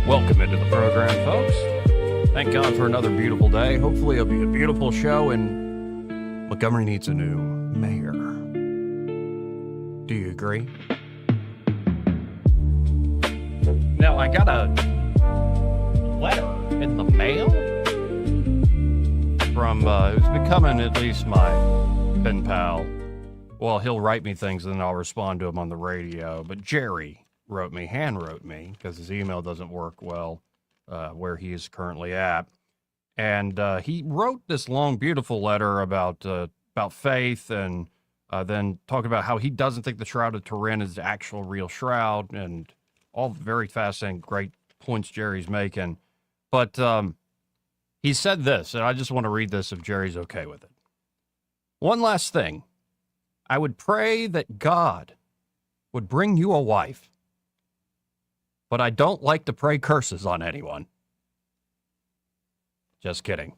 Welcome into the program, folks. Thank God for another beautiful day. Hopefully, it'll be a beautiful show, and Montgomery needs a new mayor. Do you agree? Now, I got a letter in the mail from who's becoming at least my pen pal. Well, he'll write me things, and then I'll respond to him on the radio. But Jerry handwrote me, because his email doesn't work well where he is currently at. And he wrote this long, beautiful letter about faith, and then talking about how he doesn't think the Shroud of Turin is the actual real shroud, and all very fascinating, great points Jerry's making. But he said this, and I just want to read this if Jerry's okay with it. One last thing. I would pray that God would bring you a wife, but I don't like to pray curses on anyone. Just kidding.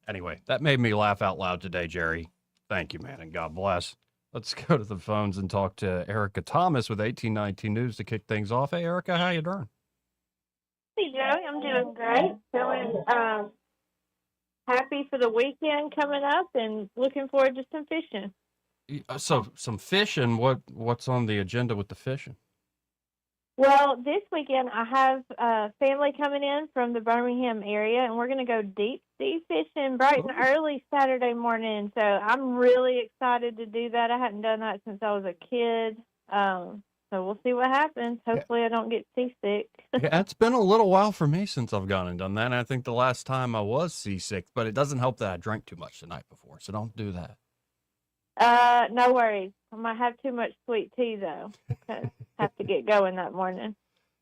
Anyway, that made me laugh out loud today, Jerry. Thank you, man, and God bless. Let's go to the phones and talk to Erica Thomas with 1819 News to kick things off. Hey, Erica, how you doing? Hey, Joey, I'm doing great. Feeling happy for the weekend coming up and looking forward to some fishing. So, some fishing. What's on the agenda with the fishing? Well, this weekend I have family coming in from the Birmingham area, and we're going to go deep sea fishing bright and early Saturday morning. So I'm really excited to do that. I hadn't done that since I was a kid. So we'll see what happens. Hopefully I don't get seasick. Yeah, it's been a little while for me since I've gone and done that. And I think the last time I was seasick, but it doesn't help that I drank too much the night before. So don't do that. No worries. I might have too much sweet tea, though. Have to get going that morning.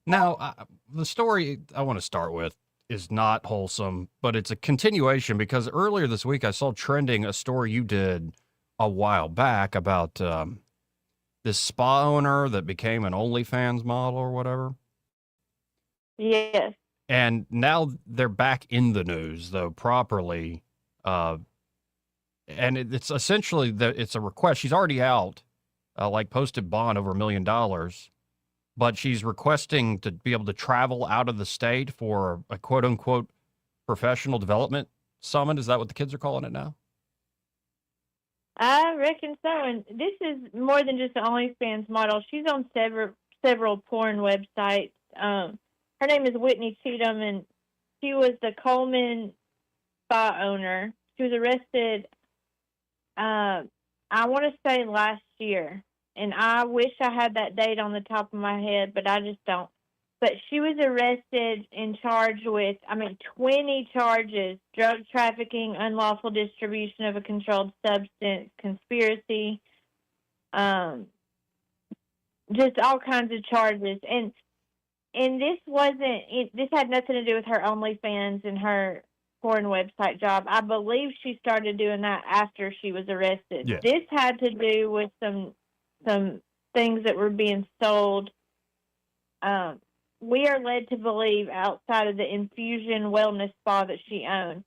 Now, the story I want to start with is not wholesome, but it's a continuation because earlier this week I saw trending a story you did a while back about this spa owner that became an OnlyFans model or whatever. Yes. And now they're back in the news, though, properly. And it's essentially it's a request. She's already out, posted bond over $1 million, but she's requesting to be able to travel out of the state for a quote unquote professional development summit. Is that what the kids are calling it now? I reckon so. And this is more than just an OnlyFans model. She's on several porn websites. Her name is Whitney Cheatham, and she was the Coleman spa owner. She was arrested, I want to say last year, and I wish I had that date on the top of my head, but I just don't. But she was arrested and charged with, 20 charges: drug trafficking, unlawful distribution of a controlled substance, conspiracy, just all kinds of charges. And this this had nothing to do with her OnlyFans and her porn website job. I believe she started doing that after she was arrested. Yeah. This had to do with some things that were being sold. We are led to believe outside of the Infusion Wellness Spa that she owned.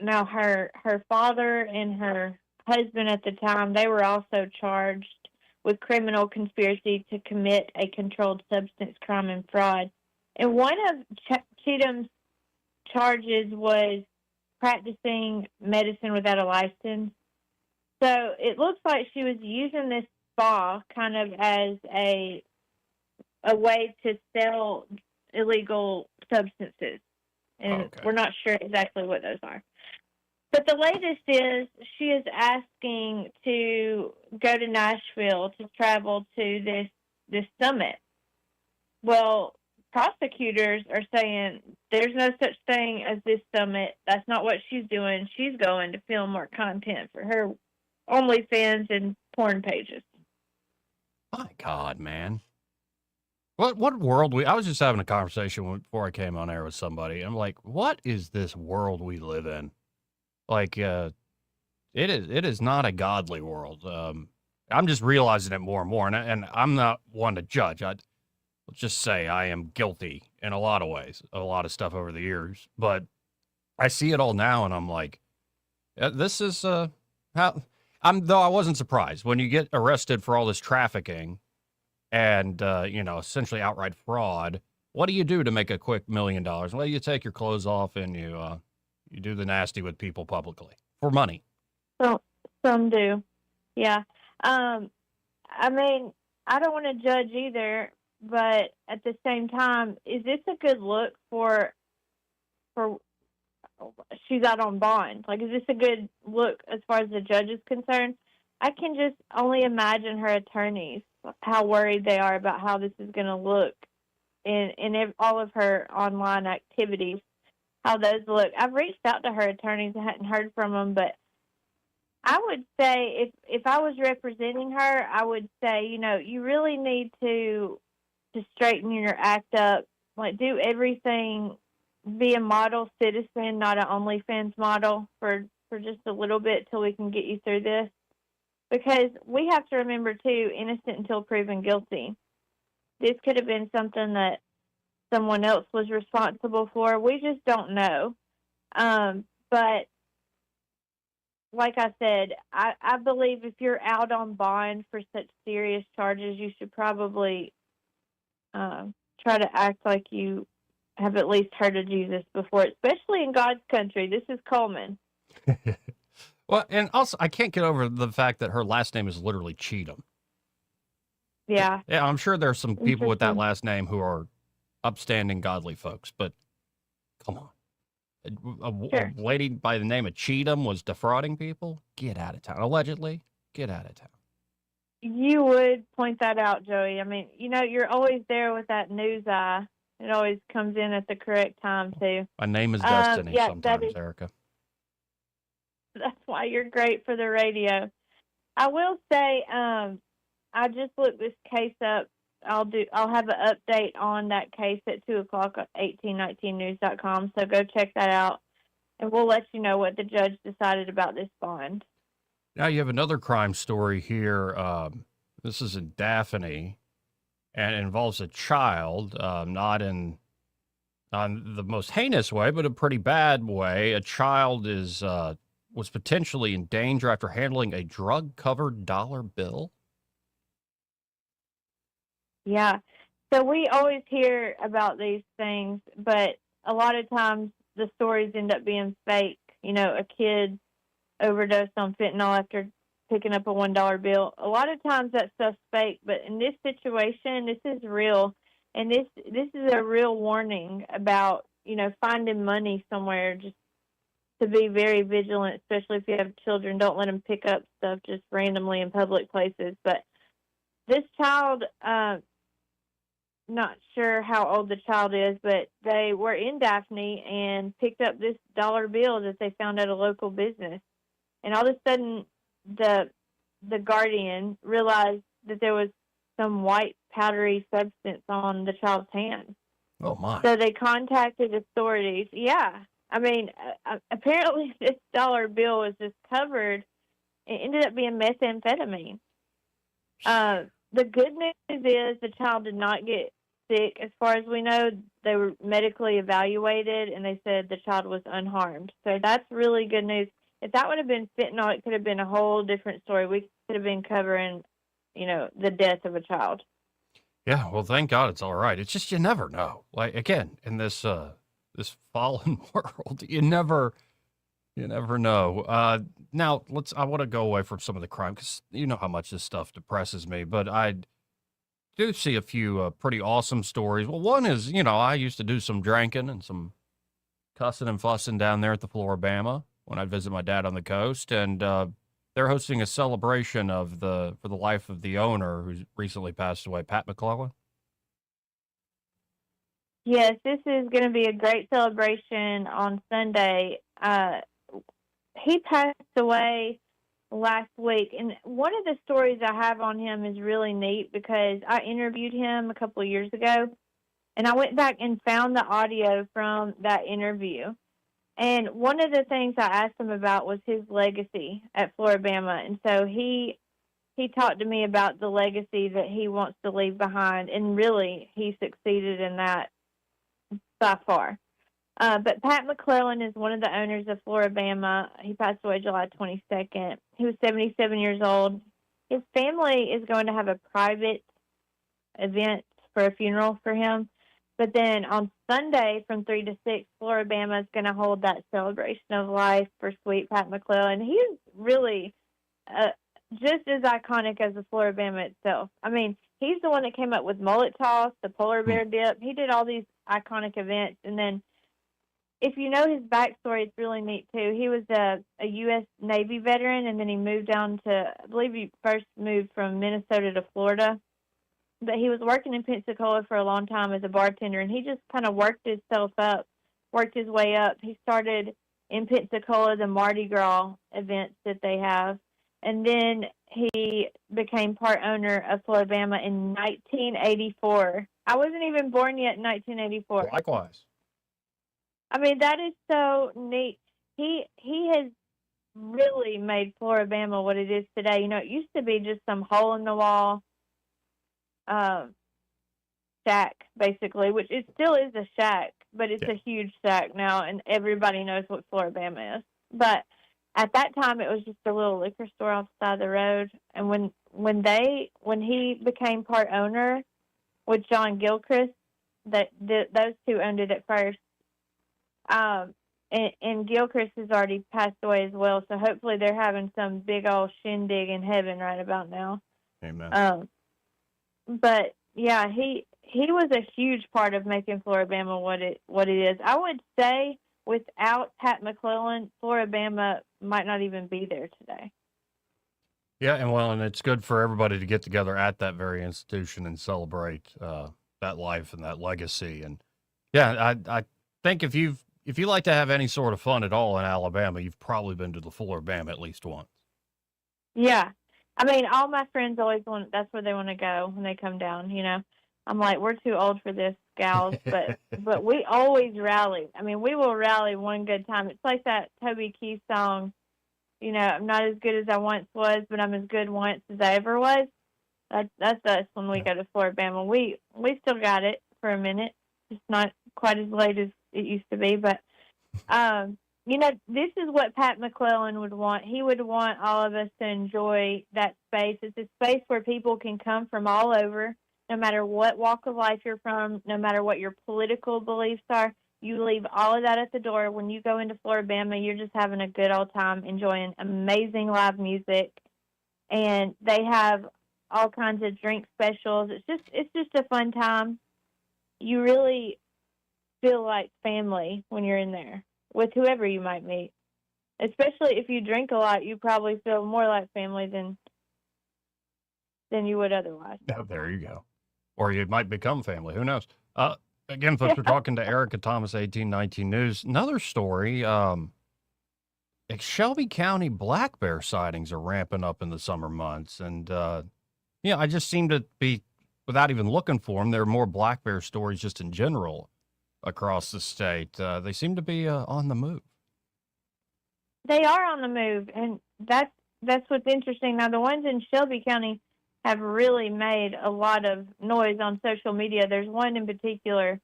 Now, her father and her husband at the time, they were also charged with criminal conspiracy to commit a controlled substance crime and fraud. And one of Cheatham's charges was practicing medicine without a license. So it looks like she was using this spa kind of as a way to sell illegal substances. And Okay. We're not sure exactly what those are. But the latest is she is asking to go to Nashville to travel to this summit. Well, prosecutors are saying there's no such thing as this summit. That's not what she's doing. She's going to film more content for her OnlyFans and porn pages. My God, man. What world I was just having a conversation before I came on air with somebody. I'm like, what is this world we live in? It is not a godly world. I'm just realizing it more and more, and I'm not one to judge. Let's just say I am guilty in a lot of ways, a lot of stuff over the years, but I see it all now, and I'm like, this is though I wasn't surprised when you get arrested for all this trafficking and essentially outright fraud. What do you do to make a quick $1 million? Well, you take your clothes off and you do the nasty with people publicly for money. So some do, yeah. I mean, I don't want to judge either, but at the same time, is this a good look for she's out on bond? Like, is this a good look as far as the judge is concerned? I can just only imagine her attorneys, how worried they are about how this is going to look in all of her online activities, how those look. I've reached out to her attorneys. I hadn't heard from them, but I would say if I was representing her, I would say, you really need to straighten your act up, like do everything, be a model citizen, not an OnlyFans model for just a little bit till we can get you through this. Because we have to remember, too, innocent until proven guilty. This could have been something that someone else was responsible for. We just don't know. But like I said, I believe if you're out on bond for such serious charges, you should probably try to act like you have at least heard of Jesus before, especially in God's country. This is Coleman. Well, and also, I can't get over the fact that her last name is literally Cheatham. Yeah. Yeah, I'm sure there's some people with that last name who are upstanding, godly folks, but come on. A lady by the name of Cheatham was defrauding people? Get out of town. Allegedly, get out of town. You would point that out, Joey. I mean, you're always there with that news eye. It always comes in at the correct time, too. My name is destiny sometimes, Erica. That's why you're great for the radio. I will say, I just looked this case up. I'll have an update on that case at 2:00 on 1819news.com. So go check that out, and we'll let you know what the judge decided about this bond. Now you have another crime story here. This is in Daphne, and it involves a child, not in the most heinous way, but a pretty bad way. A child was potentially in danger after handling a drug-covered dollar bill. Yeah. So we always hear about these things, but a lot of times the stories end up being fake. A kid overdosed on fentanyl after picking up a $1 bill. A lot of times that stuff's fake, but in this situation, this is real. And this is a real warning about, finding money somewhere, just to be very vigilant, especially if you have children. Don't let them pick up stuff just randomly in public places. But this child, not sure how old the child is, but they were in Daphne and picked up this dollar bill that they found at a local business. And all of a sudden, the guardian realized that there was some white powdery substance on the child's hand. Oh, my. So they contacted authorities. Yeah. I mean, apparently this dollar bill was just covered. It ended up being methamphetamine. The good news is the child did not get sick. As far as we know, they were medically evaluated, and they said the child was unharmed. So that's really good news. If that would have been fentanyl, it could have been a whole different story. We could have been covering, the death of a child. Yeah, well, thank God it's all right. It's just you never know. Like, again, in this fallen world, you never know. Now, I want to go away from some of the crime because you know how much this stuff depresses me, but I do see a few pretty awesome stories. Well, one is, I used to do some drinking and some cussing and fussing down there at the Floribama when I'd visit my dad on the coast, and they're hosting a celebration for the life of the owner who's recently passed away, Pat McClellan. Yes, this is going to be a great celebration on Sunday. He passed away last week, and one of the stories I have on him is really neat because I interviewed him a couple of years ago, and I went back and found the audio from that interview. And one of the things I asked him about was his legacy at Floribama, and so he talked to me about the legacy that he wants to leave behind, and really he succeeded in that by far. But Pat McClellan is one of the owners of Floribama. He passed away July 22nd. He was 77 years old. His family is going to have a private event for a funeral for him, But then on Sunday from 3 to 6, Floribama is going to hold that celebration of life for sweet Pat McClellan. He's really just as iconic as the Floribama itself. I mean, he's the one that came up with mullet toss, the polar bear dip. He did all these iconic events. And then if you know his backstory, it's really neat, too. He was a U.S. Navy veteran, and then he moved down to, I believe he first moved from Minnesota to Florida. But he was working in Pensacola for a long time as a bartender, and he just kind of worked his way up. He started in Pensacola, the Mardi Gras events that they have. And then he became part owner of Floribama in 1984. I wasn't even born yet in 1984. Likewise. I mean, that is so neat. He has really made Floribama what it is today. You know, it used to be just some hole-in-the-wall shack, basically, which it still is a shack, but it's a huge shack now, and everybody knows what Floribama is. But at that time, it was just a little liquor store off the side of the road. And when he became part owner with John Gilchrist, those two owned it at first. And Gilchrist has already passed away as well, so hopefully they're having some big old shindig in heaven right about now. Amen. But yeah, he was a huge part of making Floribama what it is. I would say without Pat McClellan, Floribama might not even be there today. Yeah, and it's good for everybody to get together at that very institution and celebrate that life and that legacy. And yeah, I think if you like to have any sort of fun at all in Alabama, you've probably been to the Floribama at least once. Yeah. I mean, all my friends always that's where they want to go when they come down, you know. I'm like, we're too old for this, gals, but we always rally. I mean, we will rally one good time. It's like that Toby Keith song, you know, I'm not as good as I once was, but I'm as good once as I ever was. That's us when we go to Floribama. We still got it for a minute. It's not quite as late as it used to be, but you know, this is what Pat McClellan would want. He would want all of us to enjoy that space. It's a space where people can come from all over, no matter what walk of life you're from, no matter what your political beliefs are. You leave all of that at the door. When you go into Floribama, you're just having a good old time, enjoying amazing live music. And they have all kinds of drink specials. It's just a fun time. You really feel like family when you're in there with whoever you might meet. Especially if you drink a lot, you probably feel more like family than you would otherwise. Oh, there you go. Or you might become family. Who knows? Again, folks, we're talking to Erica Thomas, 1819 News. Another story, Shelby County black bear sightings are ramping up in the summer months. And, I just seem to be, without even looking for them, there are more black bear stories just in general across the state. They seem to be on the move. They are on the move, and that's what's interesting. Now, the ones in Shelby County have really made a lot of noise on social media. There's one in particular,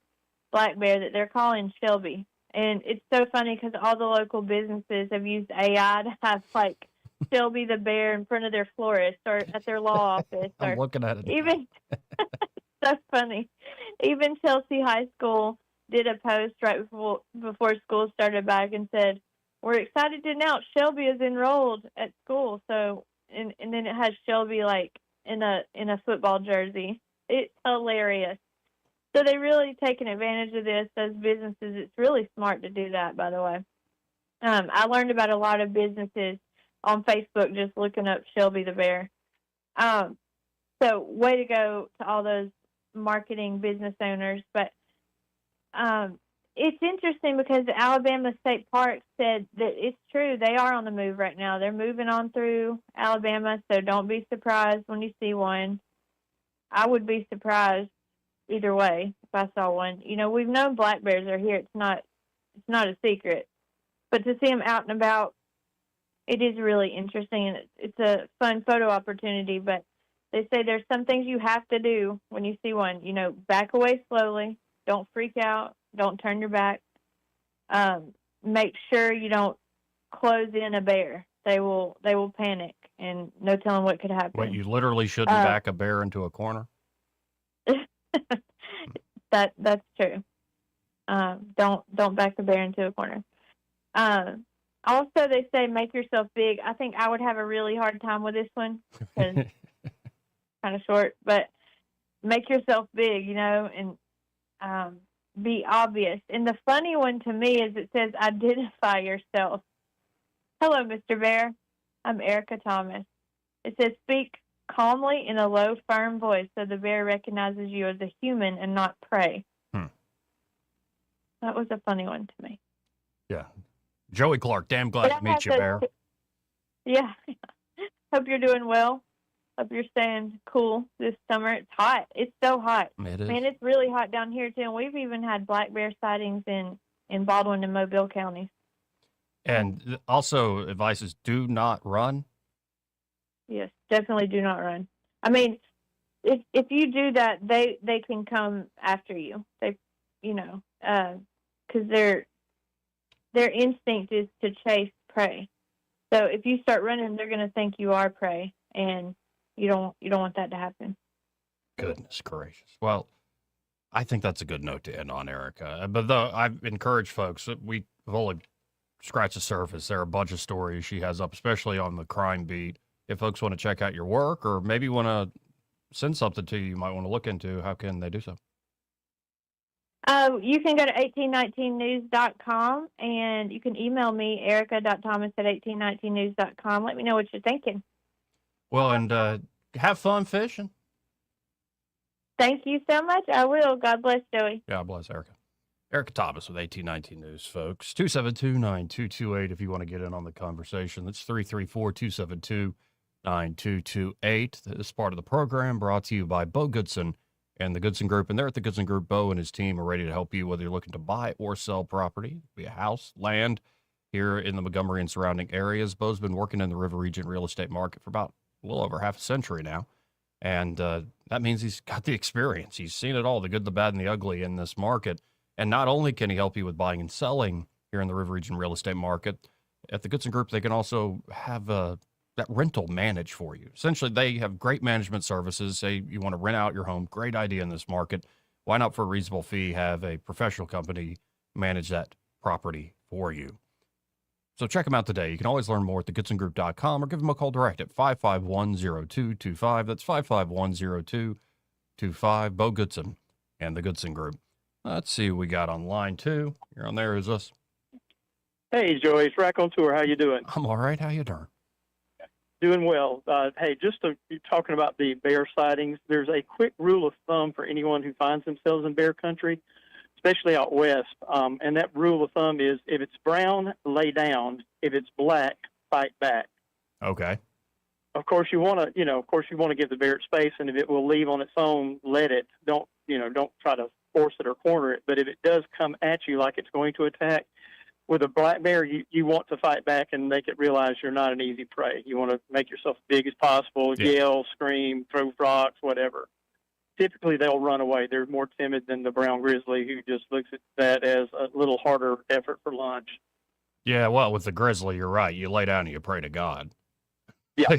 black bear, that they're calling Shelby. And it's so funny because all the local businesses have used AI to have, like, Shelby the bear in front of their florist or at their law office. I'm looking at it. Even, that's funny. Even Chelsea High School did a post right before school started back and said, "We're excited to announce Shelby is enrolled at school." So, and then it has Shelby like in a football jersey. It's hilarious. So they really taken advantage of this. Those businesses, it's really smart to do that, by the way. I learned about a lot of businesses on Facebook just looking up Shelby the bear. So way to go to all those marketing business owners. But it's interesting because the Alabama State Park said that it's true. They are on the move right now. They're moving on through Alabama, so don't be surprised when you see one. I would be surprised either way if I saw one. You know, we've known black bears are here. It's not a secret. But to see them out and about, it is really interesting, and it's a fun photo opportunity. But they say there's some things you have to do when you see one. You know, back away slowly. Don't freak out. Don't turn your back. Make sure you don't close in a bear. They will panic, and no telling what could happen. Wait, you literally shouldn't back a bear into a corner? That's true. Don't back the bear into a corner. Also, they say make yourself big. I think I would have a really hard time with this one because kind of short. But make yourself big, and be obvious. And the funny one to me is it says identify yourself. Hello, Mr. Bear. I'm Erica Thomas. It says speak calmly in a low, firm voice so the bear recognizes you as a human and not prey. That was a funny one to me. Yeah. Joey Clark, damn glad to meet you, Bear. Yeah. Hope you're doing well. Hope you're staying cool this summer. It's hot. It's so hot. It is. Man, it's really hot down here, too. And we've even had black bear sightings in Baldwin and Mobile counties. And also, advice is do not run. Yes, definitely do not run. I mean, if you do that, they can come after you. They, because their instinct is to chase prey. So if you start running, they're going to think you are prey, and you don't want that to happen. Goodness gracious. Well, I think that's a good note to end on, Erica. But though I've encouraged folks, we've only scratched the surface. There are a bunch of stories she has up, especially on the crime beat. If folks want to check out your work or maybe want to send something to you might want to look into, how can they do so? You can go to 1819news.com, and you can email me, erica.thomas@1819news.com. Let me know what you're thinking. Well, and have fun fishing. Thank you so much. I will. God bless, Joey. God bless, Erica. Erica Thomas with 1819 News, folks. 272-9228 if you want to get in on the conversation. That's 334-272-9228. This part of the program brought to you by Bo Goodson and the Goodson Group. And they're at the Goodson Group. Bo and his team are ready to help you whether you're looking to buy or sell property, be a house, land here in the Montgomery and surrounding areas. Bo's been working in the River Region real estate market for about a little over half a century now. And that means he's got the experience. He's seen it all, the good, the bad, and the ugly in this market. And not only can he help you with buying and selling here in the River Region real estate market, at the Goodson Group, they can also have that rental managed for you. Essentially, they have great management services. Say you want to rent out your home, great idea in this market. Why not, for a reasonable fee, have a professional company manage that property for you? So check them out today. You can always learn more at thegoodsongroup.com or give them a call direct at 551-0225. That's 551-0225. Bo Goodson and the Goodson Group. Let's see what we got on line 2. You're on there. Who's us? Hey, Joey. It's Rack on Tour. How you doing? I'm all right. How you doing? Doing well. Hey, just talking about the bear sightings, there's a quick rule of thumb for anyone who finds themselves in bear country, especially out west. And that rule of thumb is if it's brown, lay down. If it's black, fight back. Okay. Of course, you want to give the bear its space, and if it will leave on its own, let it. Don't try to force it or corner it. But if it does come at you like it's going to attack, with a black bear, you want to fight back and make it realize you're not an easy prey. You want to make yourself as big as possible, yell, scream, throw rocks, whatever. Typically, they'll run away. They're more timid than the brown grizzly, who just looks at that as a little harder effort for lunch. Yeah, well, with the grizzly, you're right. You lay down and you pray to God. Yeah.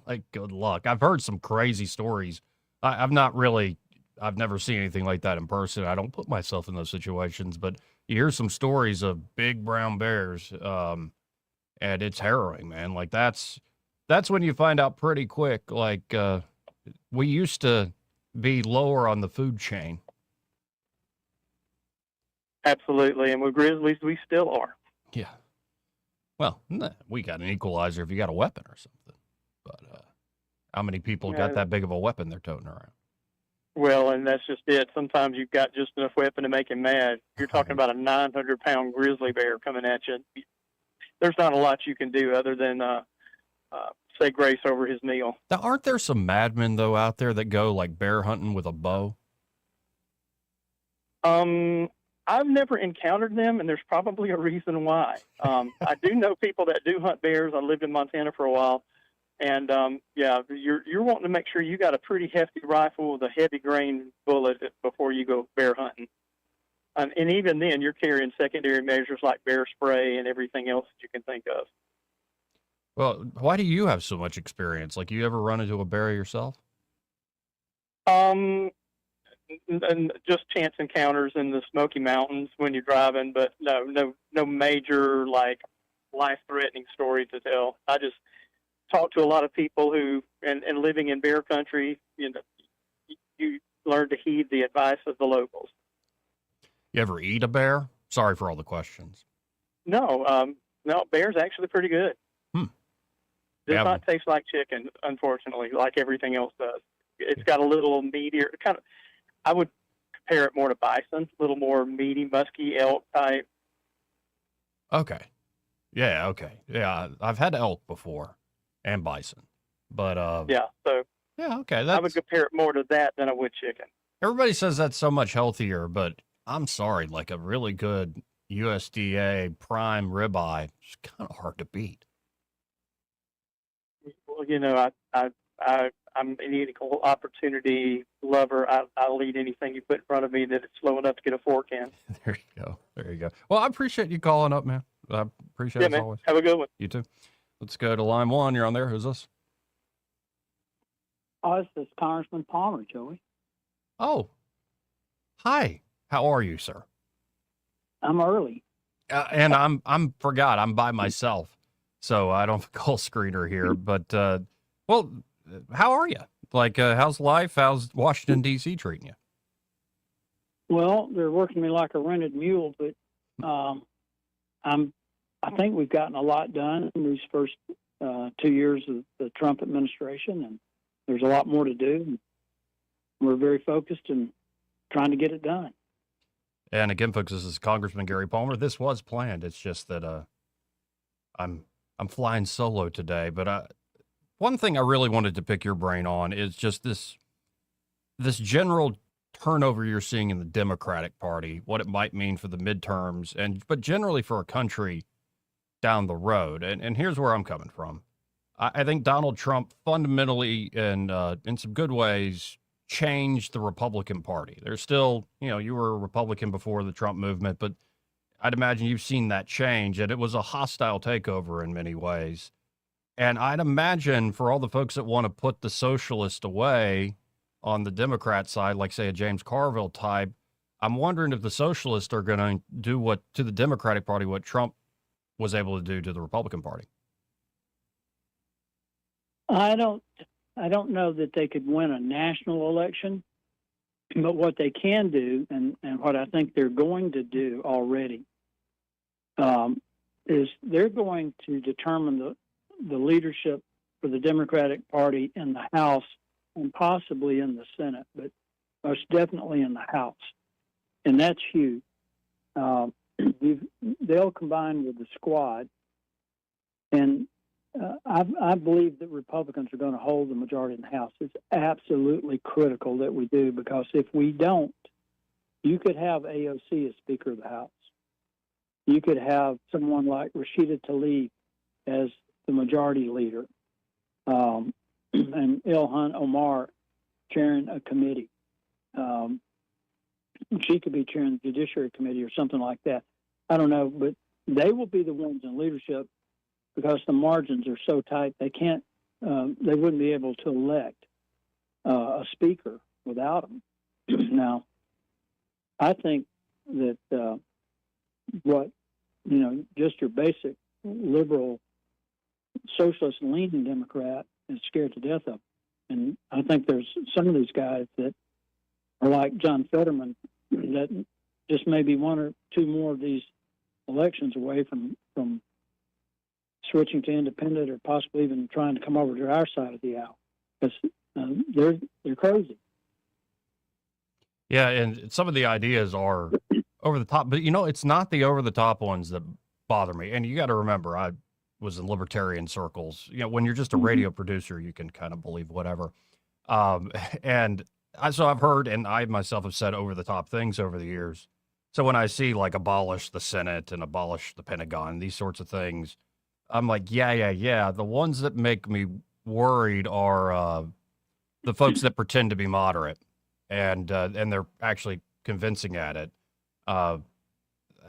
Like, good luck. I've heard some crazy stories. I've never seen anything like that in person. I don't put myself in those situations, but you hear some stories of big brown bears, and it's harrowing, man. Like that's when you find out pretty quick. Like we used to be lower on the food chain. Absolutely, and with grizzlies, we still are. Yeah. Well, we got an equalizer if you got a weapon or something. But how many people got that big of a weapon they're toting around? Well, and that's just it. Sometimes you've got just enough weapon to make him mad. You're talking about a 900-pound grizzly bear coming at you. There's not a lot you can do other than say grace over his meal. Now, aren't there some madmen, though, out there that go, like, bear hunting with a bow? I've never encountered them, and there's probably a reason why. I do know people that do hunt bears. I lived in Montana for a while. And, you're wanting to make sure you got a pretty hefty rifle with a heavy grain bullet before you go bear hunting. And even then, you're carrying secondary measures like bear spray and everything else that you can think of. Well, why do you have so much experience? Like, you ever run into a bear yourself? and just chance encounters in the Smoky Mountains when you're driving, but no major like life-threatening story to tell. I just talk to a lot of people who, and living in bear country, you learn to heed the advice of the locals. You ever eat a bear? Sorry for all the questions. No, bear's actually pretty good. Does Yeah. not taste like chicken, unfortunately, like everything else does. It's got a little meatier, kind of. I would compare it more to bison, a little more meaty, musky elk type. Okay. Yeah, okay. Yeah, I've had elk before and bison. But Yeah, so yeah, okay. I would That's compare it more to that than I would chicken. everybody says that's so much healthier, but I'm sorry, like a really good USDA prime ribeye is kind of hard to beat. Well, I'm an equal opportunity lover. I'll eat anything you put in front of me that it's slow enough to get a fork in. There you go. There you go. Well, I appreciate you calling up, man. I appreciate it Yeah, as man. always. Have a good one. You too. Let's go to line one. You're on there. Who's this? Oh, this is Congressman Palmer, Joey. Oh, hi. How are you, sir? I'm early. And I'm forgot. I'm by myself, so I don't have a call screener here. But well, how are you? Like, how's life? How's Washington D.C. treating you? Well, they're working me like a rented mule, but I think we've gotten a lot done in these first 2 years of the Trump administration, and there's a lot more to do. We're very focused and trying to get it done. And again, folks, this is Congressman Gary Palmer. This was planned. It's just that I'm flying solo today. But one thing I really wanted to pick your brain on is just this general turnover you're seeing in the Democratic Party, what it might mean for the midterms, but generally for a country down the road. And here's where I'm coming from. I think Donald Trump fundamentally and in some good ways changed the Republican Party. There's still, you were a Republican before the Trump movement, but I'd imagine you've seen that change, and it was a hostile takeover in many ways. And I'd imagine for all the folks that want to put the socialist away on the Democrat side, like say a James Carville type, I'm wondering if the socialists are going to do to the Democratic Party what Trump was able to do to the Republican Party. I don't know that they could win a national election, but what they can do, and what I think they're going to do already, is they're going to determine the leadership for the Democratic Party in the House and possibly in the Senate, but most definitely in the House. And that's huge. They'll combine with the squad. And I believe that Republicans are going to hold the majority in the House. It's absolutely critical that we do, because if we don't, you could have AOC as Speaker of the House. You could have someone like Rashida Tlaib as the majority leader, and Ilhan Omar chairing a committee. She could be chairing the Judiciary Committee or something like that. I don't know, but they will be the ones in leadership because the margins are so tight. They can't. They wouldn't be able to elect a speaker without them. Now, I think that just your basic liberal, socialist leaning Democrat is scared to death of them. And I think there's some of these guys that are like John Fetterman that just maybe one or two more of these elections away from switching to independent, or possibly even trying to come over to our side of the aisle, because they're crazy. Yeah, and some of the ideas are over the top, but it's not the over the top ones that bother me. And you got to remember, I was in libertarian circles. When you're just a radio producer, you can kind of believe whatever. So I've heard, and I myself have said over the top things over the years. So when I see like abolish the Senate and abolish the Pentagon, these sorts of things, I'm like, yeah. The ones that make me worried are the folks that pretend to be moderate, and they're actually convincing at it. I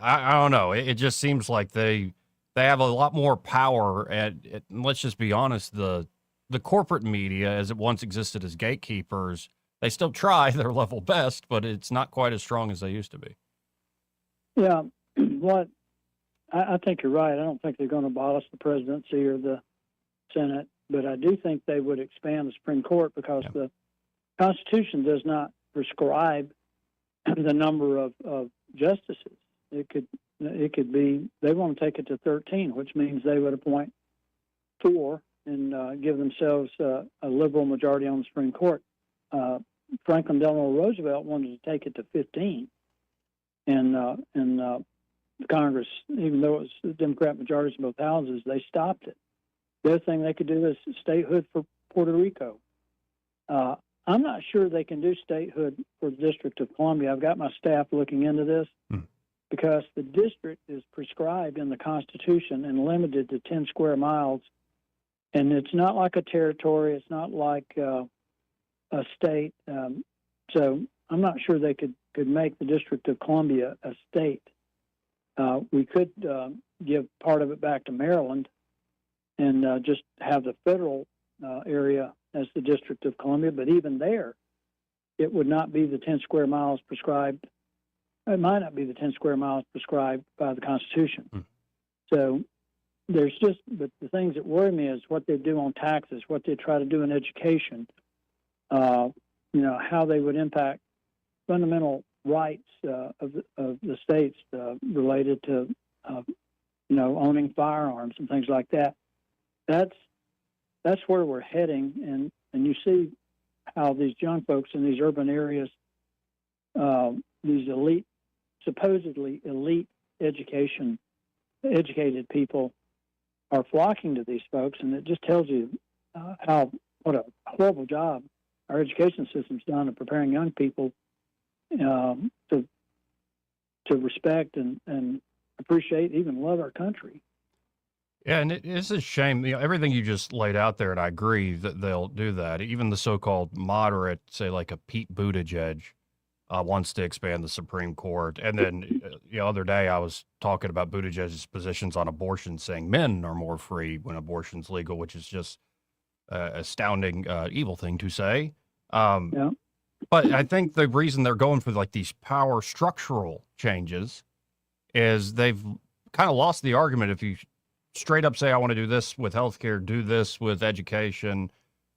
don't know. It just seems like they have a lot more power. And let's just be honest, the corporate media, as it once existed as gatekeepers, They still try their level best, but it's not quite as strong as they used to be. Yeah, what I think you're right. I don't think they're going to abolish the presidency or the Senate, but I do think they would expand the Supreme Court because the Constitution does not prescribe the number of justices. It could be they want to take it to 13, which means they would appoint 4 and give themselves a liberal majority on the Supreme Court. Franklin Delano Roosevelt wanted to take it to 15, and Congress, even though it was the Democrat majorities in both houses, they stopped it. The other thing they could do is statehood for Puerto Rico. I'm not sure they can do statehood for the District of Columbia. I've got my staff looking into this because the district is prescribed in the Constitution and limited to 10 square miles. And it's not like a territory. It's not like a state. So I'm not sure they could make the District of Columbia a state. We could give part of it back to Maryland and just have the federal area as the District of Columbia. But even there, it would not be the 10 square miles prescribed. It might not be the 10 square miles prescribed by the Constitution. So but the things that worry me is what they do on taxes, what they try to do in education, how they would impact fundamental rights of the states related to, owning firearms and things like that. That's where we're heading, and you see how these young folks in these urban areas, these supposedly elite educated people are flocking to these folks, and it just tells you what a horrible job our education system's done of preparing young people to respect and appreciate, even love our country. Yeah, and it's a shame. Everything you just laid out there, and I agree that they'll do that. Even the so-called moderate, say like a Pete Buttigieg, wants to expand the Supreme Court. And then the other day I was talking about Buttigieg's positions on abortion, saying men are more free when abortion's legal, which is just astounding, evil thing to say. But I think the reason they're going for like these power structural changes is they've kind of lost the argument. If you straight up say, I want to do this with healthcare, do this with education,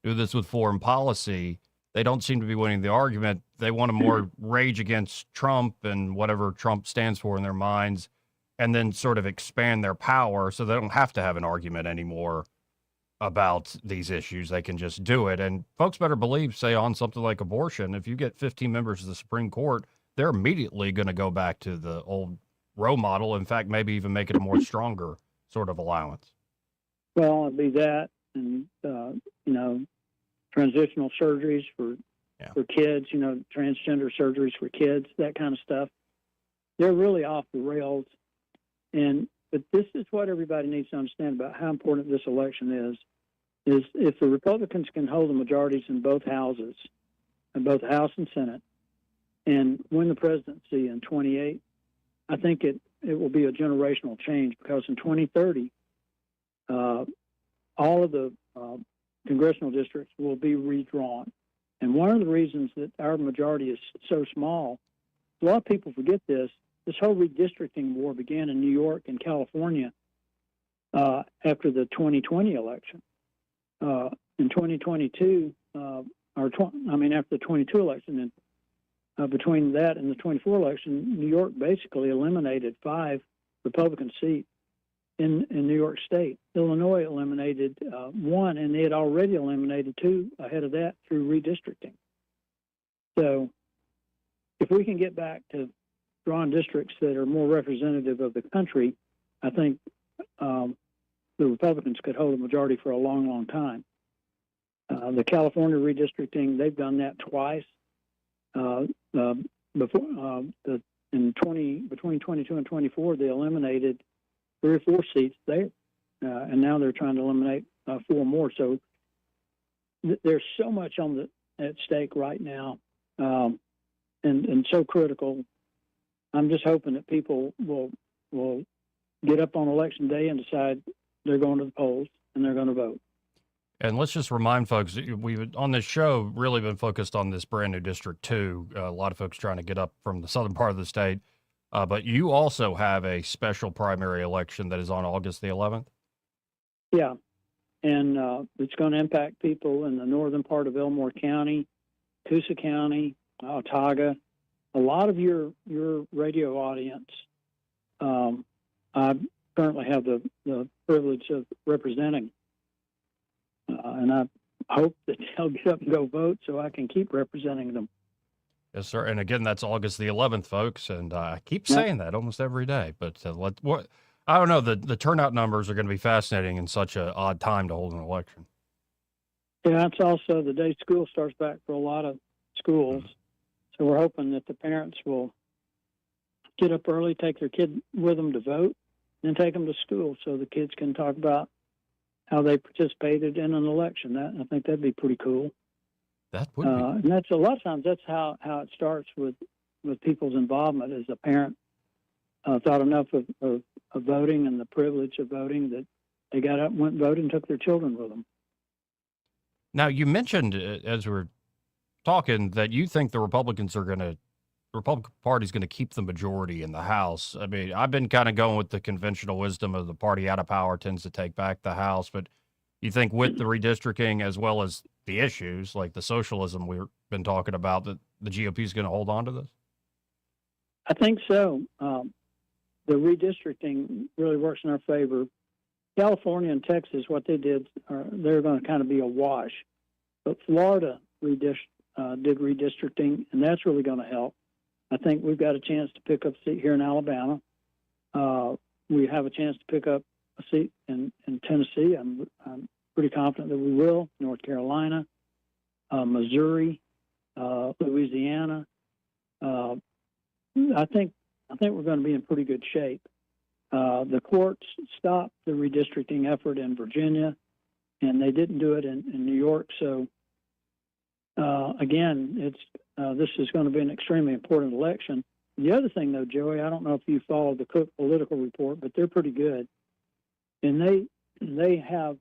do this with foreign policy, they don't seem to be winning the argument. They want to more rage against Trump and whatever Trump stands for in their minds, and then sort of expand their power so they don't have to have an argument anymore about these issues. They can just do it. And folks better believe, say, on something like abortion, if you get 15 members of the Supreme Court, they're immediately going to go back to the old Roe model. In fact, maybe even make it a more stronger sort of allowance. Well, it'd be that, and transitional surgeries for kids, transgender surgeries for kids, that kind of stuff. They're really off the rails. But this is what everybody needs to understand about how important this election is if the Republicans can hold the majorities in both houses, in both the House and Senate, and win the presidency in 28, I think it will be a generational change, because in 2030, all of the congressional districts will be redrawn. And one of the reasons that our majority is so small, a lot of people forget this whole redistricting war began in New York and California after the 2020 election. In 2022, after the 22 election, and between that and the 24 election, New York basically eliminated 5 Republican seats in New York State. Illinois eliminated 1, and they had already eliminated 2 ahead of that through redistricting. So if we can get back to drawing districts that are more representative of the country, I think the Republicans could hold a majority for a long, long time. The California redistricting, they've done that twice. Between 22 and 24, they eliminated 3 or 4 seats there, and now they're trying to eliminate 4 more. So there's so much at stake right now, and so critical. I'm just hoping that people will get up on election day and decide they're going to the polls and they're going to vote. And let's just remind folks, we've on this show really been focused on this brand new District 2. A lot of folks trying to get up from the southern part of the state. But you also have a special primary election that is on August the 11th. Yeah, and it's going to impact people in the northern part of Elmore County, Coosa County, Autauga. A lot of your radio audience, I currently have the privilege of representing, and I hope that they'll get up and go vote so I can keep representing them. Yes, sir. And again, that's August the 11th, folks. And I keep Yep. saying that almost every day. But I don't know. The turnout numbers are going to be fascinating in such an odd time to hold an election. Yeah, it's also the day school starts back for a lot of schools. So we're hoping that the parents will get up early, take their kid with them to vote, and take them to school so the kids can talk about how they participated in an election. I think that'd be pretty cool. That would be. And that's a lot of times that's how it starts with people's involvement. As a parent thought enough of voting and the privilege of voting that they got up and went and voted and took their children with them. Now, you mentioned as we were talking that you think the Republican Party's going to keep the majority in the House. I mean, I've been kind of going with the conventional wisdom of the party out of power tends to take back the House, but you think with the redistricting as well as the issues like the socialism we've been talking about, that the GOP is going to hold on to this? I think so. The redistricting really works in our favor. California and Texas, what they did, they're going to kind of be a wash. But Florida did redistricting, and that's really going to help. I think we've got a chance to pick up a seat here in Alabama. We have a chance to pick up a seat in Tennessee. I'm pretty confident that we will. North Carolina, Missouri, Louisiana. I think we're going to be in pretty good shape. The courts stopped the redistricting effort in Virginia, and they didn't do it in New York. So again, this is going to be an extremely important election. The other thing, though, Joey, I don't know if you followed the Cook Political Report, but they're pretty good, and they have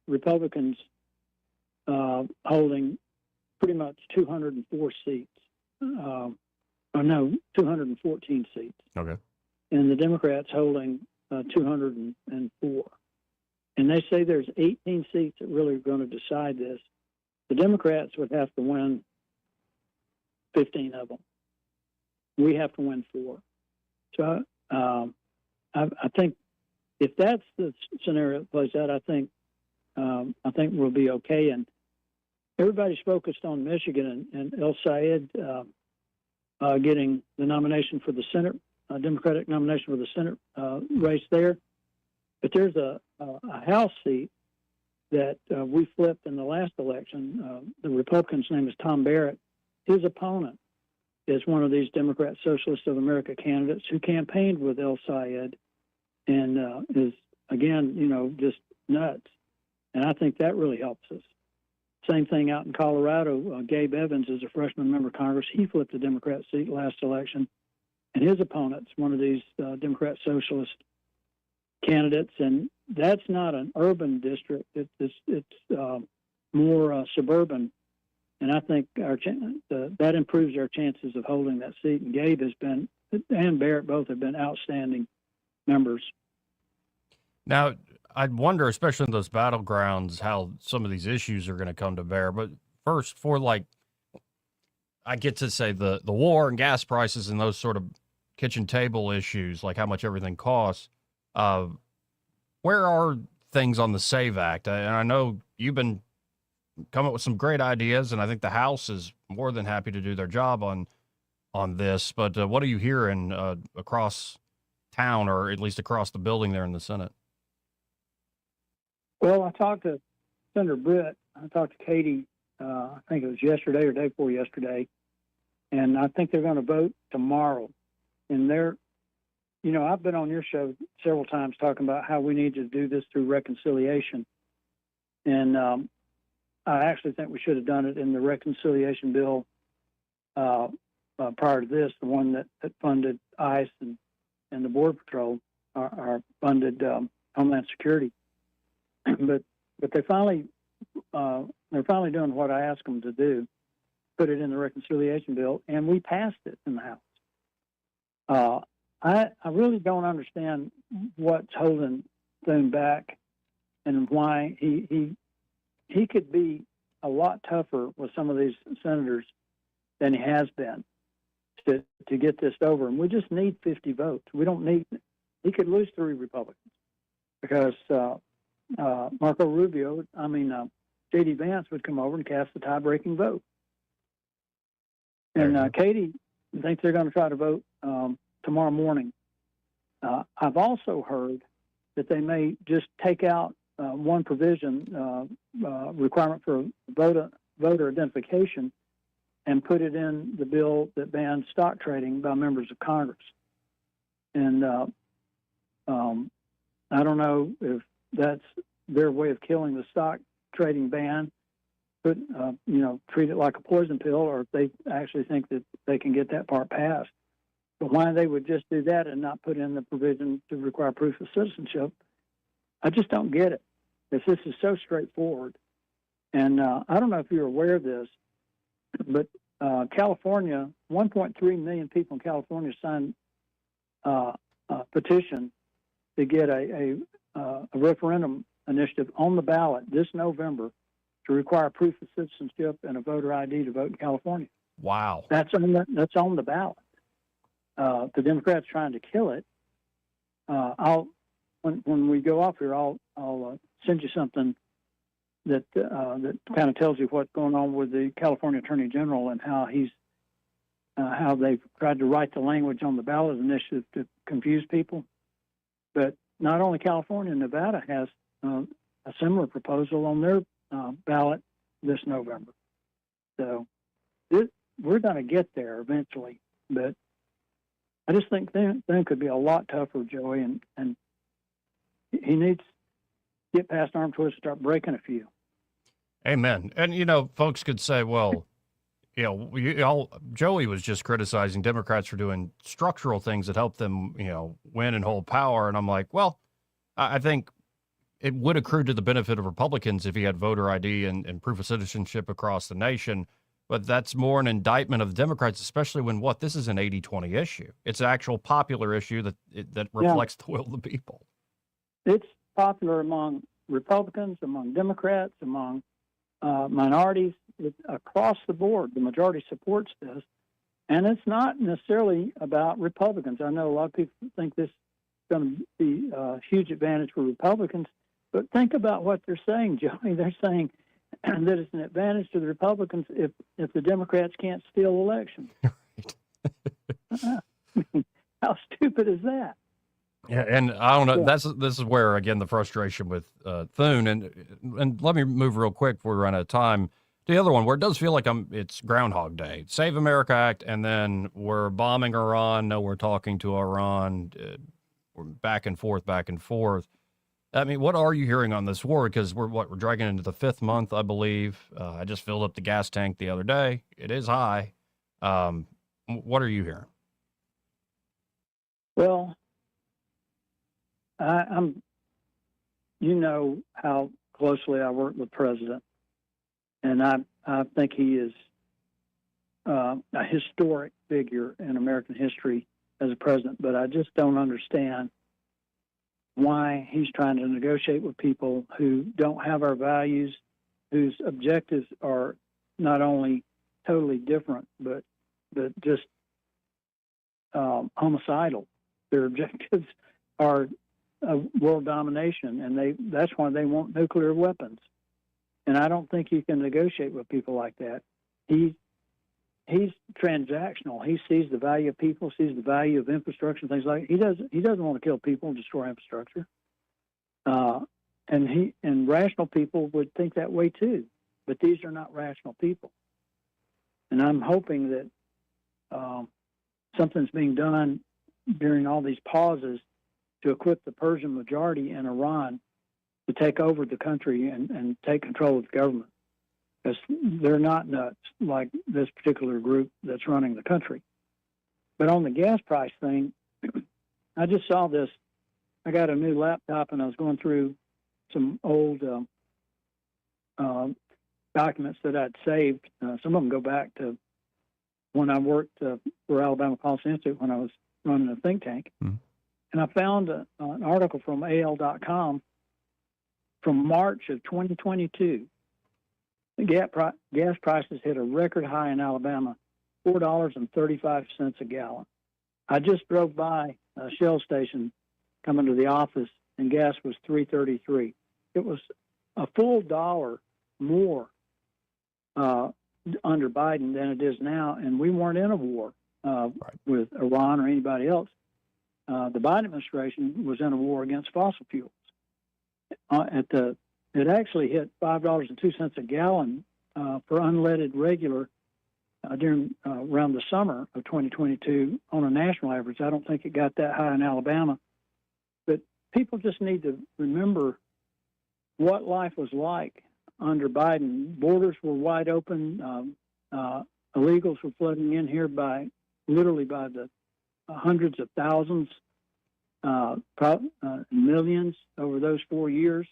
Republicans holding pretty much 204 seats. 214 seats. Okay. And the Democrats holding 204. And they say there's 18 seats that really are going to decide this. The Democrats would have to win 15 of them. We have to win 4. So I think if that's the scenario that plays out, I think we'll be okay. And everybody's focused on Michigan and El Sayed getting the nomination for the Senate, Democratic nomination for the Senate race there. But there's a House seat that we flipped in the last election. The Republican's name is Tom Barrett. His opponent is one of these Democrat Socialists of America candidates who campaigned with El Sayed and is, again, just nuts. And I think that really helps us. Same thing out in Colorado. Gabe Evans is a freshman member of Congress. He flipped the Democrat seat last election. And his opponent's one of these Democrat Socialist candidates. And that's not an urban district. It's more suburban. And I think that improves our chances of holding that seat. And Gabe and Barrett both have been outstanding members. Now, I'd wonder, especially in those battlegrounds, how some of these issues are going to come to bear. But first, I get to say the war and gas prices and those sort of kitchen table issues, like how much everything costs. Where are things on the SAVE Act? And I know you've been coming up with some great ideas, and I think the House is more than happy to do their job on this. But what are you hearing across town, or at least across the building there in the Senate? Well, I talked to Senator Britt. I talked to Katie, I think it was yesterday or day before yesterday, and I think they're going to vote tomorrow. And I've been on your show several times talking about how we need to do this through reconciliation. And I actually think we should have done it in the reconciliation bill prior to this, the one that funded ICE and the Border Patrol, our funded Homeland Security. But they finally they're finally doing what I asked them to do, put it in the reconciliation bill, and we passed it in the House. I really don't understand what's holding Thune back and why he could be a lot tougher with some of these senators than he has been to get this over. And we just need 50 votes. We don't need, he could lose 3 Republicans because Marco Rubio, J.D. Vance would come over and cast the tie-breaking vote. And Katie thinks they're going to try to vote tomorrow morning. I've also heard that they may just take out one provision, requirement for voter identification, and put it in the bill that bans stock trading by members of Congress. And I don't know if that's their way of killing the stock trading ban, but treat it like a poison pill, or if they actually think that they can get that part passed. But why they would just do that and not put in the provision to require proof of citizenship, I just don't get it. If this is so straightforward, and I don't know if you're aware of this, but California, 1.3 million people in California signed a petition to get a referendum initiative on the ballot this November to require proof of citizenship and a voter ID to vote in California. Wow. That's on the ballot. The Democrats trying to kill it. When we go off here, I'll send you something that kind of tells you what's going on with the California Attorney General and how how they've tried to write the language on the ballot initiative to confuse people. But not only California, Nevada has a similar proposal on their ballot this November. So we're going to get there eventually, but I just think Thune could be a lot tougher, Joey, and he needs to get past arm twists and start breaking a few. Amen. And, folks could say, well, Joey was just criticizing Democrats for doing structural things that help them, win and hold power. And I'm like, well, I think it would accrue to the benefit of Republicans if he had voter ID and proof of citizenship across the nation. But that's more an indictment of Democrats, especially when this is an 80-20 issue. It's an actual popular issue that reflects the will of the people. It's popular among Republicans, among Democrats, among minorities. Across the board, the majority supports this. And it's not necessarily about Republicans. I know a lot of people think this is going to be a huge advantage for Republicans, but think about what they're saying, Joey. They're saying that it's an advantage to the Republicans if the Democrats can't steal elections. How stupid is that? Yeah, and I don't know. Yeah. This is where again the frustration with Thune and let me move real quick before we run out of time. The other one where it does feel like it's Groundhog Day, Save America Act, and then we're bombing Iran. No, we're talking to Iran. We're back and forth. I mean, what are you hearing on this war? Because we're dragging into the 5th month, I believe. I just filled up the gas tank the other day. It is high. What are you hearing? Well, I'm how closely I work with the president, and I think he is a historic figure in American history as a president, but I just don't understand why he's trying to negotiate with people who don't have our values, whose objectives are not only totally different, but just homicidal. Their objectives are world domination, and that's why they want nuclear weapons. And I don't think you can negotiate with people like that. He's transactional. He sees the value of people, sees the value of infrastructure, things like that. He doesn't want to kill people and destroy infrastructure. And rational people would think that way too. But these are not rational people. And I'm hoping that something's being done during all these pauses to equip the Persian majority in Iran to take over the country and take control of the government. Because they're not nuts like this particular group that's running the country. But on the gas price thing, I just saw this. I got a new laptop, and I was going through some old documents that I'd saved. Some of them go back to when I worked for Alabama Policy Institute when I was running a think tank. Mm. And I found an article from AL.com from March of 2022. Gas prices hit a record high in Alabama, $4.35 a gallon. I just drove by a Shell station coming to the office, and gas was $3.33. It was a full dollar more under Biden than it is now, and we weren't in a war with Iran or anybody else. The Biden administration was in a war against fossil fuels. It actually hit $5.02 a gallon for unleaded regular during around the summer of 2022 on a national average. I don't think it got that high in Alabama, but people just need to remember what life was like under Biden. Borders were wide open. Illegals were flooding in here literally by the hundreds of thousands, millions over those 4 years.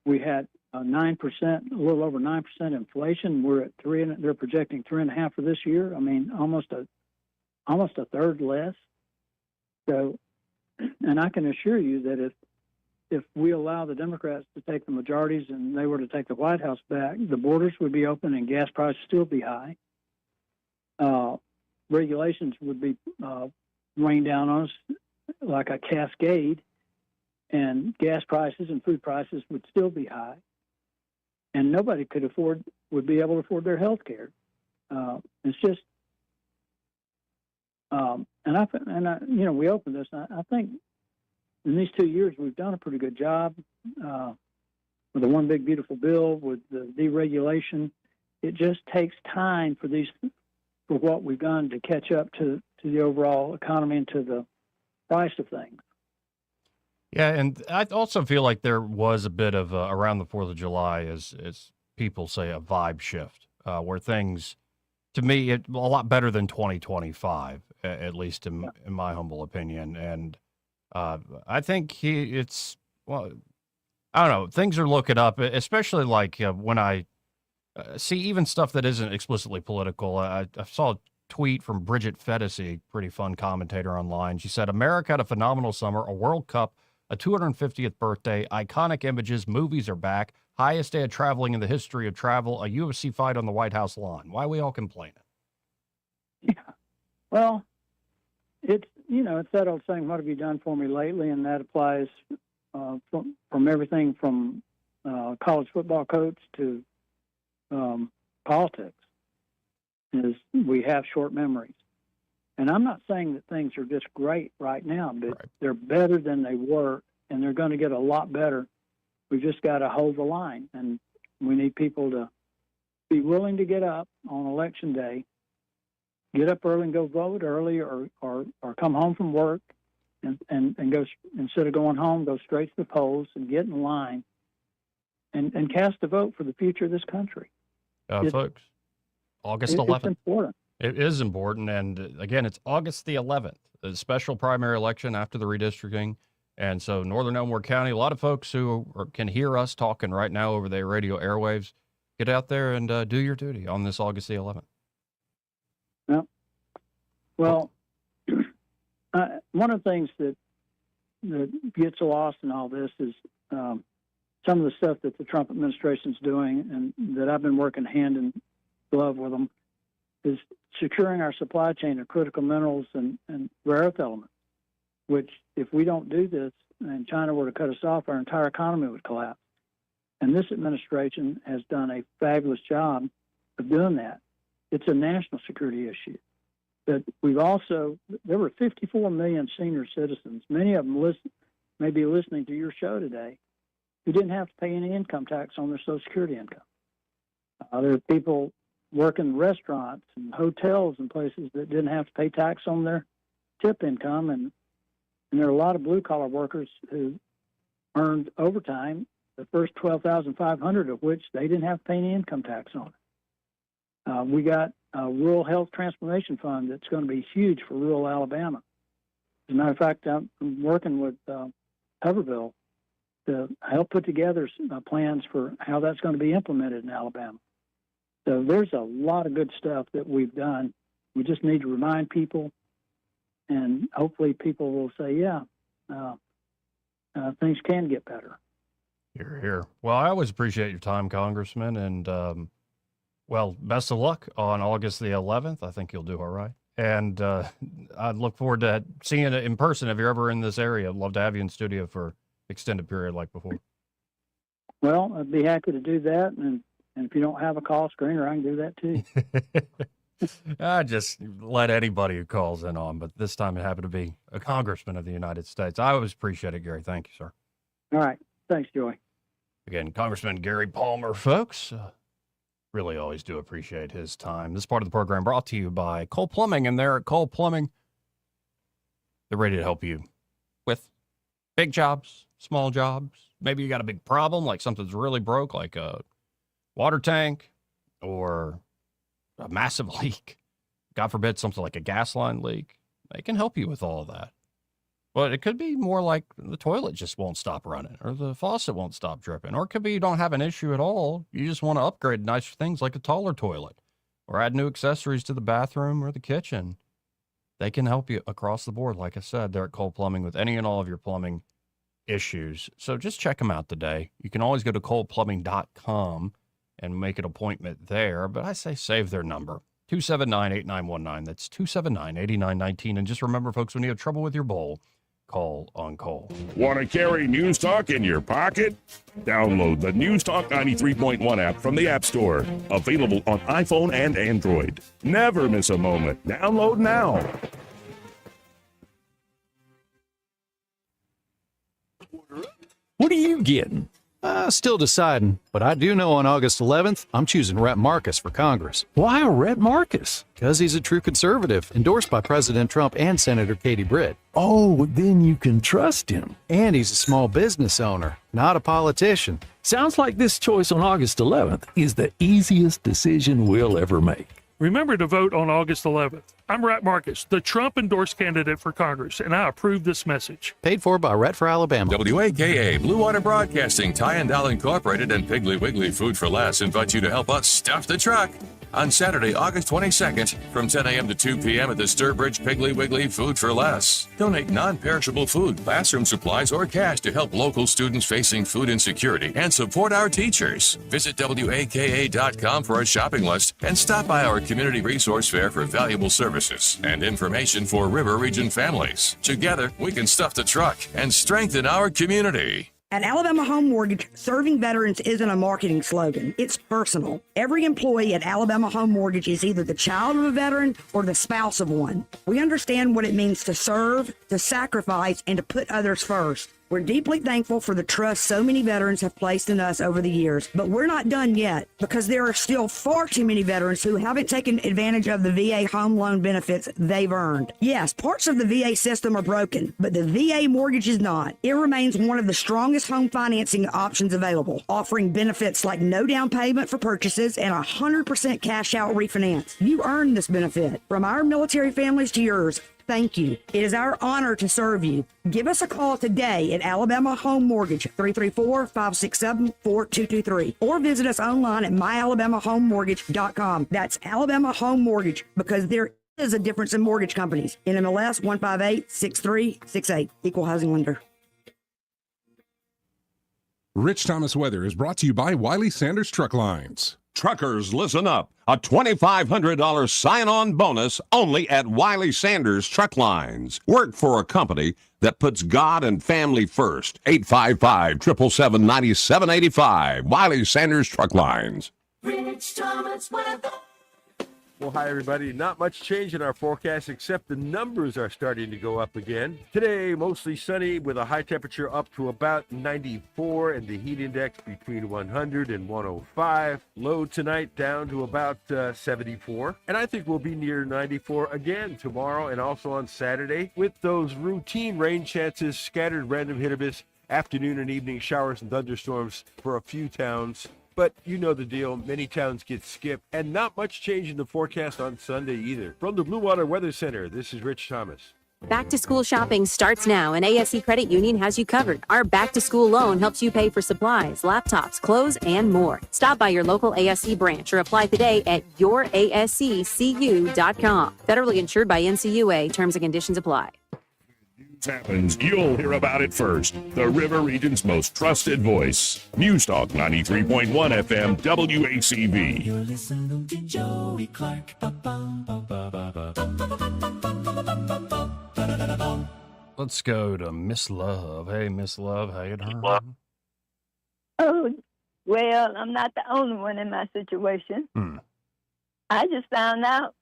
We had 9%, a little over 9% inflation. We're at 3, and they're projecting 3.5% for this year. I mean, almost a third less. So, and I can assure you that if we allow the Democrats to take the majorities and they were to take the White House back, the borders would be open and gas prices still be high. Regulations would be rained down on us like a cascade, and gas prices and food prices would still be high, and nobody would be able to afford their health care. It's just, we opened this. I think in these 2 years we've done a pretty good job with the One Big Beautiful Bill, with the deregulation. It just takes time for what we've done to catch up to the overall economy and to the price of things. Yeah, and I also feel like there was a bit of around the 4th of July, as people say, a vibe shift, where things, to me, a lot better than 2025, at least in my humble opinion. And I think I don't know, things are looking up, especially like when I see even stuff that isn't explicitly political. I saw a tweet from Bridget Fedesi, pretty fun commentator online. She said, "America had a phenomenal summer, a World Cup, a 250th birthday, iconic images, movies are back, highest day of traveling in the history of travel, a UFC fight on the White House lawn. Why are we all complaining?" Yeah. Well, it's that old saying, "What have you done for me lately?" And that applies from everything from college football coach to politics. Is we have short memories. And I'm not saying that things are just great right now, but they're better than they were, and they're going to get a lot better. We've just got to hold the line, and we need people to be willing to get up on election day, get up early and go vote early, or come home from work and go, instead of going home, go straight to the polls and get in line and cast a vote for the future of this country. Folks, August 11th. It's important. It is important. And again, it's August the 11th, a special primary election after the redistricting. And so Northern Elmore County, a lot of folks who can hear us talking right now over the radio airwaves, get out there and do your duty on this August the 11th. Yeah. Well, one of the things that gets lost in all this is some of the stuff that the Trump administration is doing, and that I've been working hand in glove with them, is securing our supply chain of critical minerals and rare earth elements, which if we don't do this and China were to cut us off, our entire economy would collapse. And this administration has done a fabulous job of doing that. It's a national security issue. But there were 54 million senior citizens, many of them may be listening to your show today, who didn't have to pay any income tax on their Social Security income. There are people working restaurants and hotels and places that didn't have to pay tax on their tip income, and there are a lot of blue-collar workers who earned overtime, the first $12,500 of which they didn't have to pay any income tax on it. We got a Rural Health Transformation Fund that's going to be huge for rural Alabama. As a matter of fact, I'm working with Tuberville to help put together plans for how that's going to be implemented in Alabama. So there's a lot of good stuff that we've done. We just need to remind people, and hopefully people will say, yeah, things can get better. Hear, hear. Well, I always appreciate your time, Congressman, and well, best of luck on August the 11th. I think you'll do all right. And I look forward to seeing it in person if you're ever in this area. I'd love to have you in studio for extended period like before. Well, I'd be happy to do that, and if you don't have a call screener, I can do that too. I just let anybody who calls in on, but this time it happened to be a congressman of the United States. I always appreciate it, Gary. Thank you, sir. All right. Thanks, Joy. Again, Congressman Gary Palmer, folks. Really always do appreciate his time. This part of the program brought to you by Cole Plumbing, and there at Cole Plumbing, they're ready to help you with big jobs, small jobs. Maybe you got a big problem, like something's really broke, like a water tank or a massive leak. God forbid, something like a gas line leak. They can help you with all of that. But it could be more like the toilet just won't stop running, or the faucet won't stop dripping, or it could be you don't have an issue at all. You just want to upgrade nicer things like a taller toilet, or add new accessories to the bathroom or the kitchen. They can help you across the board. Like I said, they're at Cole Plumbing with any and all of your plumbing issues. So just check them out today. You can always go to coleplumbing.com and make an appointment there. But I say save their number, 279-8919. That's 279-8919. And just remember, folks, when you have trouble with your bowl, call on Cole. Want to carry News Talk in your pocket? Download the News Talk 93.1 app from the App Store. Available on iPhone and Android. Never miss a moment. Download now. What are you getting? Still deciding, but I do know on August 11th, I'm choosing Rhett Marcus for Congress. Why Rhett Marcus? Because he's a true conservative, endorsed by President Trump and Senator Katie Britt. Oh, then you can trust him. And he's a small business owner, not a politician. Sounds like this choice on August 11th is the easiest decision we'll ever make. Remember to vote on August 11th. I'm Rhett Marcus, the Trump-endorsed candidate for Congress, and I approve this message. Paid for by Rhett for Alabama. WAKA, Blue Water Broadcasting, Ty and Dal Incorporated, and Piggly Wiggly Food for Less invite you to help us stuff the truck on Saturday, August 22nd from 10 a.m. to 2 p.m. at the Sturbridge Piggly Wiggly Food for Less. Donate non-perishable food, classroom supplies, or cash to help local students facing food insecurity and support our teachers. Visit WAKA.com for a shopping list and stop by our community resource fair for valuable services and information for River Region families. Together, we can stuff the truck and strengthen our community. At Alabama Home Mortgage, serving veterans isn't a marketing slogan. It's personal. Every employee at Alabama Home Mortgage is either the child of a veteran or the spouse of one. We understand what it means to serve, to sacrifice, and to put others first. We're deeply thankful for the trust so many veterans have placed in us over the years, but we're not done yet because there are still far too many veterans who haven't taken advantage of the VA home loan benefits they've earned. Yes, parts of the VA system are broken, but the VA mortgage is not. It remains one of the strongest home financing options available, offering benefits like no down payment for purchases and 100% cash out refinance. You earned this benefit. From our military families to yours, thank you. It is our honor to serve you. Give us a call today at Alabama Home Mortgage, 334-567-4223, or visit us online at myalabamahomemortgage.com. That's Alabama Home Mortgage, because there is a difference in mortgage companies. NMLS 1586368, Equal Housing Lender. Rich Thomas Weather is brought to you by Wiley Sanders Truck Lines. Truckers, listen up. A $2,500 sign-on bonus only at Wiley Sanders Truck Lines. Work for a company that puts God and family first. 855-777-9785. Wiley Sanders Truck Lines. Rich Thomas Weather. Well, hi, everybody. Not much change in our forecast, except the numbers are starting to go up again. Today, mostly sunny with a high temperature up to about 94 and the heat index between 100 and 105. Low tonight down to about 74. And I think we'll be near 94 again tomorrow and also on Saturday with those routine rain chances, scattered random hit or miss, afternoon and evening showers and thunderstorms for a few towns. But you know the deal. Many towns get skipped, and not much change in the forecast on Sunday either. From the Blue Water Weather Center, this is Rich Thomas. Back to school shopping starts now, and ASC Credit Union has you covered. Our back to school loan helps you pay for supplies, laptops, clothes, and more. Stop by your local ASC branch or apply today at yourasccu.com. Federally insured by NCUA. Terms and conditions apply. Happens, you'll hear about it first. The River Region's most trusted voice. News Talk 93.1 FM WACV. You're listening to Joey Clark. Let's go to Miss Love. Hey, Miss Love, how you doing? Oh, well, I'm not the only one in my situation. I just found out.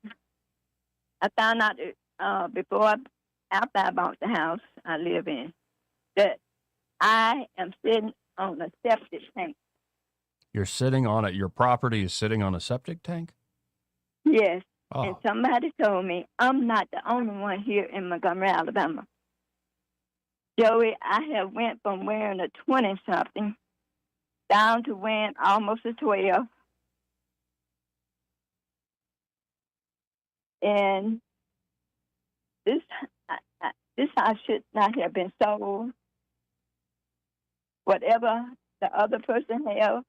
After I bought the house I live in, that I am sitting on a septic tank. You're sitting on it. Your property is sitting on a septic tank? Yes. Oh. And somebody told me I'm not the only one here in Montgomery, Alabama. Joey, I have went from wearing a 20-something down to wearing almost a 12. And this house should not have been sold. Whatever the other person held,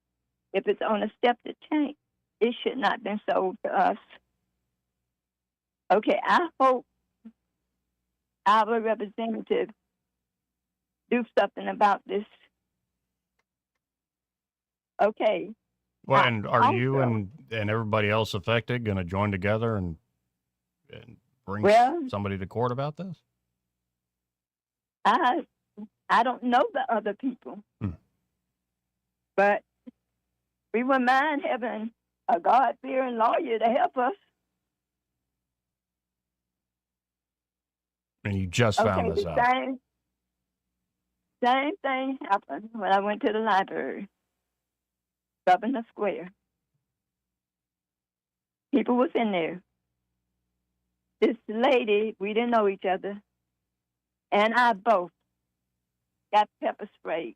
if it's on a septic tank, it should not have been sold to us. Okay, I hope our representative do something about this. Okay. Well, and are you and everybody else affected going to join together and bring somebody to court about this? I don't know the other people, but we wouldn't mind having a God-fearing lawyer to help us. And you just found this out. Same thing happened when I went to the library, Governor Square. People was in there. This lady, we didn't know each other, and I both got pepper sprayed.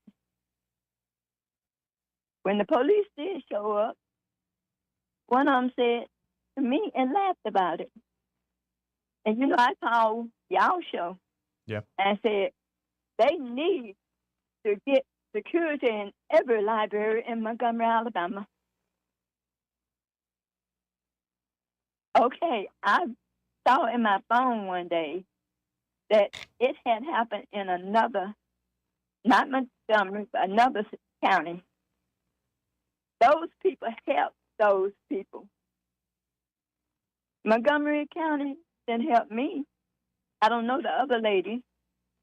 When the police did show up, one of them said to me and laughed about it. And, you know, I called y'all show and said they need to get security in every library in Montgomery, Alabama. Okay, I saw in my phone one day that it had happened in another, not Montgomery, but another county. Those people helped those people. Montgomery County didn't help me. I don't know the other ladies,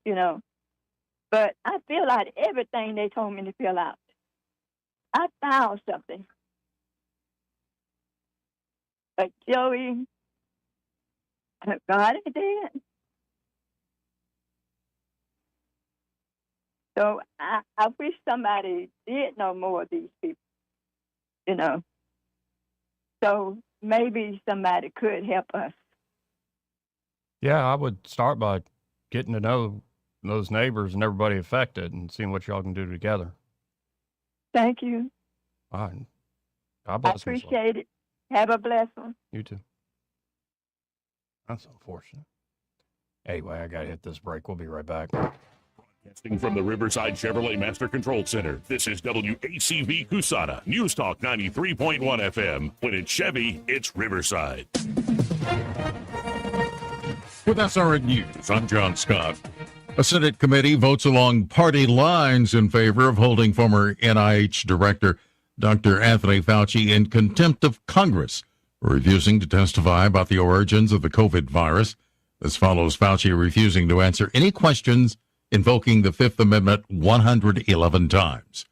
you know, but I filled out everything they told me to fill out. I found something. But Joey, God is dead. So I wish somebody did know more of these people, you know. So maybe somebody could help us. Yeah, I would start by getting to know those neighbors and everybody affected and seeing what y'all can do together. Thank you. All right. God I bless. appreciate it. Have a blessed one. You too. That's unfortunate. Anyway, I got to hit this break. We'll be right back. Broadcasting from the Riverside Chevrolet Master Control Center, this is WACV Cusana, News Talk 93.1 FM. When it's Chevy, it's Riverside. With SRN News, I'm John Scott. A Senate committee votes along party lines in favor of holding former NIH Director Dr. Anthony Fauci in contempt of Congress for refusing to testify about the origins of the COVID virus. This follows Fauci refusing to answer any questions, invoking the Fifth Amendment 111 times.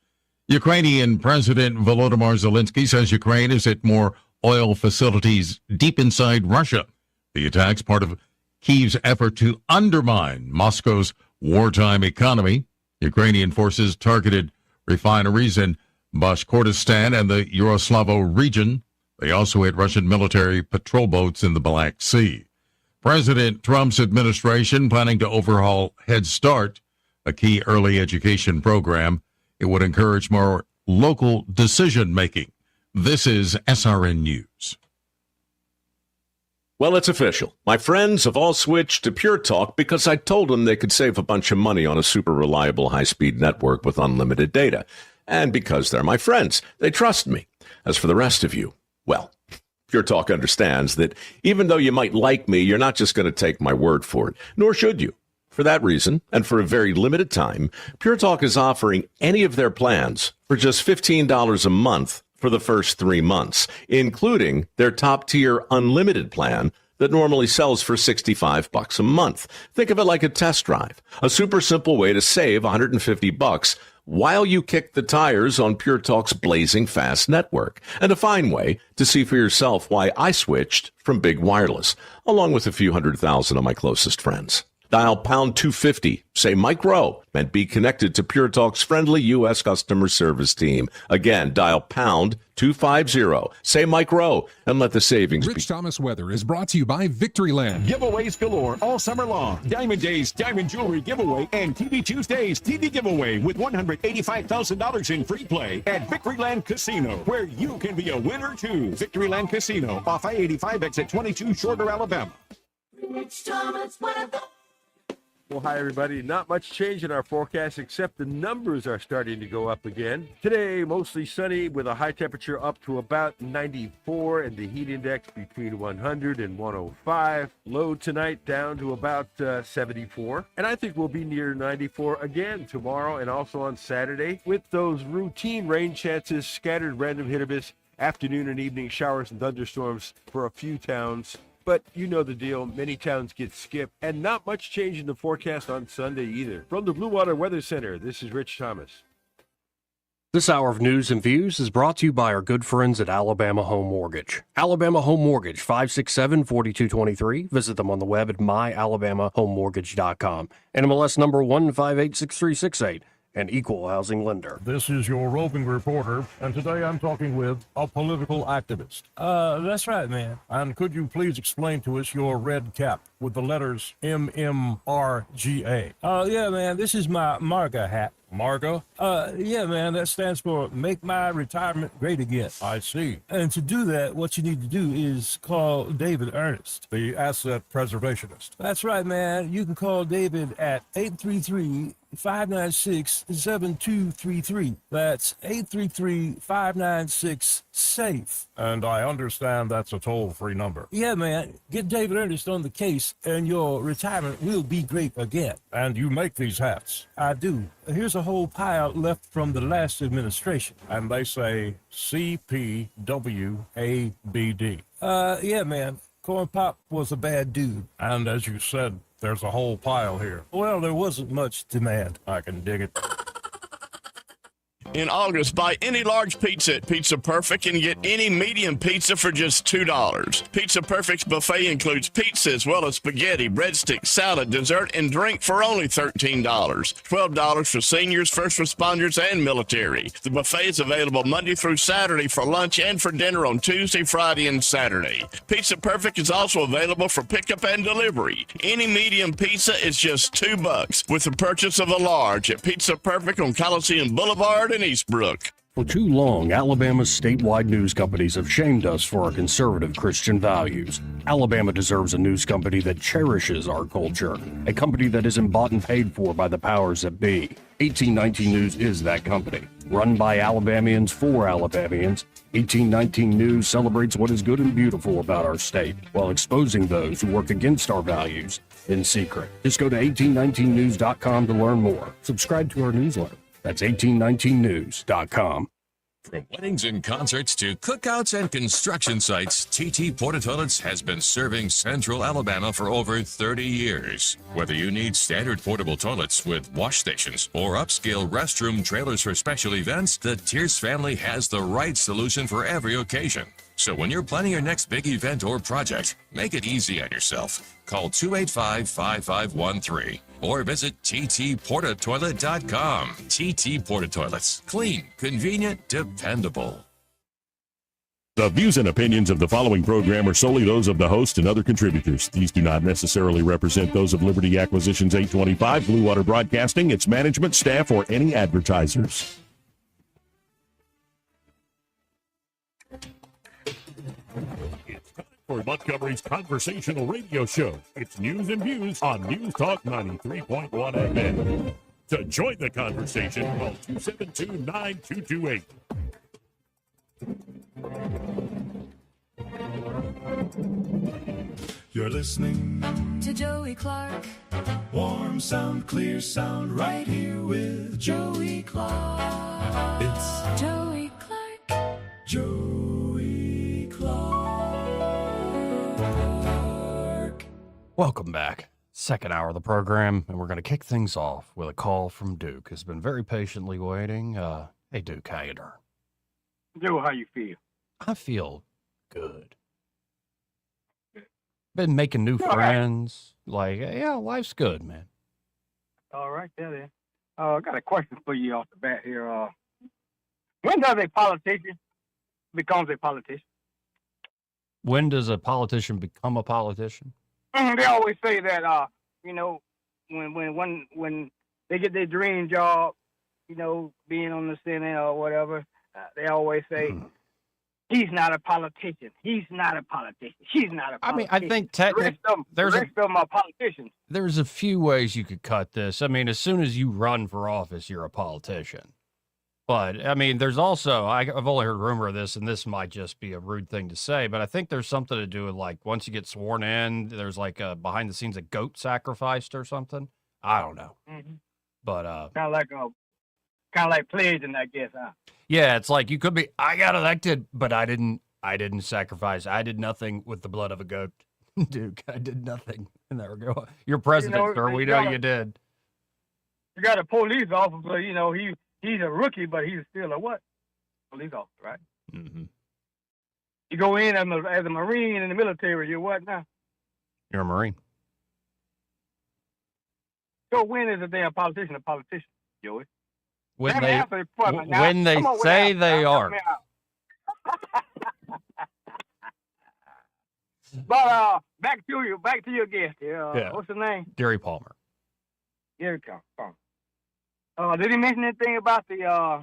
Ukrainian President Volodymyr Zelensky says Ukraine is at more oil facilities deep inside Russia. The attack's part of Kyiv's effort to undermine Moscow's wartime economy. Ukrainian forces targeted refineries in Bashkortostan and the Yaroslavo region. They also hit Russian military patrol boats in the Black Sea. President Trump's administration planning to overhaul Head Start, a key early education program. It would encourage more local decision-making. This is SRN News. Well, it's official. My friends have all switched to Pure Talk because I told them they could save a bunch of money on a super reliable high-speed network with unlimited data. And because they're my friends, they trust me. As for the rest of you, well, Pure Talk understands that even though you might like me, you're not just going to take my word for it, nor should you. For that reason, and for a very limited time, Pure Talk is offering any of their plans for just $15 a month for the first 3 months, including their top-tier unlimited plan that normally sells for $65 a month. Think of it like a test drive, a super simple way to save $150 while you kick the tires on Pure Talk's blazing fast network, and a fine way to see for yourself why I switched from Big Wireless, along with a few 100,000 of my closest friends. Dial pound 250, say Mike Rowe, and be connected to Pure Talk's friendly U.S. customer service team. Again, dial pound 250, say Mike Rowe, and let the savings be. Rich Thomas Weather is brought to you by Victoryland. Giveaways galore all summer long. Diamond Days Diamond Jewelry Giveaway and TV Tuesdays TV Giveaway with $185,000 in free play at Victoryland Casino, where you can be a winner too. Victoryland Casino off I-85 exit 22 Shorter, Alabama. Rich Thomas Weather. Well, hi, everybody. Not much change in our forecast, except the numbers are starting to go up again. Today, mostly sunny with a high temperature up to about 94 and the heat index between 100 and 105. Low tonight down to about 74. And I think we'll be near 94 again tomorrow and also on Saturday with those routine rain chances, scattered random hit or miss, afternoon and evening showers and thunderstorms for a few towns. But you know the deal. Many towns get skipped, and not much change in the forecast on Sunday either. From the Blue Water Weather Center, this is Rich Thomas. This hour of news and views is brought to you by our good friends at Alabama Home Mortgage. Alabama Home Mortgage, 567-4223. Visit them on the web at myalabamahomemortgage.com. NMLS number 1586368. An equal housing lender. This is your roving reporter, and today I'm talking with a political activist. That's right, man. And could you please explain to us your red cap with the letters MMRGA? Yeah, man, this is my MARGA hat. MARGA? Yeah, man, that stands for Make My Retirement Great Again. I see. And to do that, what you need to do is call David Ernest, the asset preservationist. That's right, man. You can call David at 833-596-7233. That's 833-596-SAFE. And I understand that's a toll-free number. Yeah, man. Get David Ernest on the case, and your retirement will be great again. And you make these hats? I do. Here's a whole pile left from the last administration. And they say CPWABD. Yeah, man. Corn Pop was a bad dude. And as you said, there's a whole pile here. Well, there wasn't much demand. I can dig it. In August, buy any large pizza at Pizza Perfect and get any medium pizza for just $2. Pizza Perfect's buffet includes pizza as well as spaghetti, breadsticks, salad, dessert, and drink for only $13. $12 for seniors, first responders, and military. The buffet is available Monday through Saturday for lunch and for dinner on Tuesday, Friday, and Saturday. Pizza Perfect is also available for pickup and delivery. Any medium pizza is just $2 with the purchase of a large at Pizza Perfect on Coliseum Boulevard in Eastbrook. For too long, Alabama's statewide news companies have shamed us for our conservative Christian values. Alabama deserves a news company that cherishes our culture, a company that isn't bought and paid for by the powers that be. 1819 News is that company. Run by Alabamians for Alabamians, 1819 News celebrates what is good and beautiful about our state, while exposing those who work against our values in secret. Just go to 1819news.com to learn more. Subscribe to our newsletter. That's 1819news.com. From weddings and concerts to cookouts and construction sites, TT Porta Toilets has been serving Central Alabama for over 30 years. Whether you need standard portable toilets with wash stations or upscale restroom trailers for special events, the Tierce family has the right solution for every occasion. So when you're planning your next big event or project, make it easy on yourself. Call 285-5513 or visit ttportatoilet.com. TT Porta Toilets. Clean, convenient, dependable. The views and opinions of the following program are solely those of the host and other contributors. These do not necessarily represent those of Liberty Acquisitions 825, Blue Water Broadcasting, its management, staff, or any advertisers. for Montgomery's conversational radio show. It's News and Views on News Talk 93.1 FM. To join the conversation, call 272-9228. You're listening to Joey Clark. warm sound, clear sound, right here with Joey Clark. It's Joey Clark. Joey Clark. Welcome back. Second hour of the program, and we're going to kick things off with a call from Duke, who's been very patiently waiting. Hey, Duke, how you doing? Joe, how you feel? I feel good. Been making new friends. Like, yeah, life's good, man. All right, there then. I got a question for you off the bat here. When does a politician becomes a politician? When does a politician become a politician? They always say that, you know, when they get their dream job, you know, being on the Senate or whatever, they always say, he's not a politician. He's not a politician. She's not a politician. I mean, I think technically the rest of them are politicians. There's a few ways you could cut this. I mean, as soon as you run for office, you're a politician. But, I mean, there's also, I've only heard rumor of this, and this might just be a rude thing to say, but I think there's something to do with, like, once you get sworn in, there's, like, behind the scenes a goat sacrificed or something. I don't know. Mm-hmm. But, kind of like pledging, I guess, huh? yeah, it's like you could be, I got elected, but I didn't sacrifice. I did nothing with the blood of a goat. Duke, I did nothing. And there we go. You're president, sir. We know you did. You got a police officer, you know, he's a rookie, but he's still a what? Police officer, right? Mm-hmm. You go in as a Marine in the military, you're what now? You're a Marine. So when is a damn politician a politician, Joey? When Let me they, answer the question now. when they Come on, say without- they now, are. help me out. But back to your guest here. Yeah. What's his name? Gary Palmer. Gary Palmer. Did he mention anything about the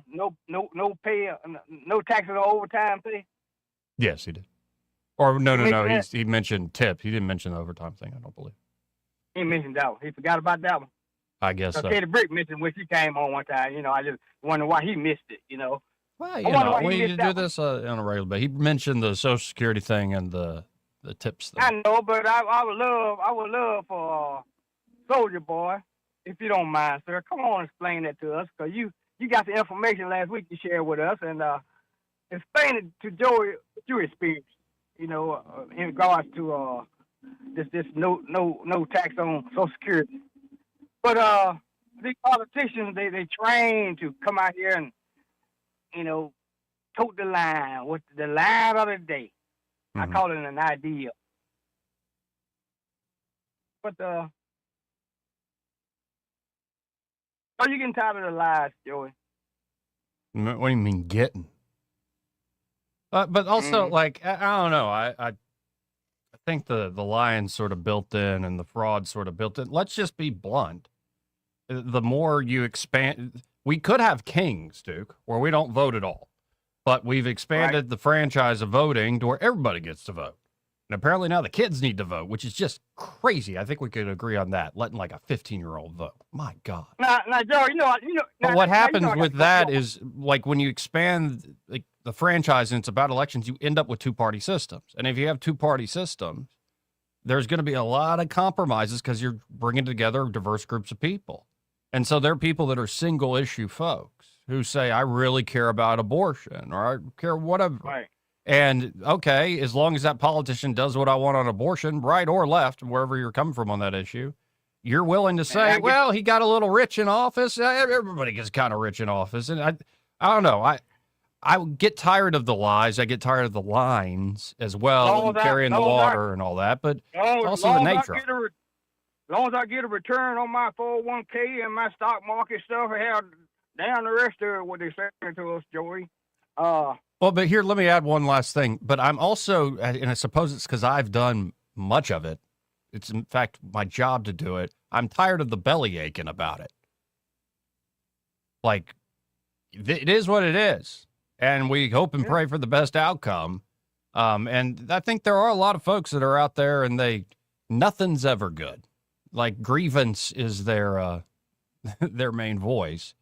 no pay, no taxes or overtime pay? Yes, he did. Or no. Mentioned He mentioned tip. He didn't mention the overtime thing, I don't believe. He mentioned that one. He forgot about that one. I guess so. Katie Brick mentioned when she came on one time. You know, I just wonder why he missed it. You know. Well, you know, we need to do this on a regular basis. He mentioned the Social Security thing and the tips thing. I know, but I would love for Soldier Boy, if you don't mind, sir. Come on, and explain that to us, because you got the information last week you shared with us, and explain it to Joey, your experience. You know, in regards to this no tax on Social Security. But these politicians, they train to come out here and, you know, tote the line. What's the line of the day? I call it an idea. But are you getting tired of the lies, Joey? What do you mean getting? But also, like, I don't know. I think the lion's sort of built in and the fraud sort of built in. Let's just be blunt. The more you expand, we could have kings, Duke, where we don't vote at all. But we've expanded the franchise of voting to where everybody gets to vote. And apparently now the kids need to vote, which is just crazy. I think we could agree on that, letting like a 15-year-old vote. My God. Now, Joe, you know. But what happens with that is, like, when you expand the franchise and it's about elections, you end up with two-party systems. And if you have two-party systems, there's going to be a lot of compromises because you're bringing together diverse groups of people. And so there are people that are single-issue folks who say, I really care about abortion or I care whatever. Right. And, okay, as long as that politician does what I want on abortion, right or left, wherever you're coming from on that issue, you're willing to say, well, he got a little rich in office. Everybody gets kind of rich in office. And I don't know. I get tired of the lies. I get tired of the lines as well, and carrying the water and all that. But it's also the nature of it. As long as I get a return on my 401k and my stock market stuff, hell, down the rest of what they're saying to us, Joey. Well, but here, let me add one last thing. But I'm also, and I suppose it's because I've done much of it. It's, in fact, my job to do it. I'm tired of the belly aching about it. Like, it is what it is. And we hope and pray for the best outcome. And I think there are a lot of folks that are out there and nothing's ever good. Like grievance is their their main voice.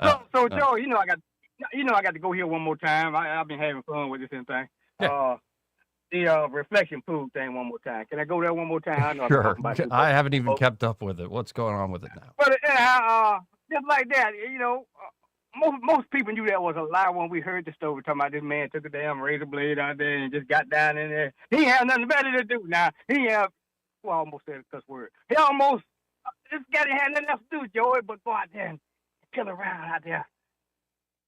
So Joe, I got to go here one more time. I've been having fun with this thing. Yeah. The reflection pool thing one more time. Can I go there one more time? I know I'm Sure. talking about this, I haven't even kept up with it. What's going on with it now? But just like that, most people knew that was a lie when we heard the story talking about this man took a damn razor blade out there and just got down in there. He ain't have nothing better to do now. I almost said a cuss word. He almost, this guy didn't have nothing else to do, Joey, but go out there and kill around out there.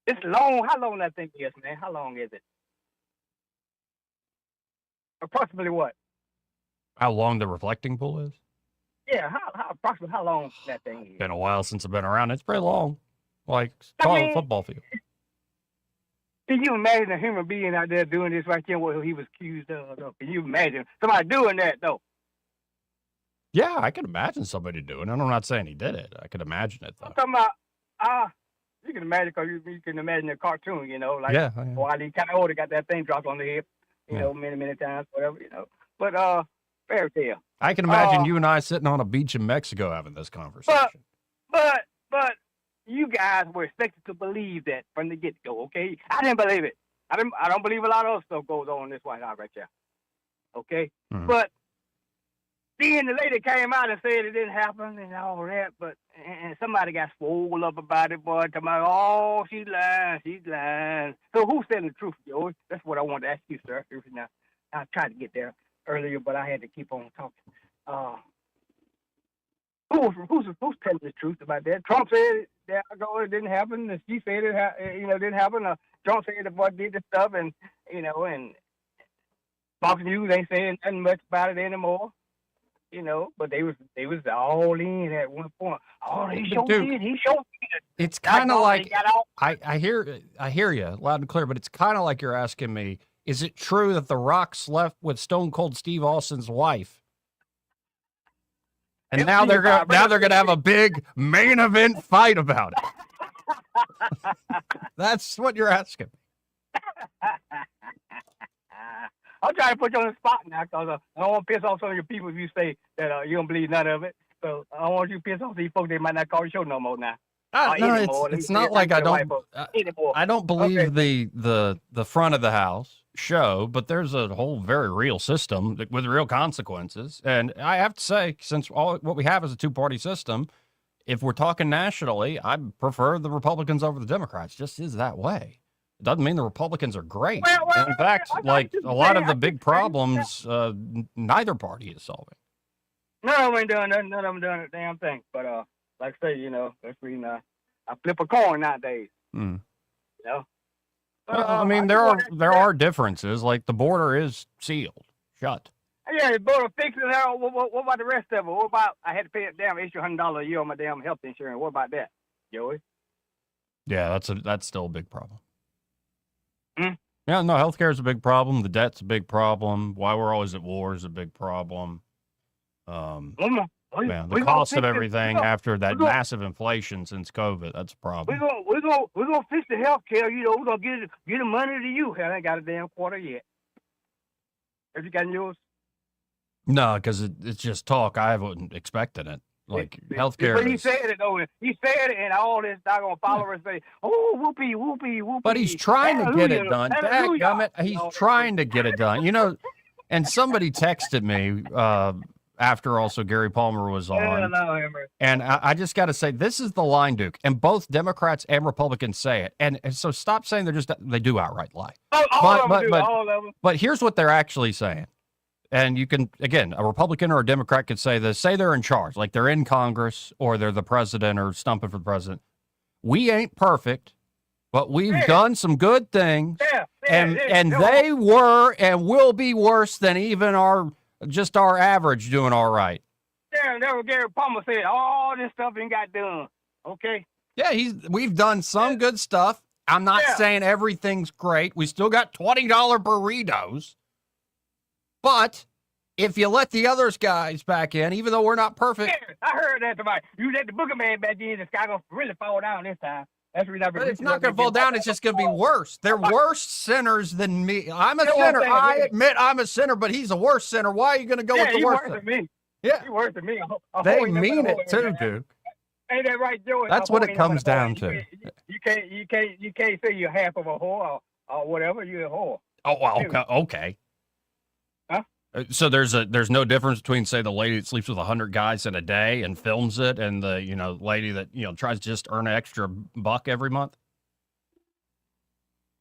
It's long. How long that thing is, man? How long is it? Approximately what? How long the reflecting pool is? Yeah, approximately how long that thing is? Been a while since I've been around. It's pretty long. Like, call it a football field. Can you imagine a human being out there doing this right there, what he was accused of? Though? Can you imagine somebody doing that, though? Yeah, I can imagine somebody doing it. I'm not saying he did it. I could imagine it, though. I'm talking about, you can imagine, because you can imagine a cartoon, like, while he kind of older got that thing dropped on the hip, many times, whatever, But, fairy tale. I can imagine you and I sitting on a beach in Mexico having this conversation. But you guys were expected to believe that from the get-go, okay? I didn't believe it. I don't believe a lot of other stuff goes on in this White House right there, okay? Mm-hmm. But then the lady came out and said it didn't happen and all that, and somebody got swole up about it, boy, talking about, oh, she's lying. So who's telling the truth, Joey? That's what I wanted to ask you, sir. Now, I tried to get there earlier, but I had to keep on talking. Who's telling the truth about that? Trump said it didn't happen. And she said it didn't happen. Trump said the boy did the stuff, and and Fox News ain't saying nothing much about it anymore. But they was all in at one point. Oh, he sure did. He sure did. It's kind of like I hear you loud and clear, but it's kind of like you're asking me, is it true that The Rock slept with Stone Cold Steve Austin's wife? And now they're gonna have a big main event fight about it. That's what you're asking. I'm trying to put you on the spot now because I don't want to piss off some of your people if you say that you don't believe none of it. So I don't want you to piss off these folks. They might not call the show no more now. No, it's not like I don't believe the front of the house show, but there's a whole very real system with real consequences. And I have to say, since what we have is a two-party system, if we're talking nationally, I prefer the Republicans over the Democrats. Just is that way. It doesn't mean the Republicans are great. And in fact, like a lot of the big problems, neither party is solving. None of them ain't doing nothing. None of them doing a damn thing. But like I say, that's reason I flip a coin nowadays. Mm. But, well, I mean, there are differences. Like the border is sealed, shut. Yeah, the border fixed it. What about the rest of it? What about I had to pay a damn extra $100 a year on my damn health insurance? What about that, Joey? Yeah, that's still a big problem. Hmm? Yeah, no, healthcare is a big problem. The debt's a big problem. Why we're always at war is a big problem. The cost of everything after that massive inflation since COVID, that's a problem. We're gonna fix the health care. We're gonna get the money to you. I ain't got a damn quarter yet. Have you gotten yours? No, because it's just talk. I haven't expected it. Like healthcare. But he said it though. He said it, and all this doggone followers say, "Oh, whoopee." But he's trying to get it done. Dadgummit, he's trying to get it done. And somebody texted me after also Gary Palmer was on. And I just got to say, this is the line, Duke. And both Democrats and Republicans say it. And so stop saying they do outright lie. All of them. But here's what they're actually saying. And you can, again, a Republican or a Democrat could say this, say they're in charge, like they're in Congress or they're the president or stumping for the president. We ain't perfect, but we've done some good things. And they were and will be worse than even our average doing all right. Yeah, that was Gary Palmer said all this stuff ain't got done. Okay. Yeah, we've done some good stuff. I'm not saying everything's great. We still got $20 burritos. But if you let the others guys back in, even though we're not perfect. Yeah, I heard that tonight. You let the booger man back in, the sky gonna really fall down this time. That's the reason But it's not going to fall down. It's just going to be worse. They're worse sinners than me. I'm a sinner. I admit I'm a sinner, but he's a worse sinner. Why are you going to go with the worst? Worse than me. Yeah. He's worse than me. They mean it too, Duke. Ain't that right, Joey? That's what it comes down to. You can't say you're half of a whore or whatever. You're a whore. Oh, well, okay. Huh? So there's no difference between, say, the lady that sleeps with 100 guys in a day and films it, and the lady that tries to just earn an extra buck every month.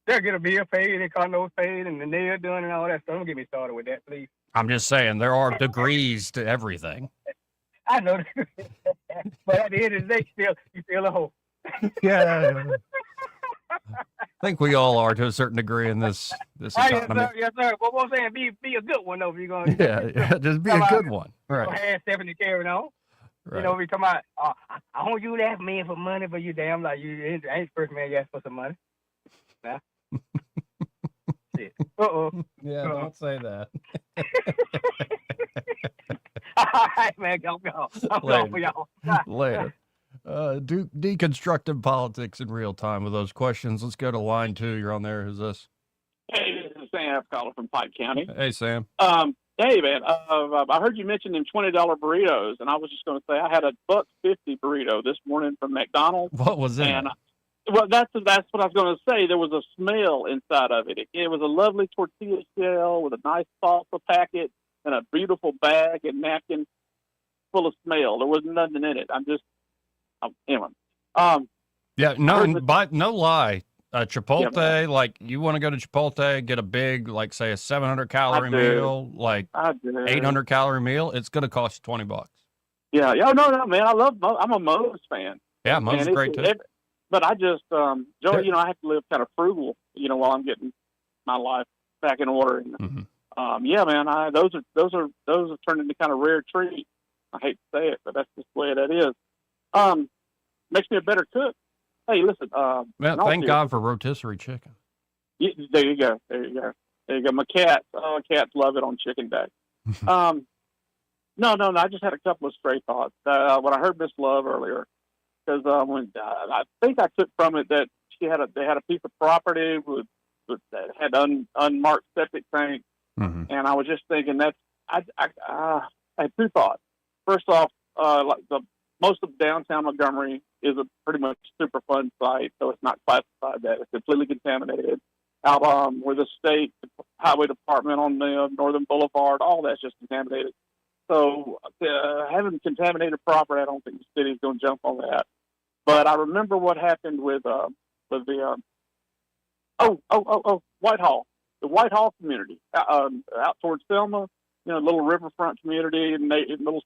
They'll get a bill paid, and condos paid, and the nail done, and all that stuff. Don't get me started with that, please. I'm just saying there are degrees to everything. I know, but at the end of the day, you still a hoe. Yeah. I think we all are to a certain degree in this economy. Yes, sir. But what I'm saying, be a good one though. If you're going, yeah, just be a good one. Right. Hand Stephanie carrying on. Right. We come out. I want you to ask me for money, but you damn like you ain't the first man you ask for some money. Nah. Shit. Yeah, don't say that. All right, man. I'm going for y'all. Later. Deconstructive politics in real time with those questions. Let's go to line 2. You're on there. Who's this? Hey, this is Sam calling from Pike County. Hey, Sam. Hey, man. I heard you mention them $20 burritos, and I was just going to say I had a $1.50 burrito this morning from McDonald's. What was it? And well, that's what I was going to say. There was a smell inside of it. It was a lovely tortilla shell with a nice salsa packet and a beautiful bag and napkin full of smell. There was nothing in it. Anyway. Yeah, no lie. Chipotle, like you want to go to Chipotle, get a big, like say a 700 calorie meal, like 800 calorie meal. It's going to cost you $20. Yeah. No, man. I'm a Moe's fan. Yeah, Moe's is great too. But I just, Joey, I have to live kind of frugal, while I'm getting my life back in order. And, yeah, man, those have turned into kind of rare treats. I hate to say it, but that's just the way that is. Makes me a better cook. Hey, listen. Thank God for rotisserie chicken. Yeah, there you go. My cats love it on chicken day. No. I just had a couple of stray thoughts. When I heard Miss Love earlier, because I think I took from it that they had a piece of property that had unmarked septic tank, and I was just thinking that I had two thoughts. First off, most of downtown Montgomery is a pretty much Superfund site, so it's not classified that. It's completely contaminated. Out where the state highway department on the Northern Boulevard, all that's just contaminated. So having contaminated property, I don't think the city's going to jump on that. But I remember what happened with the Whitehall, the Whitehall community out towards Selma, little riverfront community and little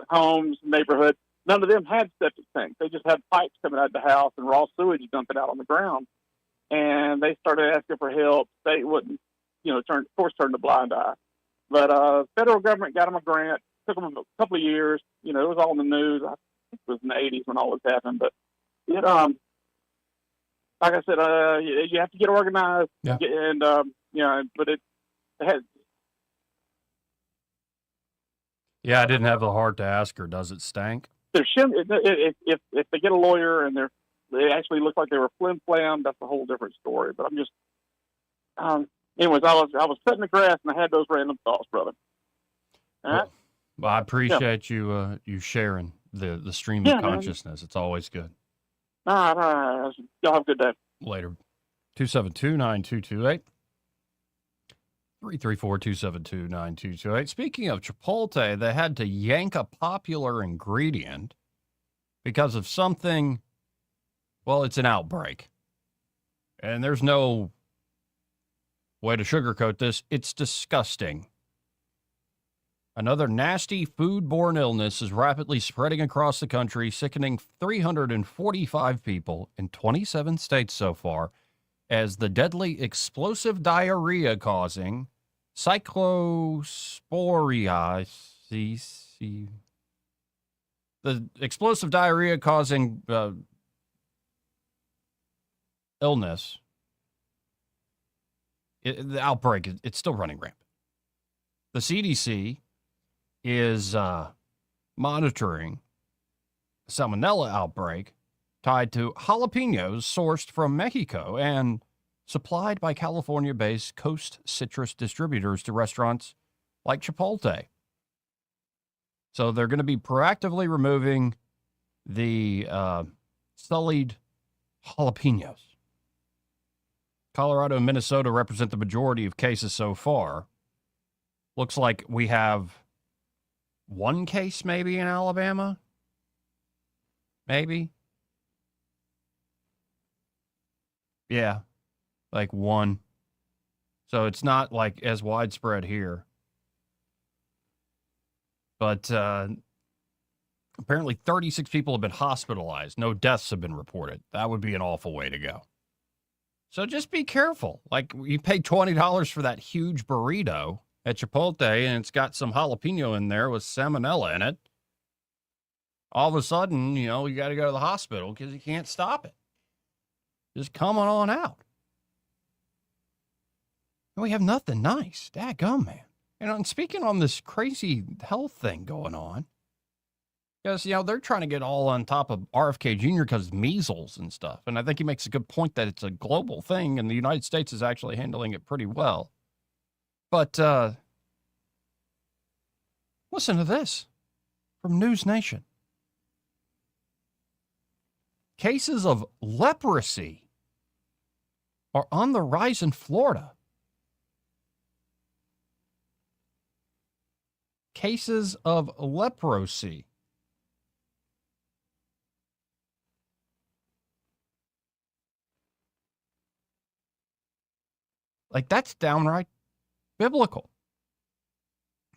homes, neighborhood. None of them had septic tanks. They just had pipes coming out of the house and raw sewage dumping out on the ground. And they started asking for help. State wouldn't, turn a blind eye. But federal government got them a grant. Took them a couple of years. It was all in the news. I think it was in the 80s when all this happened. But it, like I said, you have to get organized. Yeah. And but it had. Yeah, I didn't have the heart to ask her. Does it stank? If they get a lawyer and they actually look like they were flim flam, that's a whole different story. But I'm just, anyways, I was cutting the grass and I had those random thoughts, brother. All right? Well, I appreciate you sharing the stream of consciousness. Man. It's always good. All right. Y'all have a good day. Later. 272-9228. 334-272-9228. Speaking of Chipotle, they had to yank a popular ingredient because of something, well, it's an outbreak. And there's no way to sugarcoat this. It's disgusting. Another nasty foodborne illness is rapidly spreading across the country, sickening 345 people in 27 states so far, as the deadly explosive diarrhea causing cyclosporiasis. The explosive diarrhea causing illness, the outbreak, it's still running rampant. The CDC is monitoring salmonella outbreak, tied to jalapenos sourced from Mexico and supplied by California-based Coast Citrus distributors to restaurants like Chipotle. So they're going to be proactively removing the sullied jalapenos. Colorado and Minnesota represent the majority of cases so far. Looks like we have one case maybe in Alabama. Maybe. Yeah, like one. So it's not like as widespread here. But apparently 36 people have been hospitalized. No deaths have been reported. That would be an awful way to go. So just be careful. Like, you pay $20 for that huge burrito at Chipotle, and it's got some jalapeno in there with salmonella in it. All of a sudden, you got to go to the hospital because you can't stop it. Just coming on out. And we have nothing nice. Dadgum, man. And speaking on this crazy health thing going on, because, they're trying to get all on top of RFK Jr. because of measles and stuff. And I think he makes a good point that it's a global thing, and the United States is actually handling it pretty well. But listen to this from News Nation. Cases of leprosy are on the rise in Florida. Cases of leprosy. Like, that's downright biblical.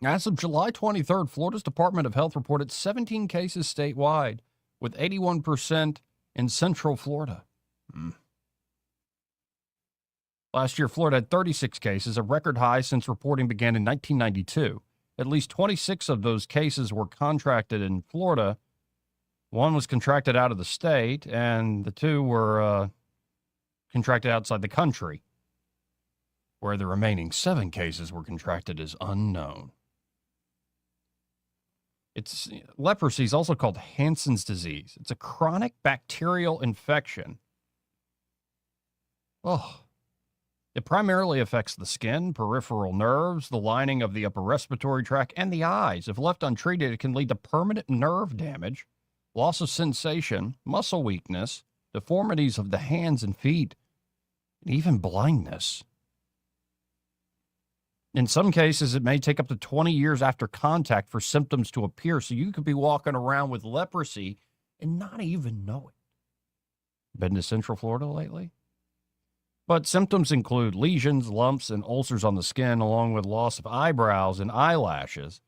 As of July 23rd, Florida's Department of Health reported 17 cases statewide, with 81% in Central Florida. Last year, Florida had 36 cases, a record high since reporting began in 1992. At least 26 of those cases were contracted in Florida. One was contracted out of the state, and the two were contracted outside the country, where the remaining 7 cases were contracted is unknown. Leprosy is also called Hansen's disease. It's a chronic bacterial infection. It primarily affects the skin, peripheral nerves, the lining of the upper respiratory tract, and the eyes. If left untreated, it can lead to permanent nerve damage, loss of sensation, muscle weakness, deformities of the hands and feet, and even blindness. In some cases, it may take up to 20 years after contact for symptoms to appear, so you could be walking around with leprosy and not even know it. Been to Central Florida lately? But symptoms include lesions, lumps, and ulcers on the skin, along with loss of eyebrows and eyelashes.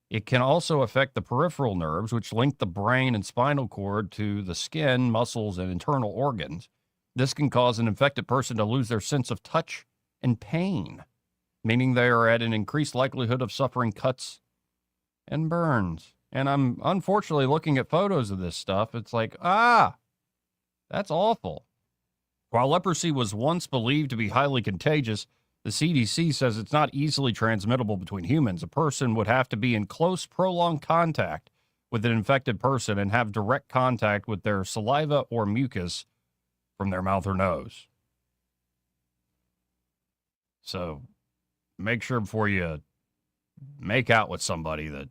It can also affect the peripheral nerves, which link the brain and spinal cord to the skin, muscles, and internal organs. This can cause an infected person to lose their sense of touch and pain, meaning they are at an increased likelihood of suffering cuts and burns. And I'm unfortunately looking at photos of this stuff. It's like, that's awful. While leprosy was once believed to be highly contagious, the CDC says it's not easily transmittable between humans. A person would have to be in close, prolonged contact with an infected person and have direct contact with their saliva or mucus from their mouth or nose. So make sure before you make out with somebody that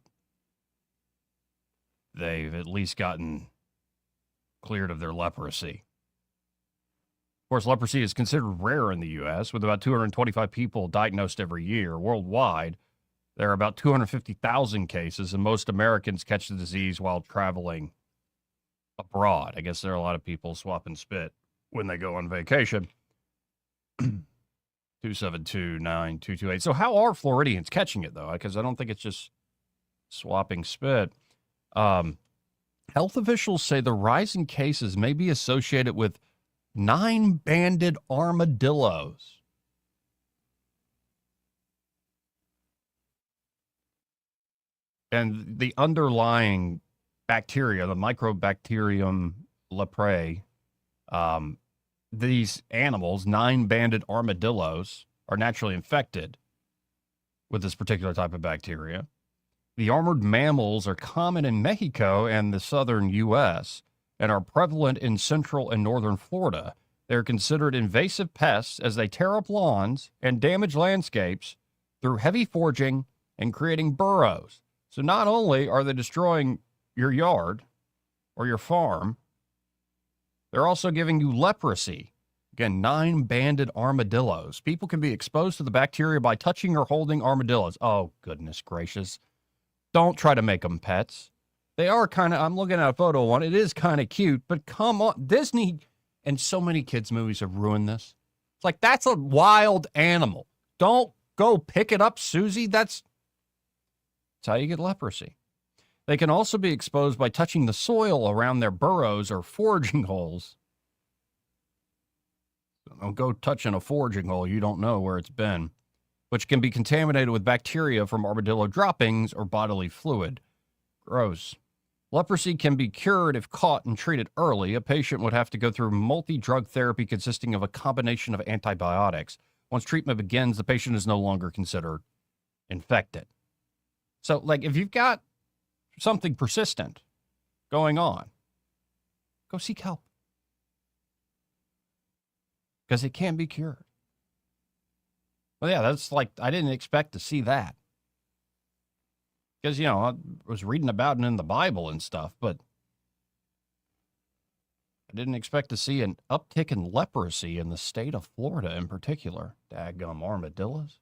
they've at least gotten cleared of their leprosy. Of course, leprosy is considered rare in the U.S., with about 225 people diagnosed every year. Worldwide, there are about 250,000 cases, and most Americans catch the disease while traveling abroad. I guess there are a lot of people swapping spit when they go on vacation. 272-9228. So how are Floridians catching it, though? Because I don't think it's just swapping spit. Health officials say the rise in cases may be associated with 9-banded armadillos. And the underlying bacteria, the Mycobacterium leprae, these animals, 9-banded armadillos, are naturally infected with this particular type of bacteria. The armored mammals are common in Mexico and the southern U.S. and are prevalent in central and northern Florida. They're considered invasive pests as they tear up lawns and damage landscapes through heavy foraging and creating burrows. So not only are they destroying your yard or your farm, they're also giving you leprosy. Again, 9-banded armadillos. People can be exposed to the bacteria by touching or holding armadillos. Oh, goodness gracious. Don't try to make them pets. They are kind of, I'm looking at a photo of one. It is kind of cute, but come on. Disney and so many kids' movies have ruined this. It's like, that's a wild animal. Don't go pick it up, Susie. That's how you get leprosy. They can also be exposed by touching the soil around their burrows or foraging holes. Don't go touching a foraging hole you don't know where it's been, which can be contaminated with bacteria from armadillo droppings or bodily fluid. Gross. Leprosy can be cured if caught and treated early. A patient would have to go through multi-drug therapy consisting of a combination of antibiotics. Once treatment begins, the patient is no longer considered infected. So, like, if you've got something persistent going on, go seek help. Because it can be cured. Well, yeah, that's like, I didn't expect to see that. Because, you know, I was reading about it in the Bible and stuff, but I didn't expect to see an uptick in leprosy in the state of Florida in particular. Daggum armadillos.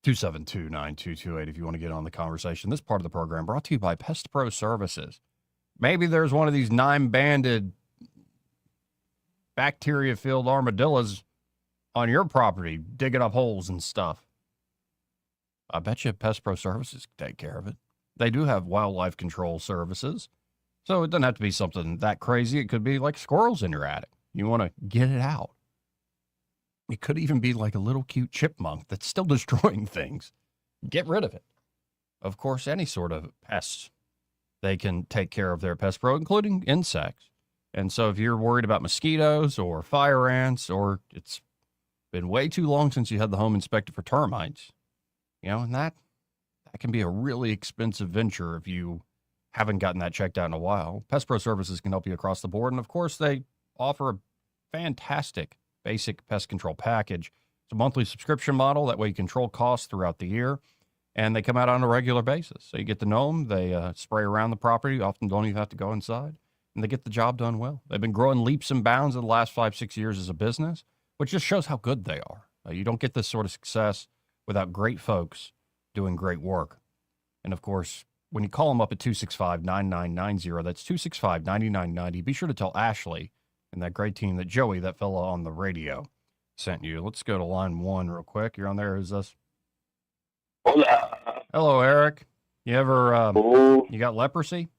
272-9228 if you want to get on the conversation. This part of the program brought to you by Pest Pro Services. Maybe there's one of these 9-banded bacteria-filled armadillos on your property, digging up holes and stuff. I bet you Pest Pro Services can take care of it. They do have wildlife control services, so it doesn't have to be something that crazy. It could be like squirrels in your attic. You want to get it out. It could even be like a little cute chipmunk that's still destroying things. Get rid of it. Of course, any sort of pests, they can take care of their Pest Pro, including insects. And so if you're worried about mosquitoes or fire ants, or it's been way too long since you had the home inspected for termites, you know, and that can be a really expensive venture if you haven't gotten that checked out in a while. Pest Pro Services can help you across the board. And of course, they offer a fantastic basic pest control package. It's a monthly subscription model. That way you control costs throughout the year. And they come out on a regular basis. So you get to know them. They spray around the property. Often don't even have to go inside. And they get the job done well. They've been growing leaps and bounds in the last 5-6 years as a business, which just shows how good they are. You don't get this sort of success without great folks doing great work. And of course, when you call them up at 265-9990, that's 265-9990. Be sure to tell Ashley and that great team that Joey, that fella on the radio, sent you. Let's go to line 1 real quick. You're on there. Who's this? Hola. Hello, Eric. You ever, you got leprosy?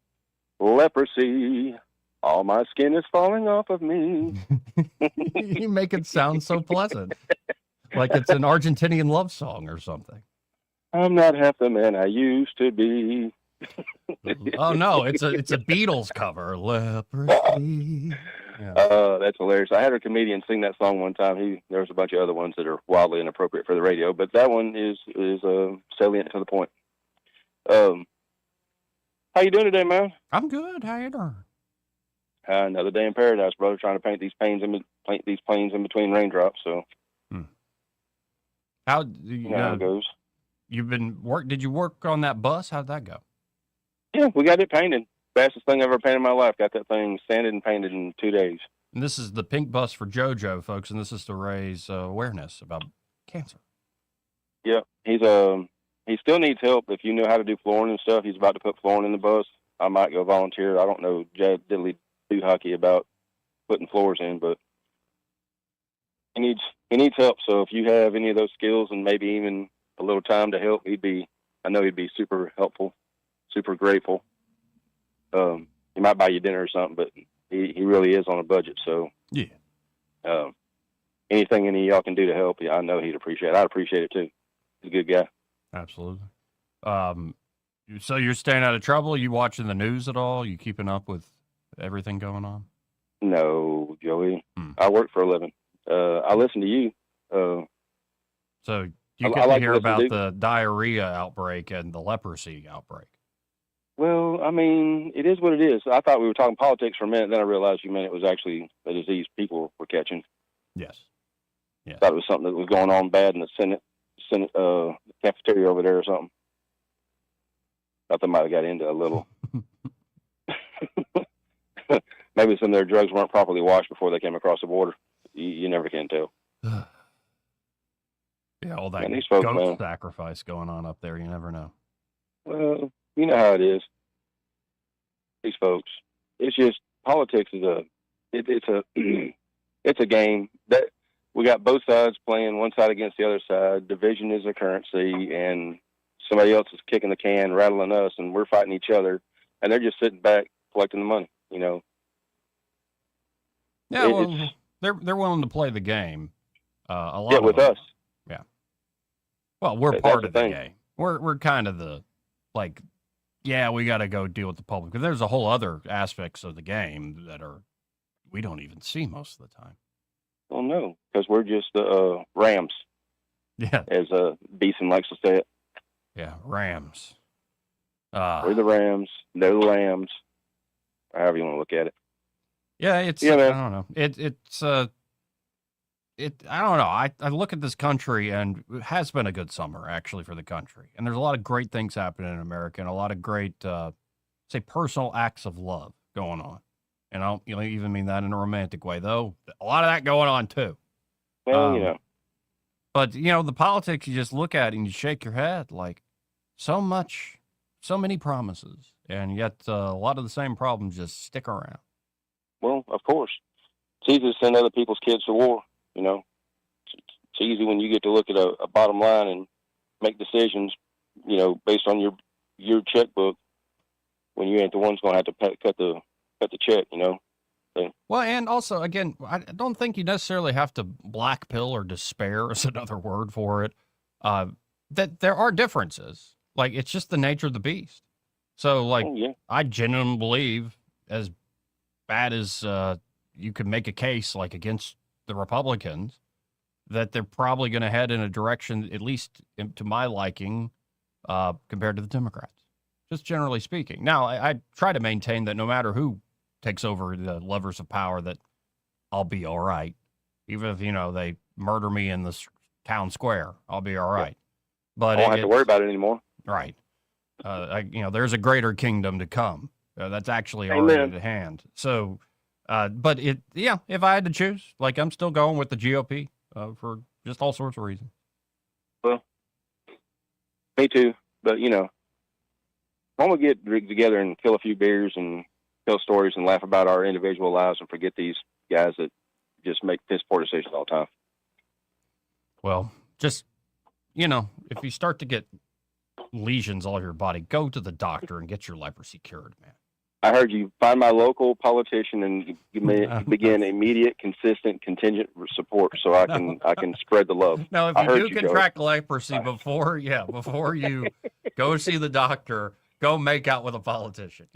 Leprosy. All my skin is falling off of me. You make it sound so pleasant. Like it's an Argentinian love song or something. I'm not half the man I used to be. Oh no, it's a Beatles cover. Leprosy. Yeah. That's hilarious. I had a comedian sing that song one time. There's a bunch of other ones that are wildly inappropriate for the radio, but that one is salient to the point. How you doing today, man? I'm good. How you doing? Another day in paradise, brother. Trying to paint these planes in between raindrops. So, how you know how it goes. Did you work on that bus? How'd that go? Yeah, we got it painted. Fastest thing I've ever painted in my life. Got that thing sanded and painted in 2 days. And this is the pink bus for JoJo, folks, and this is to raise awareness about cancer. Yeah, he still needs help. If you know how to do flooring and stuff, he's about to put flooring in the bus. I might go volunteer. I don't know diddly do hockey about putting floors in, but he needs help. So if you have any of those skills and maybe even a little time to help, I know he'd be super helpful, super grateful. He might buy you dinner or something, but he really is on a budget. So yeah, anything any of y'all can do to help, I know he'd appreciate it. I'd appreciate it too. He's a good guy. Absolutely. So you're staying out of trouble? You watching the news at all? You keeping up with everything going on? No, Joey. I work for a living. I listen to you. So you get to hear about the diarrhea outbreak and the leprosy outbreak. Well, I mean, it is what it is. I thought we were talking politics for a minute, then I realized you meant it was actually a disease people were catching. Yes. Yeah. Thought it was something that was going on bad in the Senate cafeteria over there or something. Thought they might have got into a little. Maybe some of their drugs weren't properly washed before they came across the border. You never can tell. Yeah, all that these folks, goat sacrifice going on up there. You never know. Well, you know how it is. These folks. It's just politics is it's a game that we got both sides playing one side against the other side. Division is a currency, and somebody else is kicking the can, rattling us, and we're fighting each other, and they're just sitting back collecting the money. You know. Yeah, well, they're willing to play the game. A lot. Yeah, with us. Yeah. Well, we're part of the game. We're kind of the like. Yeah, we got to go deal with the public because there's a whole other aspects of the game that we don't even see most of the time. Well, no, because we're just the Rams. Yeah, as Beeson likes to say it. Yeah, Rams. We're the Rams. They're the Lambs. However you want to look at it. Yeah, it's. Yeah, man. I don't know. It's. I don't know. I look at this country, and it has been a good summer actually for the country, and there's a lot of great things happening in America, and a lot of great, say, personal acts of love going on. And I don't even mean that in a romantic way, though. A lot of that going on too. Well, you know. But the politics, you just look at it and you shake your head, like so many promises, and yet a lot of the same problems just stick around. Well, of course, it's easy to send other people's kids to war. It's easy when you get to look at a bottom line and make decisions, based on your checkbook. When you ain't the one's going to have to cut the check, So. Well, and also, again, I don't think you necessarily have to black pill or despair is another word for it. That there are differences. Like, it's just the nature of the beast. So, like, I genuinely believe, as bad as you could make a case, like, against the Republicans, that they're probably going to head in a direction, at least to my liking, compared to the Democrats, just generally speaking. Now, I try to maintain that no matter who takes over the levers of power, that I'll be all right. Even if, they murder me in the town square, I'll be all right. But I don't have to worry about it anymore. Right. There's a greater kingdom to come. That's actually already at hand. So, but if I had to choose, like, I'm still going with the GOP for just all sorts of reasons. Well, me too. But, when we get together and kill a few beers and tell stories and laugh about our individual lives and forget these guys that just make piss poor decisions all the time. Well, just, if you start to get lesions all over your body, go to the doctor and get your leprosy cured, man. I heard you find my local politician and begin immediate, consistent, contingent support so I can spread the love. Now, if you do contract leprosy before you go see the doctor, go make out with a politician.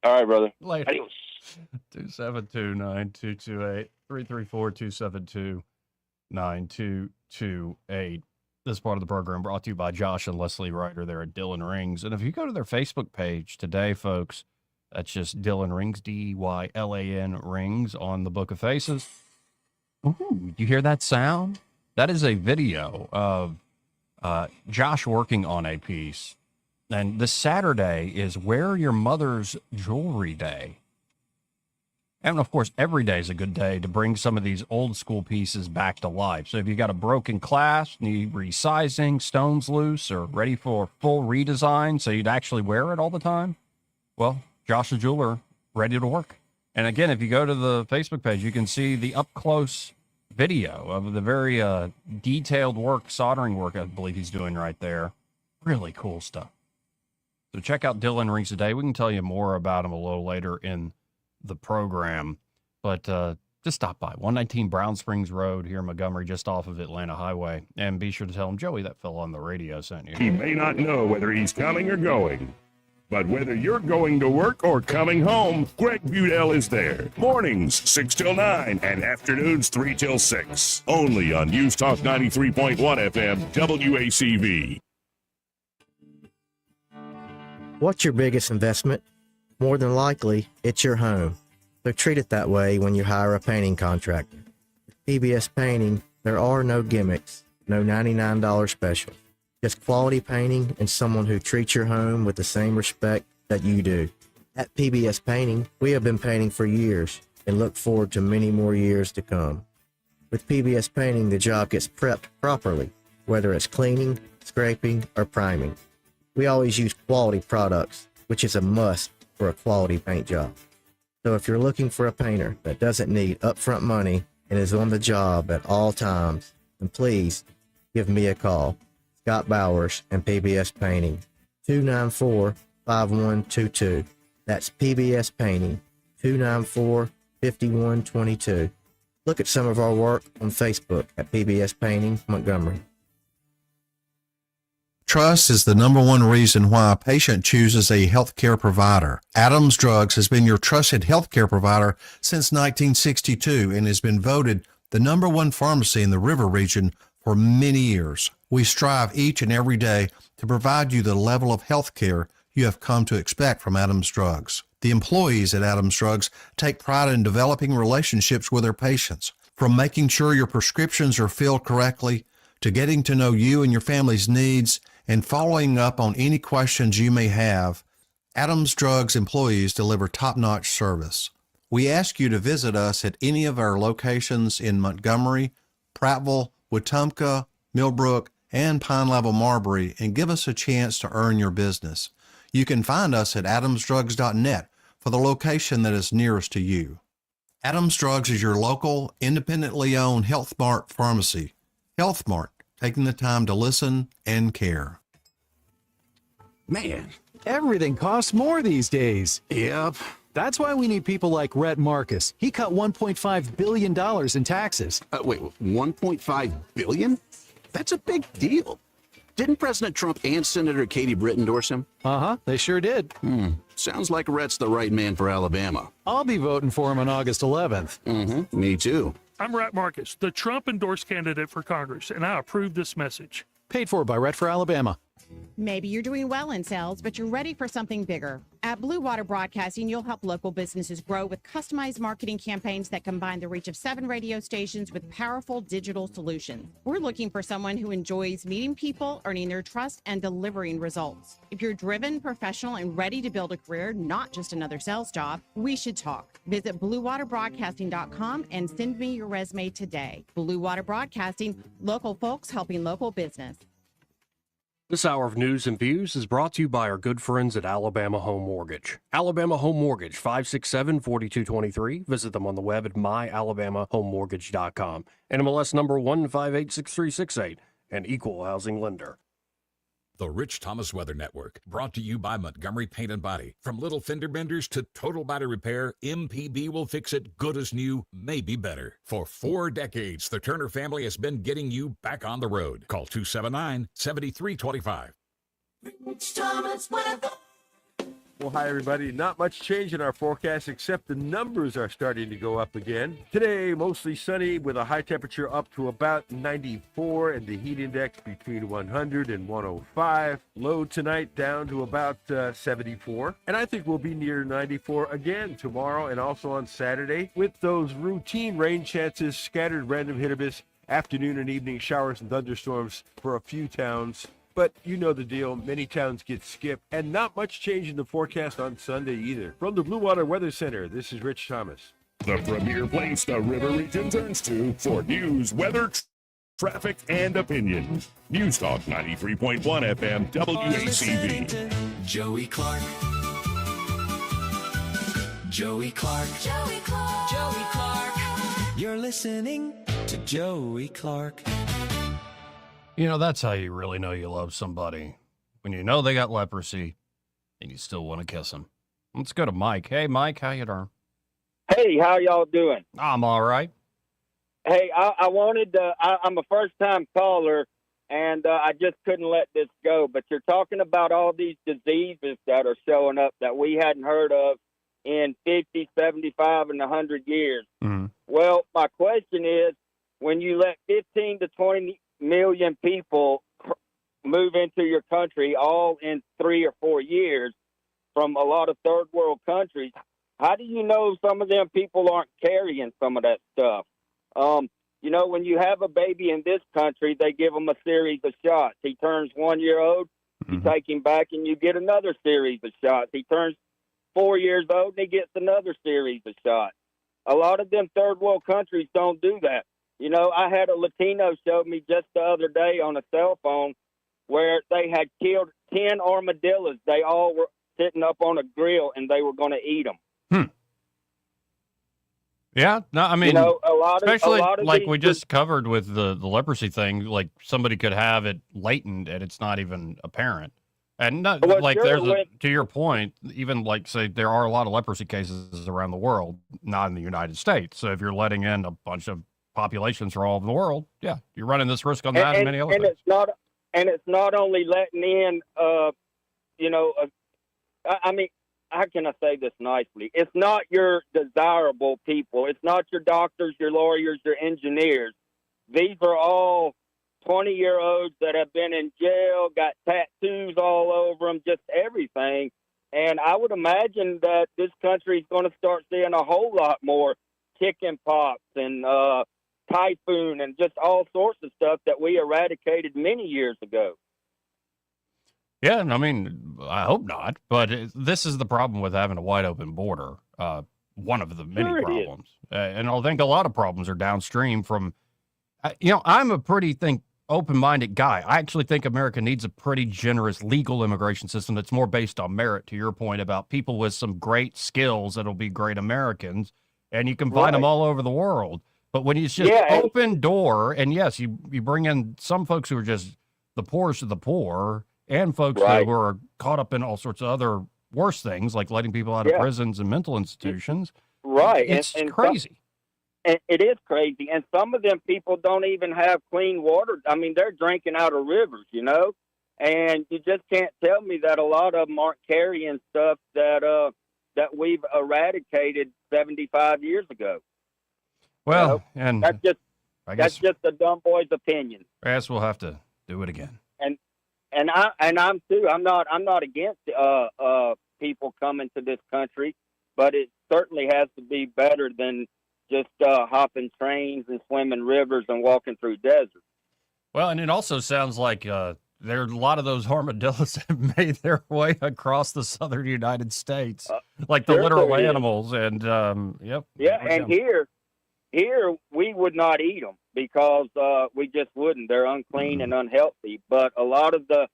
All right, brother. Later. 272-9228, 334-272-9228. This part of the program brought to you by Josh and Leslie Ryder there at Dylan Rings. And if you go to their Facebook page today, folks, that's just Dylan Rings, D-Y-L-A-N Rings on the Book of Faces. Ooh, you hear that sound? That is a video of Josh working on a piece. And this Saturday is Wear Your Mother's Jewelry Day. And, of course, every day is a good day to bring some of these old school pieces back to life. So if you got a broken clasp, need resizing, stones loose, or ready for full redesign so you'd actually wear it all the time, well, Josh the Jeweler, ready to work. And, again, if you go to the Facebook page, you can see the up-close video of the very detailed work, soldering work, I believe he's doing right there. Really cool stuff. So check out Dylan Rings today. We can tell you more about him a little later in the program, but just stop by 119 Brown Springs Road here in Montgomery, just off of Atlanta Highway, and be sure to tell him Joey that fellow on the radio sent you. He may not know whether he's coming or going, but whether you're going to work or coming home, Greg Budell is there. Mornings 6 till 9 and afternoons 3 till 6. Only on News Talk 93.1 FM WACV. What's your biggest investment? More than likely, it's your home. So treat it that way when you hire a painting contractor. With PBS Painting, there are no gimmicks, no $99 specials. Just quality painting and someone who treats your home with the same respect that you do. At PBS Painting, we have been painting for years and look forward to many more years to come. With PBS Painting, the job gets prepped properly, whether it's cleaning, scraping, or priming. We always use quality products, which is a must for a quality paint job. So if you're looking for a painter that doesn't need upfront money and is on the job at all times, then please give me a call. Scott Bowers and PBS Painting, 294-5122. That's PBS Painting, 294-5122. Look at some of our work on Facebook at PBS Painting Montgomery. Trust is the number one reason why a patient chooses a healthcare provider. Adams Drugs has been your trusted healthcare provider since 1962 and has been voted the number one pharmacy in the River region for many years. We strive each and every day to provide you the level of healthcare you have come to expect from Adams Drugs. The employees at Adams Drugs take pride in developing relationships with their patients, from making sure your prescriptions are filled correctly to getting to know you and your family's needs and following up on any questions you may have. Adams Drugs employees deliver top-notch service. We ask you to visit us at any of our locations in Montgomery, Prattville, Wetumpka, Millbrook, and Pine Level Marbury and give us a chance to earn your business. You can find us at adamsdrugs.net for the location that is nearest to you. Adams Drugs is your local, independently owned Health Mart pharmacy. Health Mart, taking the time to listen and care. Man, everything costs more these days. Yep. That's why we need people like Rhett Marcus. He cut $1.5 billion in taxes. Wait, 1.5 billion? That's a big deal. Didn't President Trump and Senator Katie Britt endorse him? Uh-huh, they sure did. Sounds like Rhett's the right man for Alabama. I'll be voting for him on August 11th. Mm-hmm, me too. I'm Rhett Marcus, the Trump-endorsed candidate for Congress, and I approve this message. Paid for by Rhett for Alabama. Maybe you're doing well in sales, but you're ready for something bigger. At Blue Water Broadcasting, you'll help local businesses grow with customized marketing campaigns that combine the reach of 7 radio stations with powerful digital solutions. We're looking for someone who enjoys meeting people, earning their trust, and delivering results. If you're driven, professional, and ready to build a career, not just another sales job, we should talk. Visit BlueWaterBroadcasting.com and send me your resume today. Blue Water Broadcasting, local folks helping local business. This hour of news and views is brought to you by our good friends at Alabama Home Mortgage. Alabama Home Mortgage, 567-4223. Visit them on the web at myalabamahomemortgage.com. NMLS number 1586368, an equal housing lender. The Rich Thomas Weather Network, brought to you by Montgomery Paint and Body. From little fender benders to total body repair, MPB will fix it good as new, maybe better. For 4 decades, the Turner family has been getting you back on the road. Call 279-7325. Rich Thomas Weather. Well, hi, everybody. Not much change in our forecast, except the numbers are starting to go up again. Today, mostly sunny with a high temperature up to about 94 and the heat index between 100 and 105. Low tonight down to about 74. And I think we'll be near 94 again tomorrow and also on Saturday with those routine rain chances, scattered random hit-or-miss, afternoon and evening showers and thunderstorms for a few towns. But you know the deal. Many towns get skipped, and not much change in the forecast on Sunday either. From the Blue Water Weather Center, this is Rich Thomas. The premier place the River Region turns to for news, weather, traffic, and opinion. News Talk 93.1 FM WACV. Joey Clark. Joey Clark. Joey Clark. Joey Clark. You're listening to Joey Clark. You know, that's how you really know you love somebody. When you know they got leprosy and you still want to kiss them. Let's go to Mike. Hey, Mike, how you doing? Hey, how y'all doing? I'm all right. Hey, I wanted to, I'm a first-time caller, and I just couldn't let this go. But you're talking about all these diseases that are showing up that we hadn't heard of in 50, 75, and 100 years. Mm-hmm. Well, my question is, when you let 15 to 20 million people move into your country all in 3 or 4 years, from a lot of third world countries. How do you know some of them people aren't carrying some of that stuff? You know, when you have a baby in this country, they give him a series of shots. He turns 1 year old, you take him back and you get another series of shots. He turns 4 years old and he gets another series of shots. A lot of them third world countries don't do that. You know, I had a Latino show me just the other day on a cell phone where they had killed 10 armadillos. They all were sitting up on a grill and they were going to eat them. Yeah, no, I mean, You know, a lot especially of like these we just covered with the leprosy thing, like somebody could have it latent and it's not even apparent. And not, Well, like sure, there's when- to your point, even like say there are a lot of leprosy cases around the world, not in the United States. So if you're letting in a bunch of populations from all over the world, yeah, you're running this risk on that and many other and things. it's not only letting in, you know, I mean, how can I say this nicely? It's not your desirable people. It's not your doctors, your lawyers, your engineers. These are all 20-year-olds that have been in jail, got tattoos all over them, just everything. And I would imagine that this country is going to start seeing a whole lot more chicken pox and typhoon and just all sorts of stuff that we eradicated many years ago. Yeah, and I mean, I hope not, but this is the problem with having a wide open border. One of the many Sure it is. problems, and I think a lot of problems are downstream from. You know, I'm a pretty open-minded guy. I actually think America needs a pretty generous legal immigration system that's more based on merit. To your point about people with some great skills that'll be great Americans, and you can find them Right. all over the world. But when it's just Yeah, and- open door, and yes, you bring in some folks who are just the poorest of the poor, and folks Right. who are caught up in all sorts of other worse things, like letting people out of Yeah. prisons and mental institutions. Right. It's and crazy. And it is crazy. And some of them people don't even have clean water. I mean, they're drinking out of rivers, you know? And you just can't tell me that a lot of them aren't carrying stuff that we've eradicated 75 years ago. Well, know, and That's just I that's guess just a dumb boy's opinion. I guess we'll have to do it again. And I'm too. I'm not against people coming to this country, but it certainly has to be better than just hopping trains and swimming rivers and walking through deserts. Well, and it also sounds like there are a lot of those armadillos have made their way across the southern United States, like the sure literal there is. animals. And yep. Yeah, there and we go. here we would not eat them because we just wouldn't. They're unclean and unhealthy. But a lot of the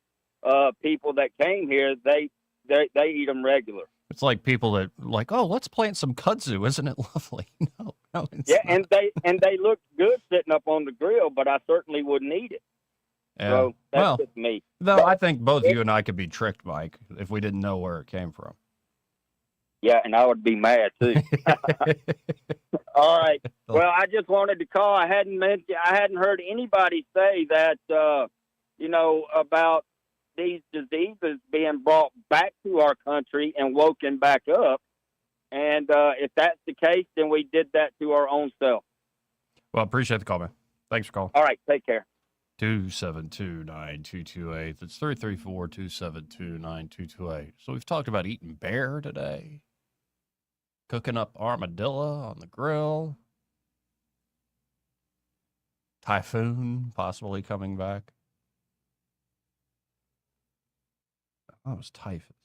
people that came here, they eat them regular. It's like people that like, oh, let's plant some kudzu. Isn't it lovely? No, it's Yeah, not. and they look good sitting up on the grill, but I certainly wouldn't eat it. Yeah. So that's Well, just me. though But I think both you and I could be tricked, Mike, if we didn't know where it came from. yeah, and I would be mad too. All right. Well, I just wanted to call. I hadn't heard anybody say that about these diseases being brought back to our country and woken back up. And if that's the case, then we did that to our own self. Well, appreciate the call, man. Thanks for calling. All right. Take care. 272-9228. That's 334-272-9228. So we've talked about eating bear today, cooking up armadillo on the grill, typhoon possibly coming back. Oh, it was typhus.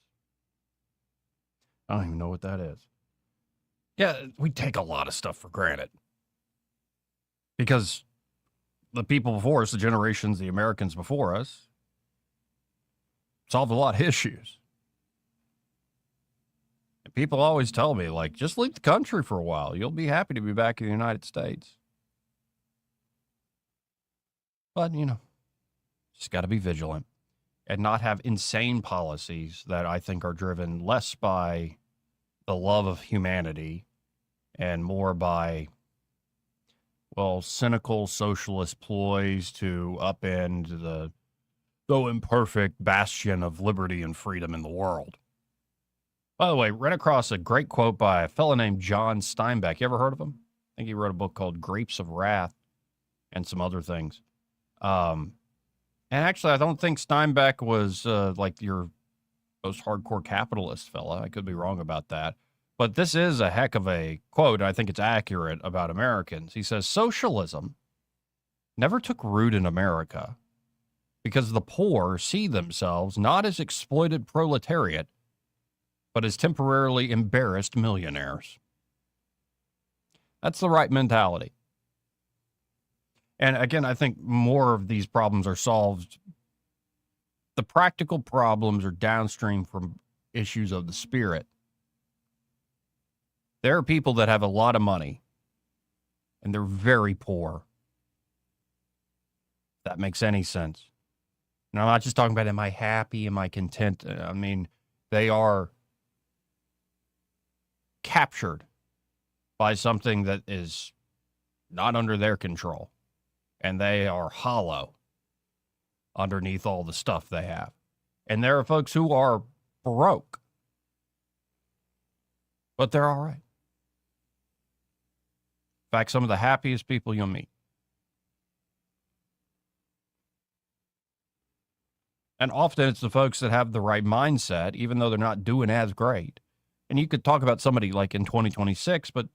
I don't even know what that is. Yeah, we take a lot of stuff for granted because the people before us, the generations, the Americans before us, solved a lot of issues. And people always tell me, like, just leave the country for a while. You'll be happy to be back in the United States. But, just got to be vigilant and not have insane policies that I think are driven less by the love of humanity and more by, well, cynical socialist ploys to upend the, though imperfect, bastion of liberty and freedom in the world. By the way, ran across a great quote by a fellow named John Steinbeck. You ever heard of him? I think he wrote a book called Grapes of Wrath and some other things. And actually, I don't think Steinbeck was like your most hardcore capitalist fella. I could be wrong about that. But this is a heck of a quote. I think it's accurate about Americans. He says, socialism never took root in America because the poor see themselves not as exploited proletariat, but as temporarily embarrassed millionaires. That's the right mentality. And again, I think more of these problems are solved. The practical problems are downstream from issues of the spirit. There are people that have a lot of money and they're very poor. If that makes any sense. And I'm not just talking about, am I happy? Am I content? I mean, they are captured by something that is not under their control. And they are hollow underneath all the stuff they have. And there are folks who are broke, but they're all right. In fact, some of the happiest people you'll meet. And often it's the folks that have the right mindset, even though they're not doing as great. And you could talk about somebody like in 2026, but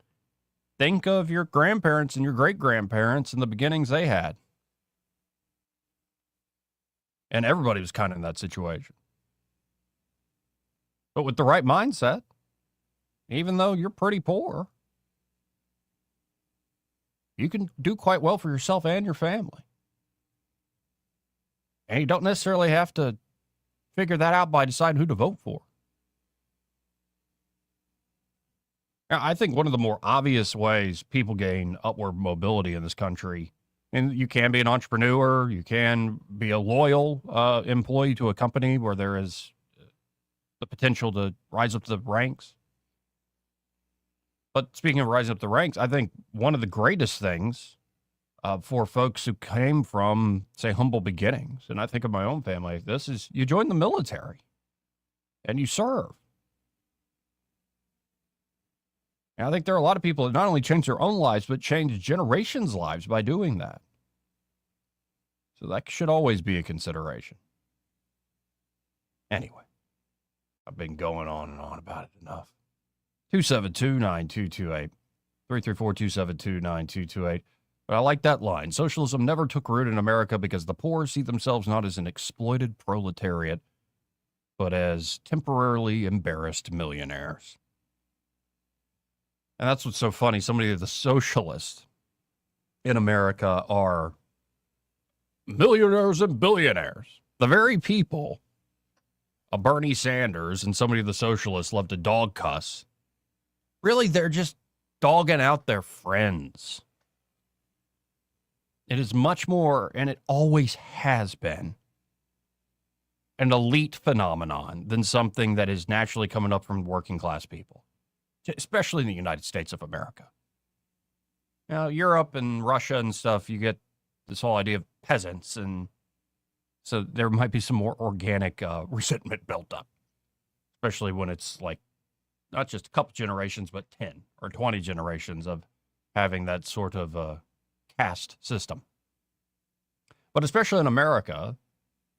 think of your grandparents and your great-grandparents and the beginnings they had. And everybody was kind of in that situation. But with the right mindset, even though you're pretty poor, you can do quite well for yourself and your family. And you don't necessarily have to figure that out by deciding who to vote for. Now, I think one of the more obvious ways people gain upward mobility in this country, and you can be an entrepreneur, you can be a loyal employee to a company where there is the potential to rise up the ranks. But speaking of rising up the ranks, I think one of the greatest things for folks who came from, say, humble beginnings, and I think of my own family, this is you join the military and you serve. And I think there are a lot of people that not only change their own lives, but change generations' lives by doing that. So that should always be a consideration. Anyway, I've been going on and on about it enough. 272-9228. 334-272-9228. But I like that line. Socialism never took root in America because the poor see themselves not as an exploited proletariat, but as temporarily embarrassed millionaires. And that's what's so funny. So many of the socialists in America are millionaires and billionaires. The very people Bernie Sanders and so many of the socialists love to dog cuss. Really, they're just dogging out their friends. It is much more, and it always has been, an elite phenomenon than something that is naturally coming up from working class people, especially in the United States of America. Now, Europe and Russia and stuff, you get this whole idea of peasants, and so there might be some more organic resentment built up, especially when it's like not just a couple generations, but 10 or 20 generations of having that sort of caste system. But especially in America,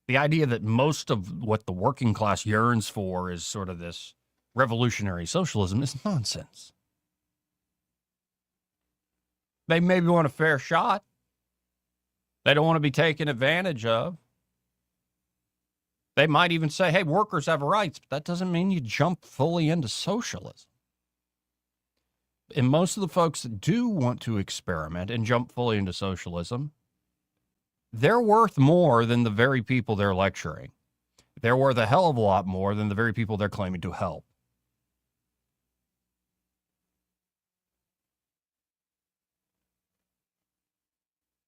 the idea that most of what the working class yearns for is sort of this revolutionary socialism is nonsense. They maybe want a fair shot. They don't want to be taken advantage of. They might even say, hey, workers have rights, but that doesn't mean you jump fully into socialism. And most of the folks that do want to experiment and jump fully into socialism, they're worth more than the very people they're lecturing. They're worth a hell of a lot more than the very people they're claiming to help.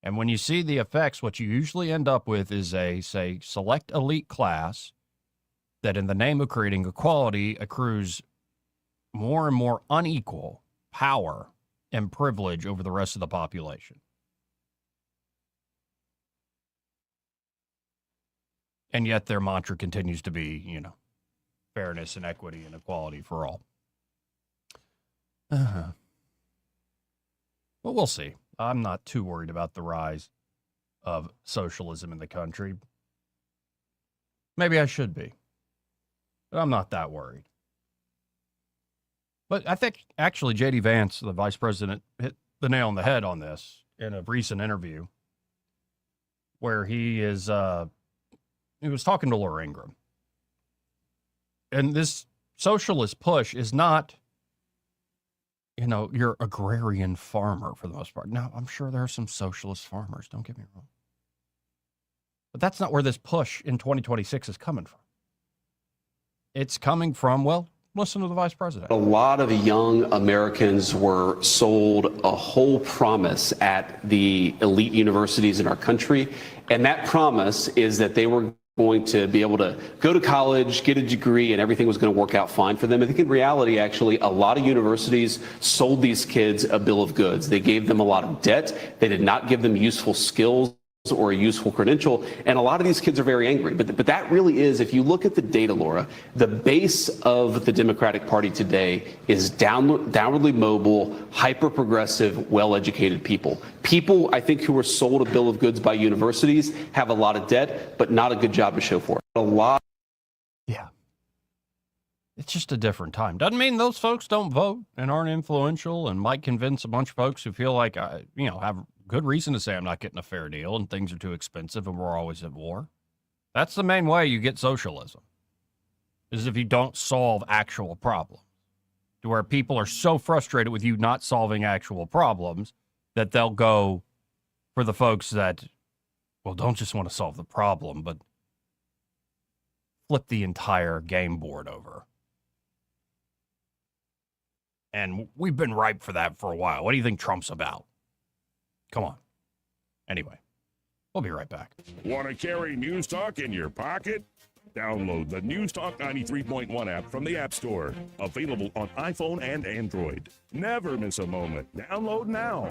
And when you see the effects, what you usually end up with is a, say, select elite class that in the name of creating equality accrues more and more unequal power and privilege over the rest of the population. And yet their mantra continues to be, fairness and equity and equality for all. But we'll see. I'm not too worried about the rise of socialism in the country. Maybe I should be. But I'm not that worried. But I think actually J.D. Vance, the vice president, hit the nail on the head on this in a recent interview where he was talking to Laura Ingraham. And this socialist push is not, your agrarian farmer for the most part. Now, I'm sure there are some socialist farmers, don't get me wrong. But that's not where this push in 2026 is coming from. It's coming from, well, listen to the vice president. A lot of young Americans were sold a whole promise at the elite universities in our country. And that promise is that they were going to be able to go to college, get a degree, and everything was going to work out fine for them. I think in reality, actually, a lot of universities sold these kids a bill of goods. They gave them a lot of debt. They did not give them useful skills or a useful credential. And a lot of these kids are very angry. But that really is, if you look at the data, Laura, the base of the Democratic Party today is downwardly mobile, hyper-progressive, well-educated people. People, I think, who were sold a bill of goods by universities have a lot of debt, but not a good job to show for it. Yeah. It's just a different time. Doesn't mean those folks don't vote and aren't influential and might convince a bunch of folks who feel like, have good reason to say I'm not getting a fair deal and things are too expensive and we're always at war. That's the main way you get socialism, is if you don't solve actual problems, to where people are so frustrated with you not solving actual problems that they'll go for the folks that, well, don't just want to solve the problem, but flip the entire game board over. And we've been ripe for that for a while. What do you think Trump's about? Come on. Anyway, we'll be right back. Want to carry News Talk in your pocket? Download the News Talk 93.1 app from the App Store. Available on iPhone and Android. Never miss a moment. Download now.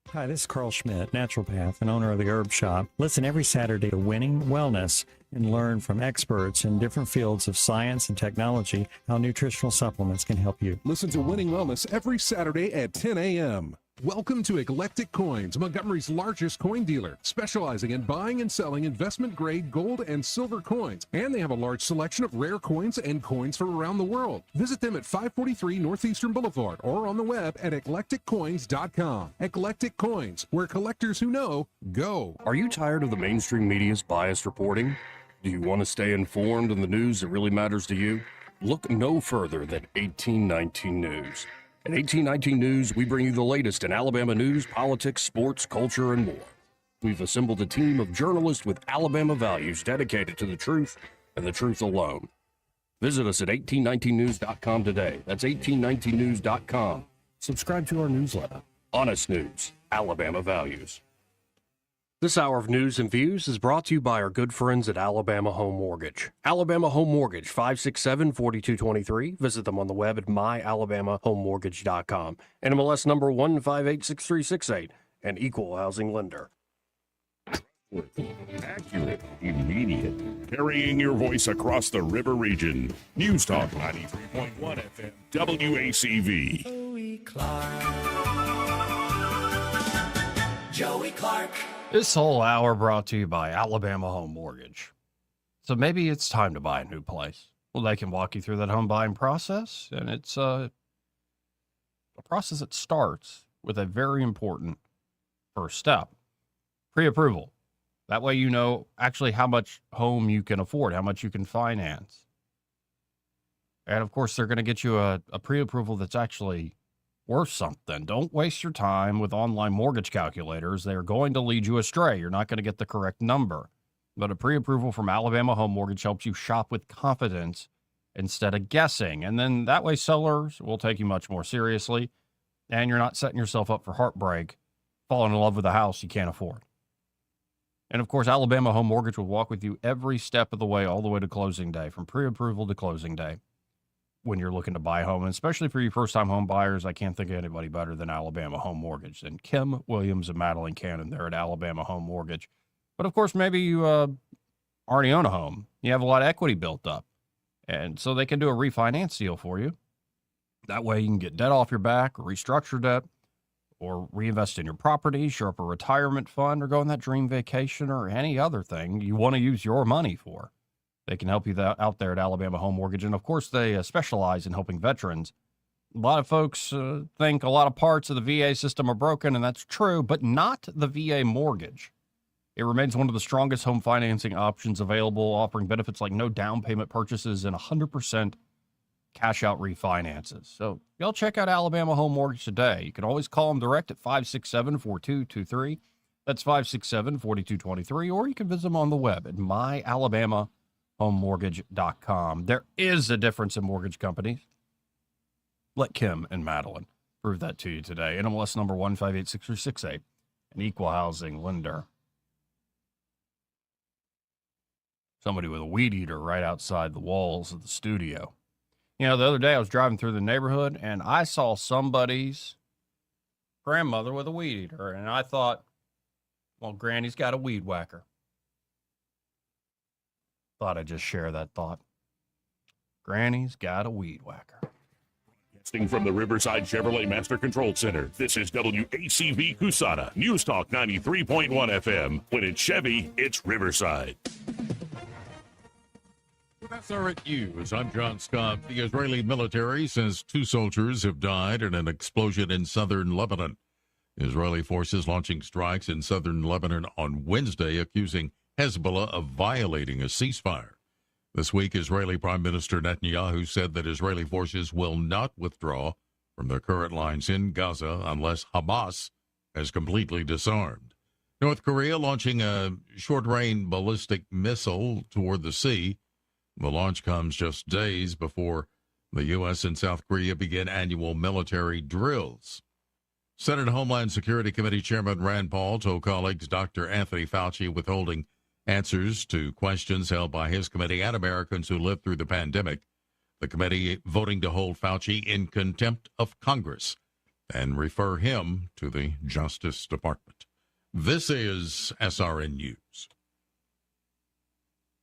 Hi, this is Carl Schmidt, naturopath and owner of the Herb Shop. Listen every Saturday to Winning Wellness and learn from experts in different fields of science and technology how nutritional supplements can help you. Listen to Winning Wellness every Saturday at 10 a.m. Welcome to Eclectic Coins, Montgomery's largest coin dealer, specializing in buying and selling investment-grade gold and silver coins. And they have a large selection of rare coins and coins from around the world. Visit them at 543 Northeastern Boulevard or on the web at eclecticcoins.com. Eclectic Coins, where collectors who know go. Are you tired of the mainstream media's biased reporting? Do you want to stay informed on the news that really matters to you? Look no further than 1819 News. At 1819 News, we bring you the latest in Alabama news, politics, sports, culture, and more. We've assembled a team of journalists with Alabama values dedicated to the truth and the truth alone. Visit us at 1819news.com today. That's 1819news.com. Subscribe to our newsletter. Honest News, Alabama Values. This hour of news and views is brought to you by our good friends at Alabama Home Mortgage. Alabama Home Mortgage, 567-4223. Visit them on the web at myalabamahomemortgage.com. NMLS number 1586368, an equal housing lender. Accurate, immediate, carrying your voice across the river region. News Talk 93.1 FM, WACV. Joey Clark. This whole hour brought to you by Alabama Home Mortgage. So maybe it's time to buy a new place. Well, they can walk you through that home buying process, and it's a process that starts with a very important first step, pre-approval. That way you know actually how much home you can afford, how much you can finance. And, of course, they're going to get you a pre-approval that's actually worth something. Don't waste your time with online mortgage calculators. They're going to lead you astray. You're not going to get the correct number. But a pre-approval from Alabama Home Mortgage helps you shop with confidence instead of guessing. And then that way sellers will take you much more seriously, and you're not setting yourself up for heartbreak, falling in love with a house you can't afford. And, of course, Alabama Home Mortgage will walk with you every step of the way, all the way to closing day, from pre-approval to closing day. When you're looking to buy a home, and especially for you first-time home buyers, I can't think of anybody better than Alabama Home Mortgage. And Kim Williams and Madeline Cannon there at Alabama Home Mortgage. But, of course, maybe you already own a home. You have a lot of equity built up. And so they can do a refinance deal for you. That way you can get debt off your back, restructure debt, or reinvest in your property, shore up a retirement fund, or go on that dream vacation or any other thing you want to use your money for. They can help you out there at Alabama Home Mortgage. And of course, they specialize in helping veterans. A lot of folks think a lot of parts of the VA system are broken, and that's true, but not the VA mortgage. It remains one of the strongest home financing options available, offering benefits like no down payment purchases and 100% cash out refinances. So y'all check out Alabama Home Mortgage today. You can always call them direct at 567-4223. That's 567-4223, or you can visit them on the web at myalabamahomemortgage.com. There is a difference in mortgage companies. Let Kim and Madeline prove that to you today. NMLS number 1586368, an equal housing lender. Somebody with a weed eater right outside the walls of the studio. You know, the other day I was driving through the neighborhood and I saw somebody's grandmother with a weed eater. And I thought, well, Granny's got a weed whacker. Thought I'd just share that thought. Granny's got a weed whacker. Broadcasting from the Riverside Chevrolet Master Control Center, this is WACV Cusana, News Talk 93.1 FM. When it's Chevy, it's Riverside. With SRN News, I'm John Scott. The Israeli military says 2 soldiers have died in an explosion in southern Lebanon. Israeli forces launching strikes in southern Lebanon on Wednesday, accusing Hezbollah of violating a ceasefire. This week, Israeli Prime Minister Netanyahu said that Israeli forces will not withdraw from their current lines in Gaza unless Hamas has completely disarmed. North Korea launching a short-range ballistic missile toward the sea. The launch comes just days before the U.S. and South Korea begin annual military drills. Senate Homeland Security Committee Chairman Rand Paul told colleagues Dr. Anthony Fauci withholding answers to questions held by his committee and Americans who lived through the pandemic. The committee voting to hold Fauci in contempt of Congress and refer him to the Justice Department. This is SRN News.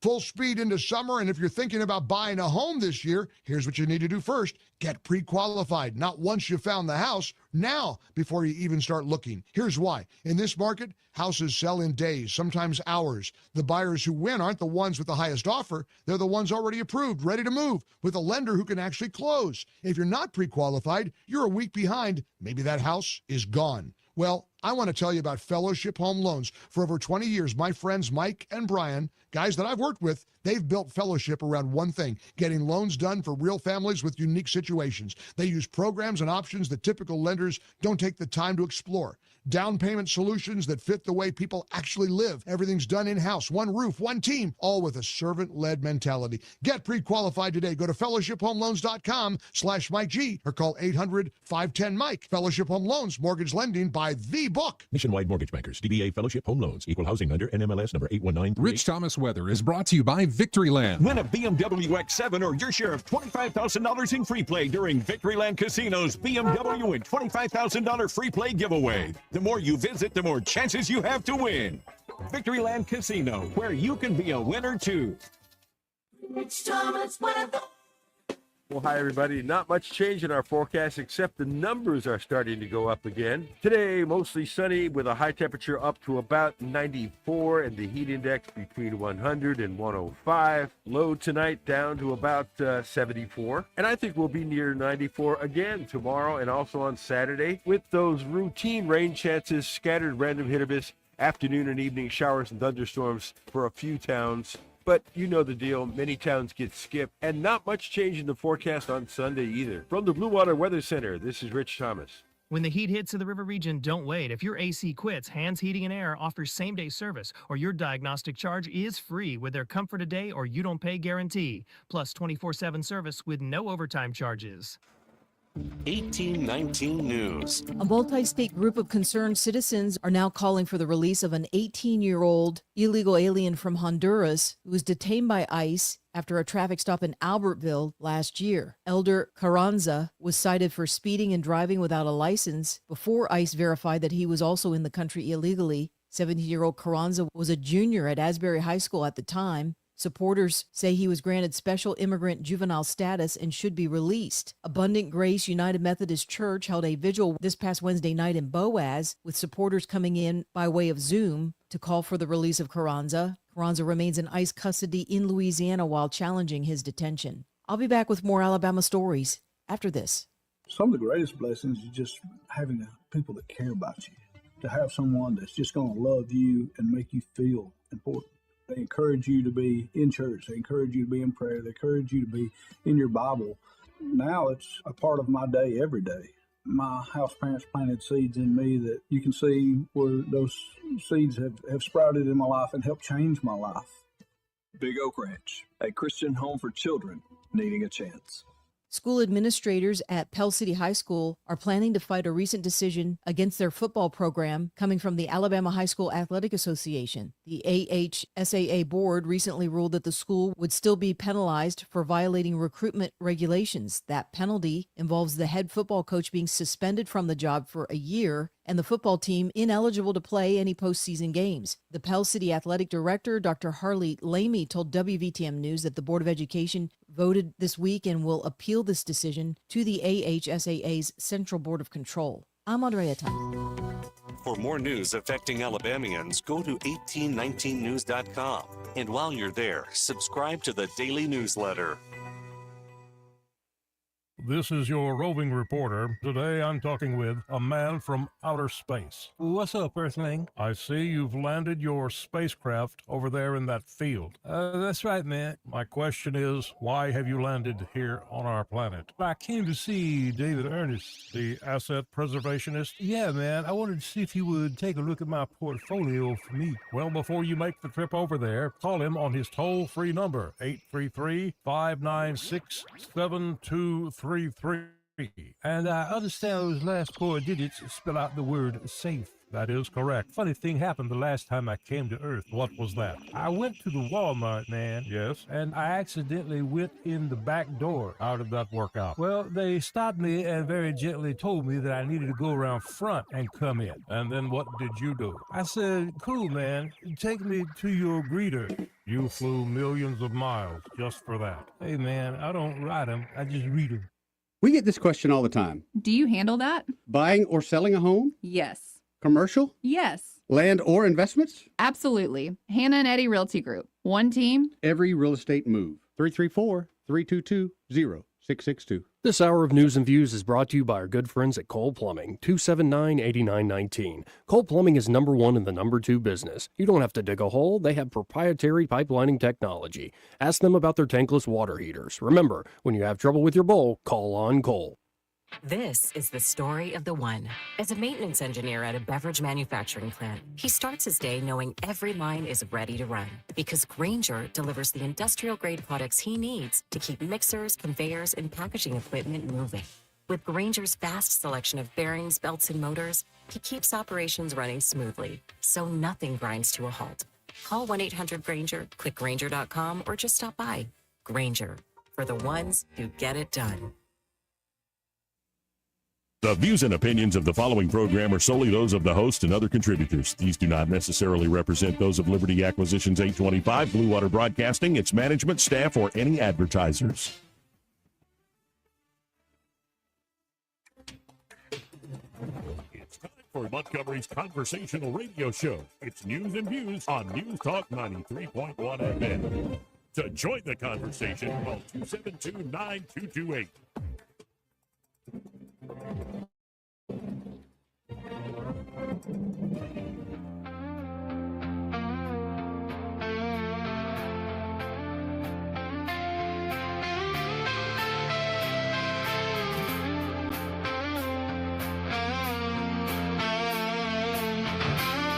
Full speed into summer, and if you're thinking about buying a home this year, here's what you need to do first. Get pre-qualified, not once you found the house, now before you even start looking. Here's why. In this market, houses sell in days, sometimes hours. The buyers who win aren't the ones with the highest offer. They're the ones already approved, ready to move, with a lender who can actually close. If you're not pre-qualified, you're a week behind. Maybe that house is gone. Well, I want to tell you about Fellowship Home Loans. For over 20 years, my friends Mike and Brian, guys that I've worked with, they've built Fellowship around one thing, getting loans done for real families with unique situations. They use programs and options that typical lenders don't take the time to explore. Down payment solutions that fit the way people actually live. Everything's done in-house, one roof, one team, all with a servant-led mentality. Get pre-qualified today. Go to fellowshiphomeloans.com/Mike G or call 800-510-MIKE. Fellowship Home Loans, mortgage lending by the book. Nationwide Mortgage Bankers, DBA Fellowship Home Loans, Equal Housing Lender, NMLS number 819. Rich Thomas Weather is brought to you by Victoryland. Win a BMW X7 or your share of $25,000 in free play during Victoryland Casino's BMW and $25,000 free play giveaway. The more you visit, the more chances you have to win. Victoryland Casino, where you can be a winner too. Rich Thomas Weather. Well, hi, everybody. Not much change in our forecast, except the numbers are starting to go up again. Today, mostly sunny with a high temperature up to about 94 and the heat index between 100 and 105. Low tonight down to about 74. And I think we'll be near 94 again tomorrow and also on Saturday with those routine rain chances, scattered random hit or miss, afternoon and evening showers and thunderstorms for a few towns. But you know the deal. Many towns get skipped, and not much change in the forecast on Sunday either. From the Blue Water Weather Center, this is Rich Thomas. When the heat hits in the river region, don't wait. If your AC quits, Hands Heating and Air offers same-day service, or your diagnostic charge is free with their Comfort a Day or You Don't Pay guarantee, plus 24/7 service with no overtime charges. 1819 News. A multi-state group of concerned citizens are now calling for the release of an 18-year-old illegal alien from Honduras who was detained by ICE after a traffic stop in Albertville last year. Elder Carranza was cited for speeding and driving without a license before ICE verified that he was also in the country illegally. 17-year-old Carranza was a junior at Asbury High School at the time. Supporters say he was granted special immigrant juvenile status and should be released. Abundant Grace United Methodist Church held a vigil this past Wednesday night in Boaz, with supporters coming in by way of Zoom to call for the release of Carranza. Carranza remains in ICE custody in Louisiana while challenging his detention. I'll be back with more Alabama stories after this. Some of the greatest blessings is just having people that care about you, to have someone that's just going to love you and make you feel important. They encourage you to be in church. They encourage you to be in prayer. They encourage you to be in your Bible. Now it's a part of my day every day. My house parents planted seeds in me that you can see where those seeds have sprouted in my life and helped change my life. Big Oak Ranch, a Christian home for children needing a chance. School administrators at Pell City High School are planning to fight a recent decision against their football program coming from the Alabama High School Athletic Association. The AHSAA board recently ruled that the school would still be penalized for violating recruitment regulations. That penalty involves the head football coach being suspended from the job for a year and the football team ineligible to play any postseason games. The Pell City Athletic Director, Dr. Harley Lamy, told WVTM News that the Board of Education voted this week and will appeal this decision to the AHSAA's Central Board of Control. I'm Andrea Thomas. For more news affecting Alabamians, go to 1819news.com. And while you're there, subscribe to the daily newsletter. This is your roving reporter. Today I'm talking with a man from outer space. What's up, Earthling? I see you've landed your spacecraft over there in that field. That's right, man. My question is, why have you landed here on our planet? I came to see David Ernest. The asset preservationist? Yeah, man. I wanted to see if he would take a look at my portfolio for me. Well, before you make the trip over there, call him on his toll-free number, 833-596-7233. And I understand those last 4 digits spell out the word safe. That is correct. Funny thing happened the last time I came to Earth. What was that? I went to the Walmart, man. Yes? And I accidentally went in the back door. How did that work out? Well, they stopped me and very gently told me that I needed to go around front and come in. And then what did you do? I said, cool, man. Take me to your greeter. You flew millions of miles just for that. Hey, man, I don't ride them. I just read them. We get this question all the time. Do you handle that? Buying or selling a home? Yes. Commercial? Yes. Land or investments? Absolutely. Hannah and Eddie Realty Group. One team. Every real estate move. 334-322-0662. This hour of News and Views is brought to you by our good friends at Cole Plumbing, 279-8919. Cole Plumbing is number 1 in the number 2 business. You don't have to dig a hole. They have proprietary pipelining technology. Ask them about their tankless water heaters. Remember, when you have trouble with your bowl, call on Cole. This is the story of the one. As a maintenance engineer at a beverage manufacturing plant, he starts his day knowing every line is ready to run because Grainger delivers the industrial-grade products he needs to keep mixers, conveyors, and packaging equipment moving. With Grainger's vast selection of bearings, belts, and motors, he keeps operations running smoothly, so nothing grinds to a halt. Call 1-800-GRAINGER, click Grainger.com, or just stop by. Grainger, for the ones who get it done. The views and opinions of the following program are solely those of the host and other contributors. These do not necessarily represent those of Liberty Acquisitions 825, Blue Water Broadcasting, its management, staff, or any advertisers. It's time for Montgomery's conversational radio show. It's News and Views on News Talk 93.1 FM. To join the conversation, call 272-9228.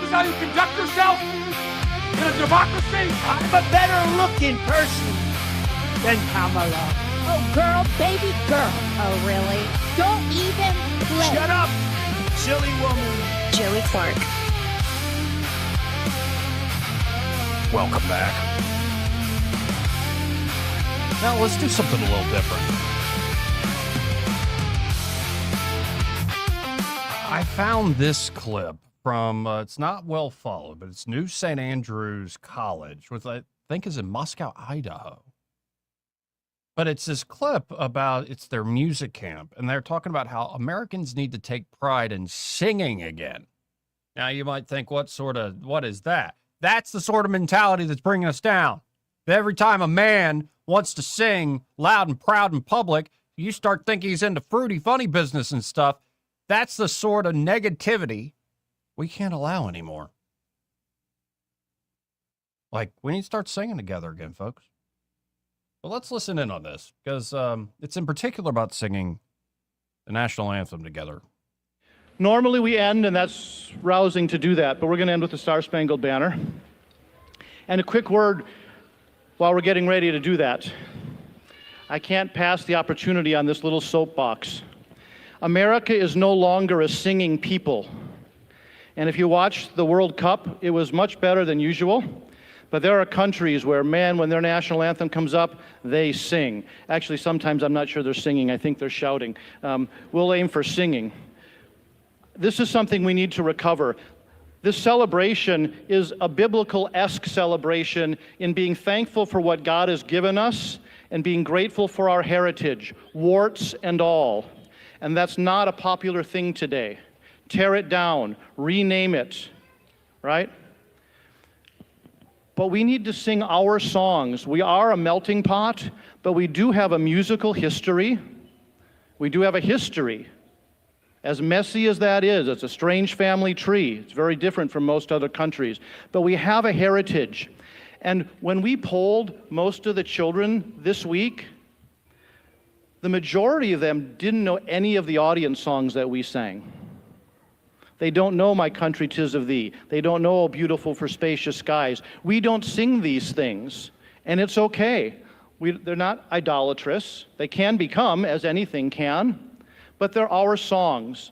This is how you conduct yourself in a democracy? I'm a better looking person than Kamala. Oh, girl, baby girl. Oh, really? Don't even play. Shut up, silly woman. Joey Clark. Welcome back. Now let's do something a little different. I found this clip from, it's not well followed, but it's New St. Andrews College with think is in Moscow, Idaho. But it's this clip about it's their music camp, and they're talking about how Americans need to take pride in singing again. Now you might think, what is that? That's the sort of mentality that's bringing us down. Every time a man wants to sing loud and proud in public, you start thinking he's into fruity, funny business and stuff. That's the sort of negativity we can't allow anymore. Like, we need to start singing together again, folks. But let's listen in on this, because it's in particular about singing the national anthem together. Normally we end, and that's rousing to do that, but we're going to end with the Star-Spangled Banner. And a quick word while we're getting ready to do that. I can't pass the opportunity on this little soapbox. America is no longer a singing people. And if you watch the World Cup, it was much better than usual. But there are countries where, man, when their national anthem comes up, they sing. Actually, sometimes I'm not sure they're singing. I think they're shouting. We'll aim for singing. This is something we need to recover. This celebration is a biblical-esque celebration in being thankful for what God has given us and being grateful for our heritage, warts and all. And that's not a popular thing today. Tear it down, rename it, right? But we need to sing our songs. We are a melting pot, but we do have a musical history. We do have a history. As messy as that is, it's a strange family tree. It's very different from most other countries. But we have a heritage. And when we polled most of the children this week, the majority of them didn't know any of the audience songs that we sang. They don't know My Country 'Tis of Thee. They don't know Oh Beautiful for Spacious Skies. We don't sing these things, and it's okay. They're not idolatrous. They can become, as anything can, but they're our songs.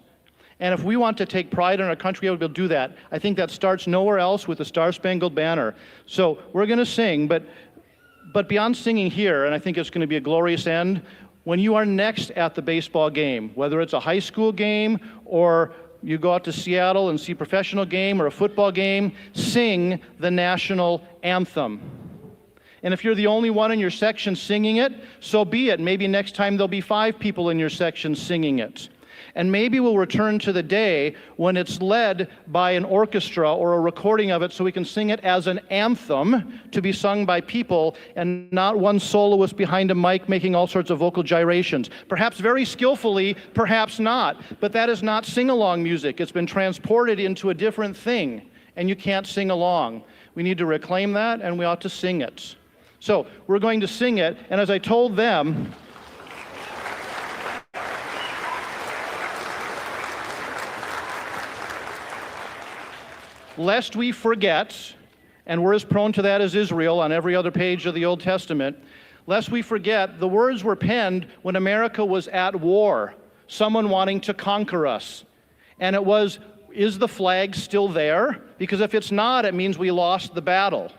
And if we want to take pride in our country, we'll do that. I think that starts nowhere else with the Star-Spangled Banner. So we're going to sing, but beyond singing here, and I think it's going to be a glorious end, when you are next at the baseball game, whether it's a high school game or you go out to Seattle and see a professional game or a football game, sing the national anthem. And if you're the only one in your section singing it, so be it. Maybe next time there'll be 5 people in your section singing it. And maybe we'll return to the day when it's led by an orchestra or a recording of it so we can sing it as an anthem to be sung by people and not one soloist behind a mic making all sorts of vocal gyrations. Perhaps very skillfully, perhaps not. But that is not sing-along music. It's been transported into a different thing, and you can't sing along. We need to reclaim that, and we ought to sing it. So we're going to sing it, and as I told them, lest we forget, and we're as prone to that as Israel on every other page of the Old Testament, lest we forget, the words were penned when America was at war, someone wanting to conquer us. And it was, is the flag still there? Because if it's not, it means we lost the battle,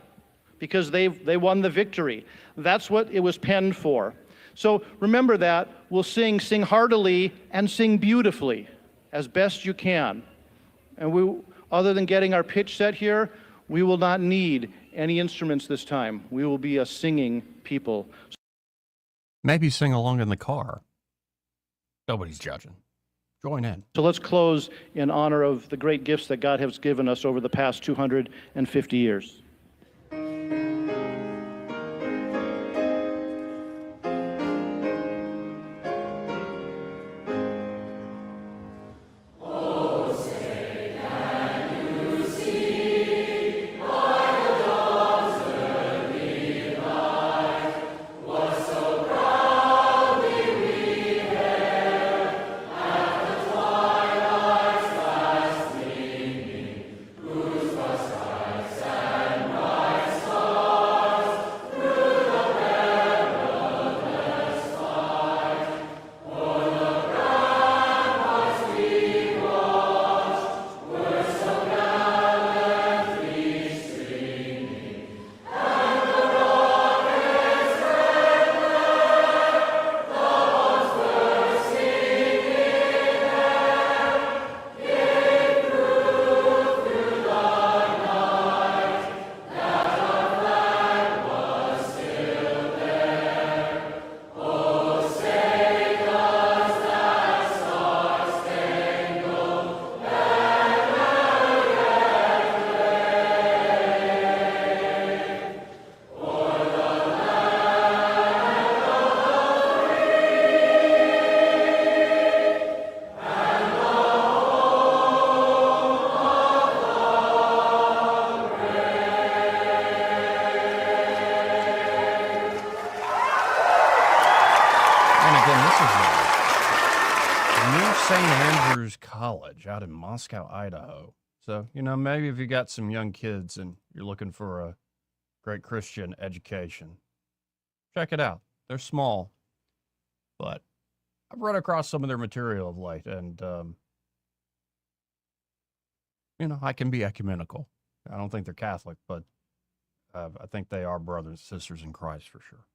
because they won the victory. That's what it was penned for. So remember that. We'll sing heartily and sing beautifully as best you can. And other than getting our pitch set here, we will not need any instruments this time. We will be a singing people. Maybe sing along in the car. Nobody's judging. Join in. So let's close in honor of the great gifts that God has given us over the past 250 years. Whose was thy And again, this is New St. Andrews College out in Moscow, Idaho. So, maybe if you got some young kids and you're looking for a great Christian education, check it out. They're small, but I've run across some of their material of late, and, I can be ecumenical. I don't think they're Catholic, but I think they are brothers and sisters in Christ for sure.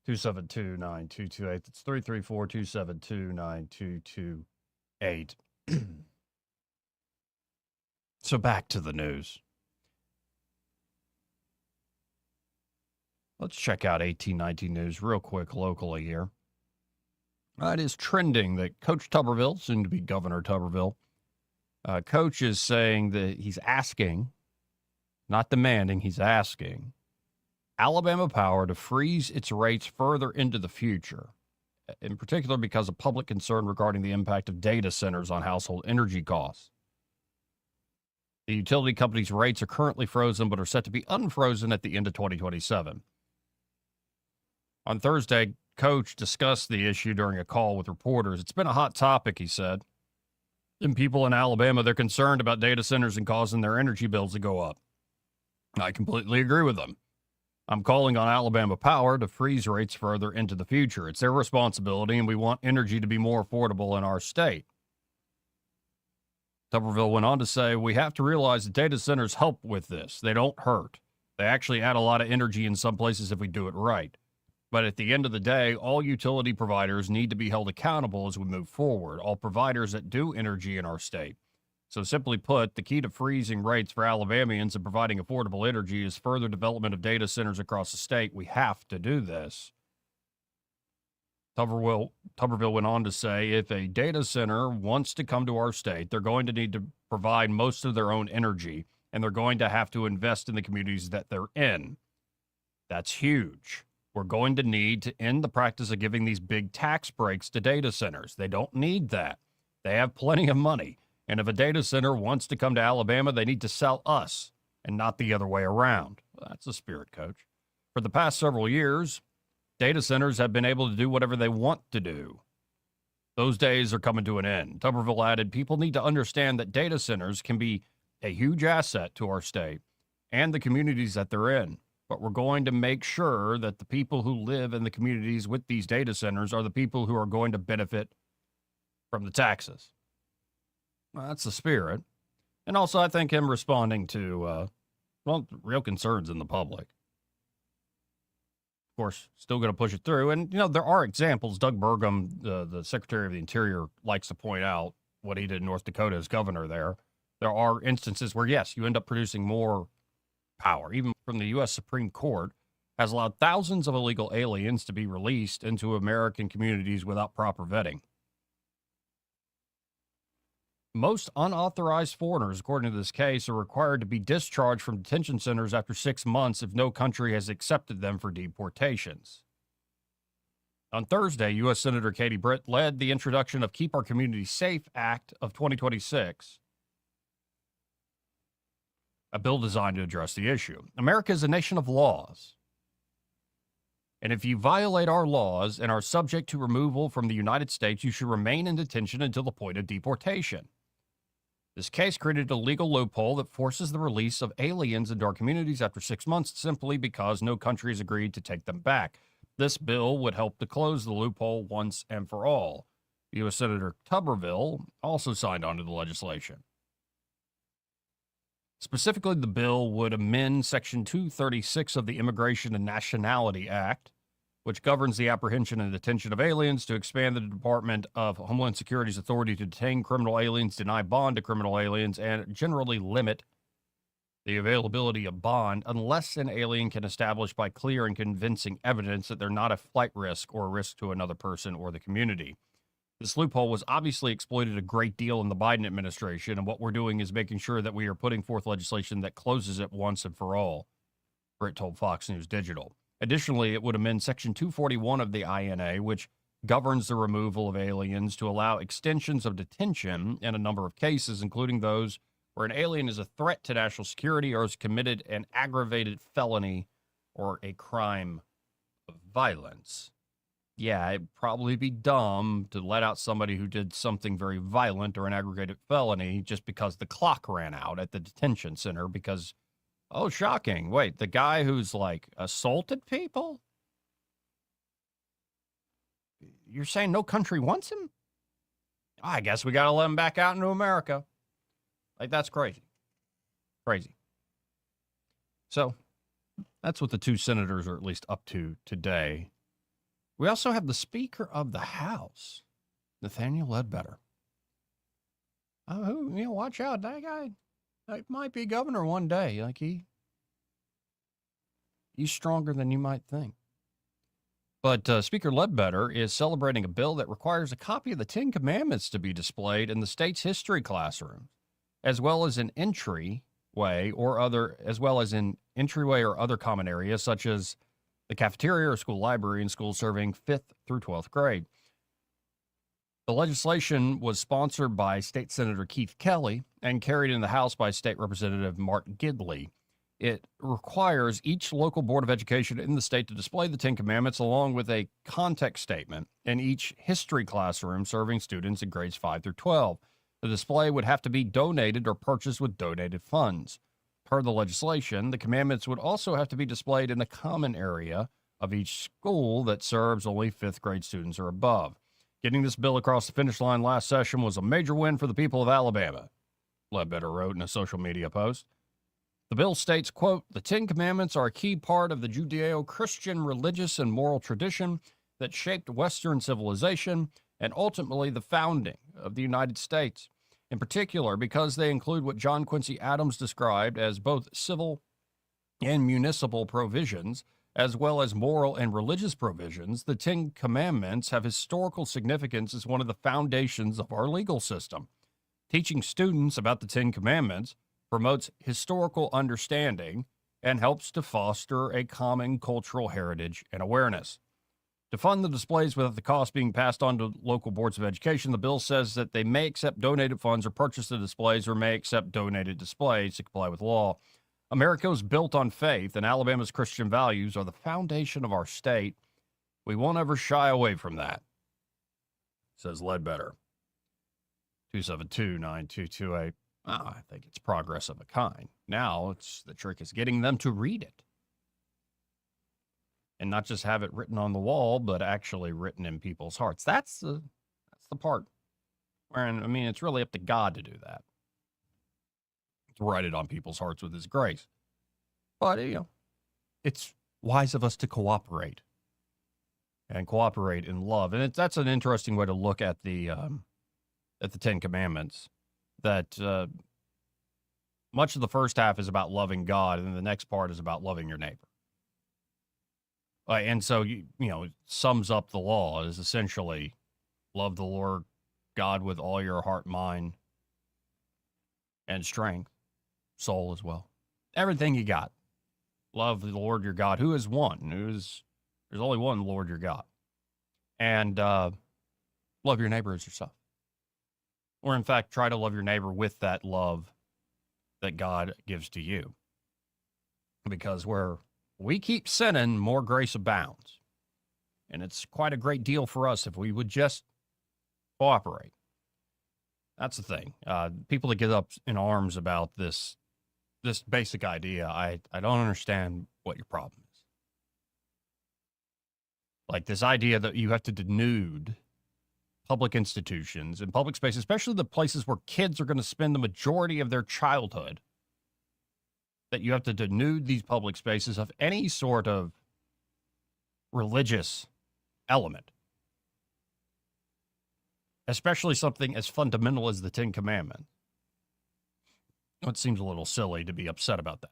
272-9228. That's 334-272-9228. So back to the news. Let's check out 1819 News real quick locally here. It is trending that Coach Tuberville, soon to be Governor Tuberville, Coach is saying that he's asking, not demanding, he's asking, Alabama Power to freeze its rates further into the future, in particular because of public concern regarding the impact of data centers on household energy costs. The utility company's rates are currently frozen but are set to be unfrozen at the end of 2027. On Thursday, Coach discussed the issue during a call with reporters. It's been a hot topic, he said. And people in Alabama, they're concerned about data centers and causing their energy bills to go up. I completely agree with them. I'm calling on Alabama Power to freeze rates further into the future. It's their responsibility, and we want energy to be more affordable in our state. Tuberville went on to say, we have to realize that data centers help with this. They don't hurt. They actually add a lot of energy in some places if we do it right. But at the end of the day, all utility providers need to be held accountable as we move forward, all providers that do energy in our state. So simply put, the key to freezing rates for Alabamians and providing affordable energy is further development of data centers across the state. We have to do this. Tuberville went on to say, if a data center wants to come to our state, they're going to need to provide most of their own energy, and they're going to have to invest in the communities that they're in. That's huge. We're going to need to end the practice of giving these big tax breaks to data centers. They don't need that. They have plenty of money. And if a data center wants to come to Alabama, they need to sell us and not the other way around. Well, that's the spirit, Coach. For the past several years, data centers have been able to do whatever they want to do. Those days are coming to an end. Tuberville added, people need to understand that data centers can be a huge asset to our state and the communities that they're in. But we're going to make sure that the people who live in the communities with these data centers are the people who are going to benefit from the taxes. Well, that's the spirit. And also, I think him responding to, real concerns in the public. Of course, still going to push it through. And, there are examples. Doug Burgum, the Secretary of the Interior, likes to point out what he did in North Dakota as governor there. There are instances where, yes, you end up producing more power. Even from the U.S. Supreme Court has allowed thousands of illegal aliens to be released into American communities without proper vetting. Most unauthorized foreigners, according to this case, are required to be discharged from detention centers after 6 months if no country has accepted them for deportations. On Thursday, U.S. Senator Katie Britt led the introduction of Keep Our Communities Safe Act of 2026, a bill designed to address the issue. America is a nation of laws. And if you violate our laws and are subject to removal from the United States, you should remain in detention until the point of deportation. This case created a legal loophole that forces the release of aliens into our communities after 6 months simply because no country has agreed to take them back. This bill would help to close the loophole once and for all. U.S. Senator Tuberville also signed on to the legislation. Specifically, the bill would amend Section 236 of the Immigration and Nationality Act, which governs the apprehension and detention of aliens, to expand the Department of Homeland Security's authority to detain criminal aliens, deny bond to criminal aliens, and generally limit the availability of bond unless an alien can establish by clear and convincing evidence that they're not a flight risk or a risk to another person or the community. This loophole was obviously exploited a great deal in the Biden administration, and what we're doing is making sure that we are putting forth legislation that closes it once and for all, Britt told Fox News Digital. Additionally, it would amend Section 241 of the INA, which governs the removal of aliens, to allow extensions of detention in a number of cases, including those where an alien is a threat to national security or has committed an aggravated felony or a crime of violence. yeah, it'd probably be dumb to let out somebody who did something very violent or an aggravated felony just because the clock ran out at the detention center because, oh, shocking. Wait, the guy who's like assaulted people? You're saying no country wants him? I guess we got to let him back out into America. Like, that's crazy. Crazy. So that's what the two senators are at least up to today. We also have the Speaker of the House, Nathaniel Ledbetter. Watch out. That guy might be governor one day. Like, he's stronger than you might think. But Speaker Ledbetter is celebrating a bill that requires a copy of the Ten Commandments to be displayed in the state's history classroom, as well as in entryway or other common areas such as the cafeteria or school library in schools serving 5th through 12th grade. The legislation was sponsored by State Senator Keith Kelly and carried in the House by State Representative Mark Gidley. It requires each local board of education in the state to display the Ten Commandments along with a context statement in each history classroom serving students in grades 5 through 12. The display would have to be donated or purchased with donated funds. Per the legislation, the commandments would also have to be displayed in the common area of each school that serves only 5th grade students or above. Getting this bill across the finish line last session was a major win for the people of Alabama, Ledbetter wrote in a social media post. The bill states, quote, "The Ten Commandments are a key part of the Judeo-Christian religious and moral tradition that shaped Western civilization and ultimately the founding of the United States. In particular, because they include what John Quincy Adams described as both civil and municipal provisions, as well as moral and religious provisions, the Ten Commandments have historical significance as one of the foundations of our legal system. Teaching students about the Ten Commandments promotes historical understanding and helps to foster a common cultural heritage and awareness. To fund the displays without the cost being passed on to local boards of education, the bill says that they may accept donated funds or purchase the displays or may accept donated displays to comply with law. America is built on faith, and Alabama's Christian values are the foundation of our state. We won't ever shy away from that," says Ledbetter. 272-9228. I think it's progress of a kind. Now, the trick is getting them to read it. And not just have it written on the wall, but actually written in people's hearts. That's the part where, I mean, it's really up to God to do that. To write it on people's hearts with his grace. But, it's wise of us to cooperate. And cooperate in love. And that's an interesting way to look at the Ten Commandments. That much of the first half is about loving God, and then the next part is about loving your neighbor. And so, it sums up the law is essentially love the Lord God with all your heart, mind, and strength, soul as well. Everything you got. Love the Lord your God, who is one. There's only one Lord your God. And love your neighbor as yourself. Or in fact, try to love your neighbor with that love that God gives to you. Because where we keep sinning, more grace abounds. And it's quite a great deal for us if we would just cooperate. That's the thing. People that get up in arms about this basic idea, I don't understand what your problem is. Like this idea that you have to denude public institutions and public spaces, especially the places where kids are going to spend the majority of their childhood, that you have to denude these public spaces of any sort of religious element, especially something as fundamental as the Ten Commandments. It seems a little silly to be upset about that.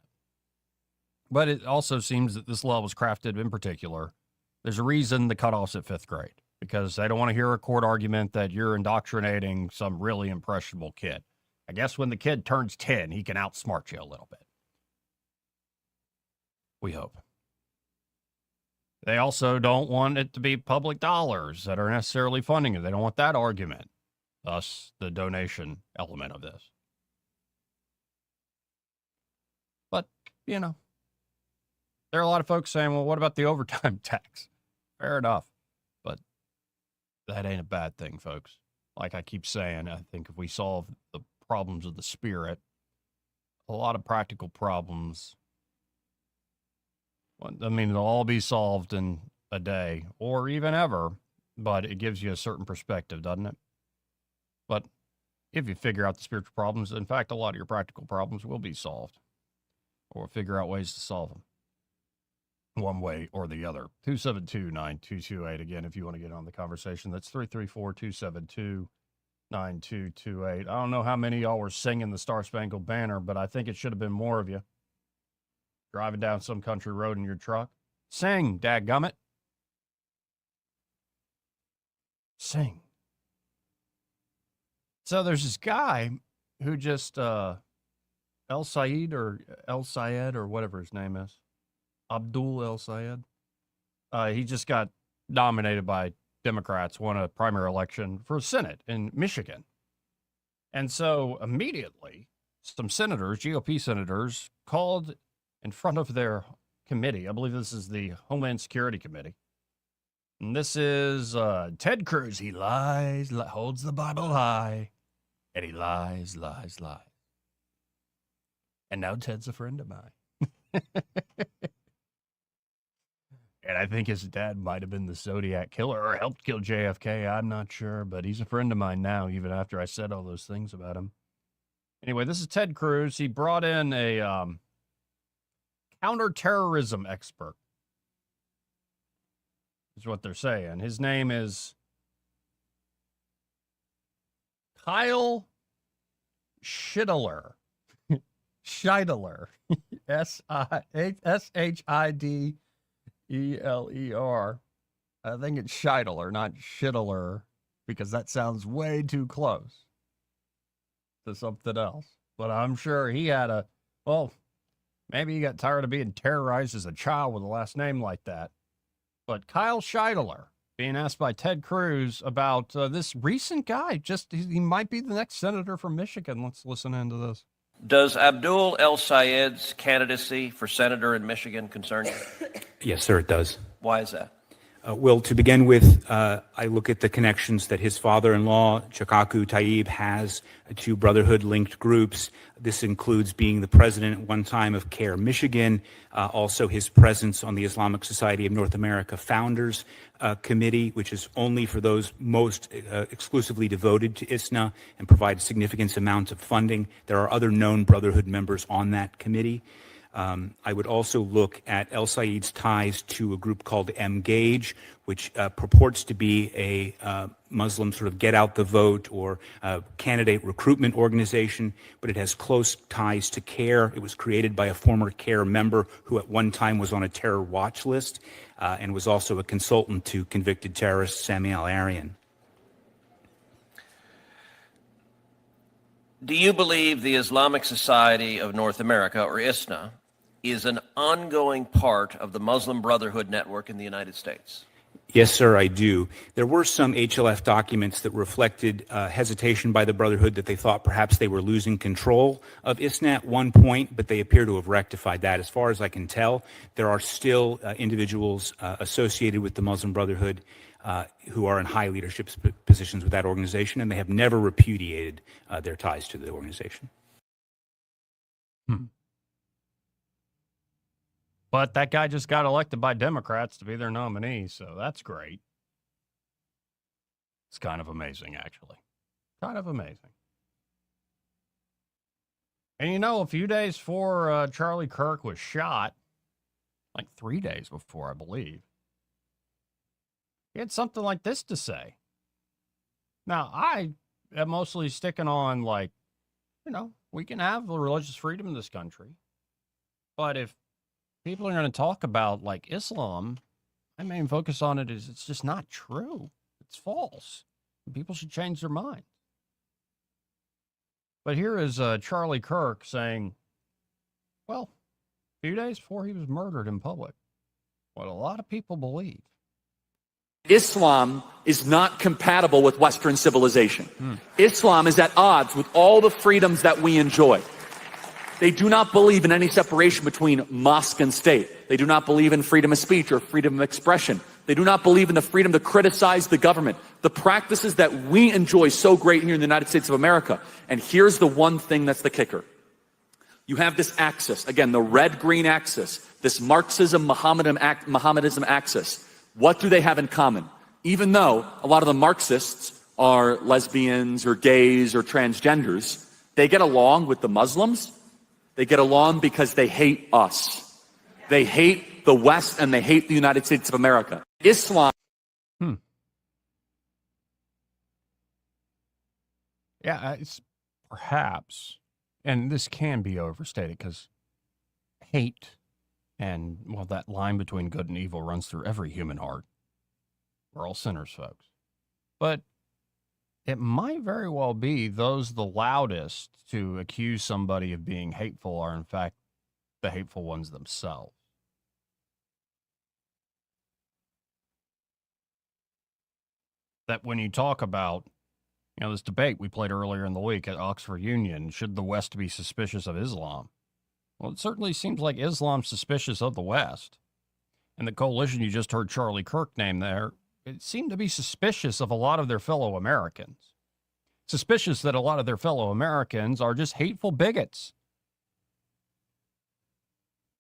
But it also seems that this law was crafted in particular. There's a reason the cutoff's at 5th grade, because they don't want to hear a court argument that you're indoctrinating some really impressionable kid. I guess when the kid turns 10, he can outsmart you a little bit. We hope. They also don't want it to be public dollars that are necessarily funding it. They don't want that argument, thus the donation element of this. But, there are a lot of folks saying, well, what about the overtime tax? Fair enough. But that ain't a bad thing, folks. Like I keep saying, I think if we solve the problems of the spirit, a lot of practical problems, I mean, they'll all be solved in a day or even ever, but it gives you a certain perspective, doesn't it? But if you figure out the spiritual problems, in fact, a lot of your practical problems will be solved, or figure out ways to solve them one way or the other. 272-9228. Again, if you want to get on the conversation, that's 334-272-9228. I don't know how many of y'all were singing the Star Spangled Banner, but I think it should have been more of you. Driving down some country road in your truck. Sing, dadgummit. Sing. So there's this guy who just, El Sayed or whatever his name is. Abdul El Sayed. He just got nominated by Democrats, won a primary election for Senate in Michigan. And so immediately, some senators, GOP senators, called in front of their committee. I believe this is the Homeland Security Committee. And this is Ted Cruz. He lies, holds the Bible high, and he lies. And now Ted's a friend of mine. And I think his dad might have been the Zodiac killer or helped kill JFK. I'm not sure, but he's a friend of mine now, even after I said all those things about him. Anyway, this is Ted Cruz. He brought in a counterterrorism expert, is what they're saying. His name is Kyle Scheidler. Scheidler. Shidler. I think it's Scheidler, not Shittler, because that sounds way too close to something else. But I'm sure he had maybe he got tired of being terrorized as a child with a last name like that. But Kyle Scheidler being asked by Ted Cruz about this recent guy. He might be the next senator from Michigan. Let's listen into this. Does Abdul El Sayed's candidacy for senator in Michigan concern you? Yes, sir, it does. Why is that? Well, to begin with, I look at the connections that his father-in-law, Chakaku Tayyib, has to Brotherhood-linked groups. This includes being the president at one time of CARE Michigan, also his presence on the Islamic Society of North America Founders Committee, which is only for those most exclusively devoted to ISNA and provides significant amounts of funding. There are other known Brotherhood members on that committee. I would also look at El Sayed's ties to a group called Mgage, which purports to be a Muslim sort of get out the vote or candidate recruitment organization, but it has close ties to CARE. It was created by a former CARE member who at one time was on a terror watch list and was also a consultant to convicted terrorist Sami al-Arian. Do you believe the Islamic Society of North America, or ISNA, is an ongoing part of the Muslim Brotherhood network in the United States? Yes, sir, I do. There were some HLF documents that reflected hesitation by the Brotherhood that they thought perhaps they were losing control of ISNA at one point, but they appear to have rectified that. As far as I can tell, there are still individuals associated with the Muslim Brotherhood who are in high leadership positions with that organization, and they have never repudiated their ties to the organization. But that guy just got elected by Democrats to be their nominee, so that's great. It's kind of amazing, actually. Kind of amazing. And you know, a few days before Charlie Kirk was shot, like 3 days before, I believe, he had something like this to say. Now, I am mostly sticking on, like, we can have religious freedom in this country. But if people are going to talk about, like, Islam, my main focus on it is it's just not true. It's false. People should change their mind. But here is Charlie Kirk saying, well, a few days before he was murdered in public, what a lot of people believe. Islam is not compatible with Western civilization. Islam is at odds with all the freedoms that we enjoy. They do not believe in any separation between mosque and state. They do not believe in freedom of speech or freedom of expression. They do not believe in the freedom to criticize the government, the practices that we enjoy so great here in the United States of America. And here's the one thing that's the kicker. You have this axis, again, the red-green axis, this Marxism, Mohammedanism axis. What do they have in common? Even though a lot of the Marxists are lesbians or gays or transgenders, they get along with the Muslims. They get along because they hate us. They hate the West and they hate the United States of America. Islam. Yeah, it's perhaps, and this can be overstated because hate and, well, that line between good and evil runs through every human heart. We're all sinners, folks. But it might very well be those the loudest to accuse somebody of being hateful are, in fact, the hateful ones themselves. That when you talk about, this debate we played earlier in the week at Oxford Union, should the West be suspicious of Islam? Well, it certainly seems like Islam's suspicious of the West. And the coalition you just heard Charlie Kirk name there, it seemed to be suspicious of a lot of their fellow Americans. Suspicious that a lot of their fellow Americans are just hateful bigots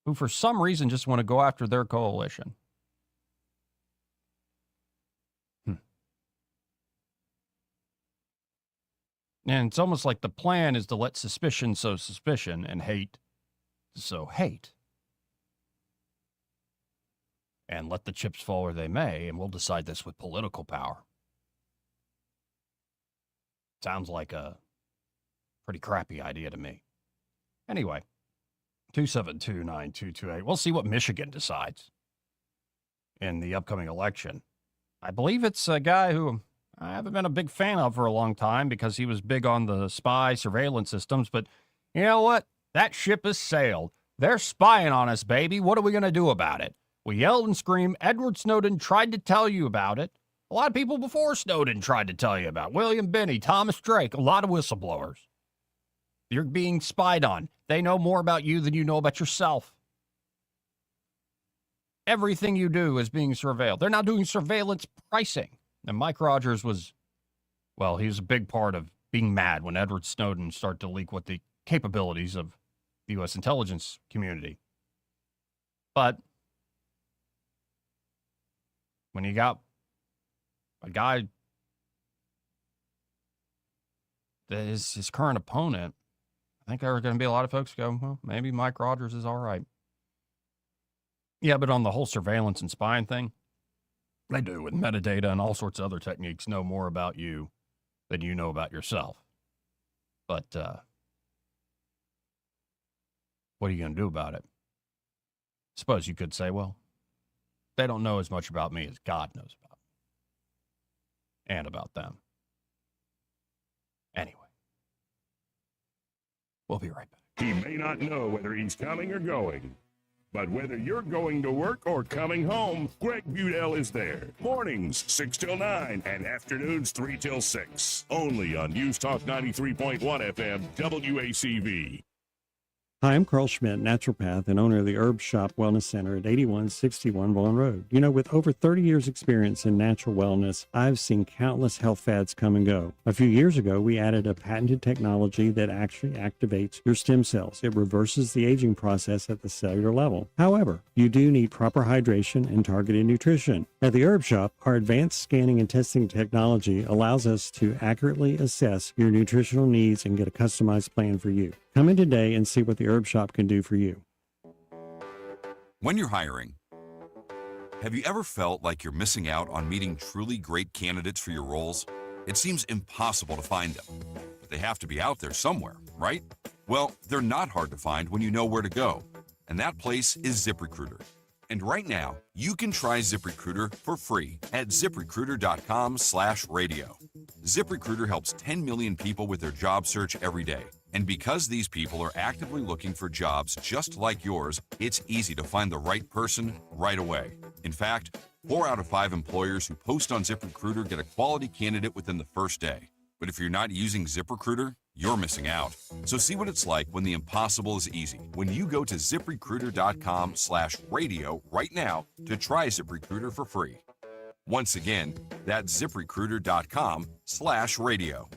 who for some reason just want to go after their coalition. And it's almost like the plan is to let suspicion sow suspicion and hate sow hate. And let the chips fall where they may, and we'll decide this with political power. Sounds like a pretty crappy idea to me. Anyway, 272-9228. We'll see what Michigan decides in the upcoming election. I believe it's a guy who I haven't been a big fan of for a long time because he was big on the spy surveillance systems. But you know what? That ship has sailed. They're spying on us, baby. What are we going to do about it? We yelled and screamed. Edward Snowden tried to tell you about it. A lot of people before Snowden tried to tell you about it. William Binney, Thomas Drake, a lot of whistleblowers. You're being spied on. They know more about you than you know about yourself. Everything you do is being surveilled. They're now doing surveillance pricing. And Mike Rogers was, well, he was a big part of being mad when Edward Snowden started to leak what the capabilities of the U.S. intelligence community. But when you got a guy that is his current opponent, I think there are going to be a lot of folks who go, well, maybe Mike Rogers is all right. Yeah, but on the whole surveillance and spying thing, they do with metadata and all sorts of other techniques know more about you than you know about yourself. But what are you going to do about it? Suppose you could say, well, they don't know as much about me as God knows about me and about them. Anyway, we'll be right back. He may not know whether he's coming or going, but whether you're going to work or coming home, Greg Budell is there. Mornings 6 till 9 and afternoons 3 till 6. Only on News Talk 93.1 FM WACV. Hi, I'm Carl Schmidt, naturopath and owner of the Herb Shop Wellness Center at 8161 Vaughan Road. You know, with over 30 years experience in natural wellness, I've seen countless health fads come and go. A few years ago, we added a patented technology that actually activates your stem cells. It reverses the aging process at the cellular level. However, you do need proper hydration and targeted nutrition. At the Herb Shop, our advanced scanning and testing technology allows us to accurately assess your nutritional needs and get a customized plan for you. Come in today and see what the Herb Shop can do for you. When you're hiring, have you ever felt like you're missing out on meeting truly great candidates for your roles? It seems impossible to find them, but they have to be out there somewhere, right? Well, they're not hard to find when you know where to go, and that place is ZipRecruiter. And right now, you can try ZipRecruiter for free at ZipRecruiter.com/radio. ZipRecruiter helps 10 million people with their job search every day. And because these people are actively looking for jobs just like yours, it's easy to find the right person right away. In fact, 4 out of 5 employers who post on ZipRecruiter get a quality candidate within the first day. But if you're not using ZipRecruiter, you're missing out. So see what it's like when the impossible is easy. When you go to ZipRecruiter.com/radio right now to try ZipRecruiter for free. Once again, that's ZipRecruiter.com/radio.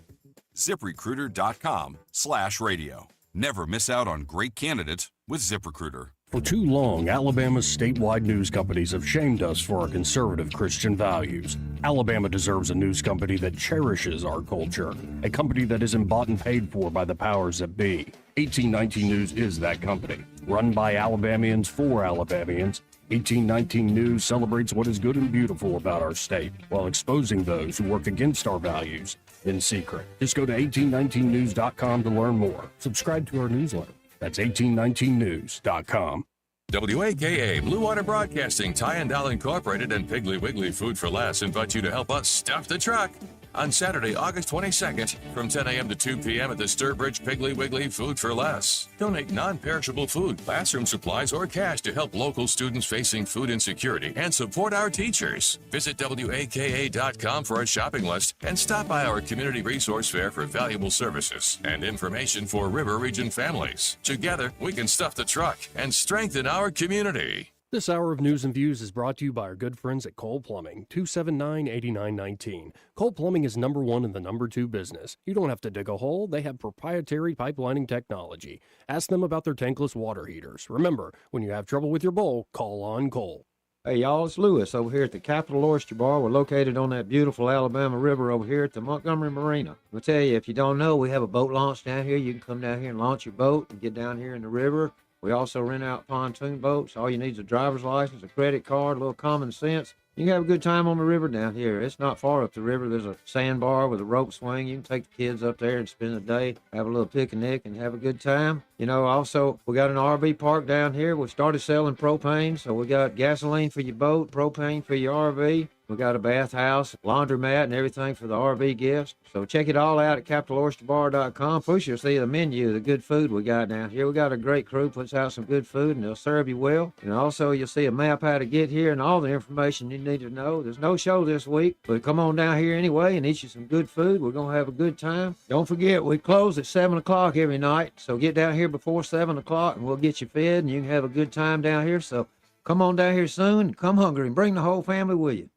ZipRecruiter.com/radio. Never miss out on great candidates with ZipRecruiter. For too long, Alabama's statewide news companies have shamed us for our conservative Christian values. Alabama deserves a news company that cherishes our culture, a company that isn't bought and paid for by the powers that be. 1819 News is that company. Run by Alabamians for Alabamians, 1819 News celebrates what is good and beautiful about our state while exposing those who work against our values in secret. Just go to 1819news.com to learn more. Subscribe to our newsletter. That's 1819news.com. WAKA Blue Water Broadcasting, Ty and Doll Incorporated, and Piggly Wiggly Food for Less invite you to help us stuff the truck on Saturday, August 22nd from 10 a.m. to 2 p.m. at the Sturbridge Piggly Wiggly Food for Less. Donate non-perishable food, classroom supplies, or cash to help local students facing food insecurity and support our teachers. Visit WAKA.com for a shopping list and stop by our community resource fair for valuable services and information for River Region families. Together, we can stuff the truck and strengthen our community. This hour of news and views is brought to you by our good friends at Cole Plumbing, 279-8919. Cole Plumbing is number one in the number two business. You don't have to dig a hole. They have proprietary pipelining technology. Ask them about their tankless water heaters. Remember, when you have trouble with your bowl, call on Cole. Hey, y'all, it's Lewis over here at the Capital Oyster Bar. We're located on that beautiful Alabama River over here at the Montgomery Marina. I'll tell you, if you don't know, we have a boat launch down here. You can come down here and launch your boat and get down here in the river. We also rent out pontoon boats. All you need is a driver's license, a credit card, a little common sense. You can have a good time on the river down here. It's not far up the river. There's a sandbar with a rope swing. You can take the kids up there and spend the day, have a little picnic, and have a good time. You know, also, we got an RV park down here. We started selling propane, so we got gasoline for your boat, propane for your RV. We got a bathhouse, laundromat, and everything for the RV guests. So check it all out at CapitalOysterBar.com. First, you'll see the menu, the good food we got down here. We got a great crew, puts out some good food, and they'll serve you well. And also, you'll see a map how to get here and all the information you need to know. There's no show this week, but come on down here anyway and eat you some good food. We're going to have a good time. Don't forget, we close at 7 o'clock every night, so get down here before 7 o'clock, and we'll get you fed, and you can have a good time down here. So come on down here soon, and come hungry, and bring the whole family with you.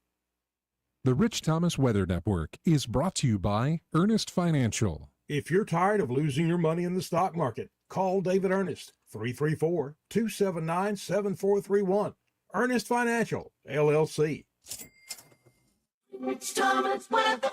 The Rich Thomas Weather Network is brought to you by Ernest Financial. If you're tired of losing your money in the stock market, call David Ernest, 334-279-7431. Ernest Financial, LLC. Rich Thomas Weather.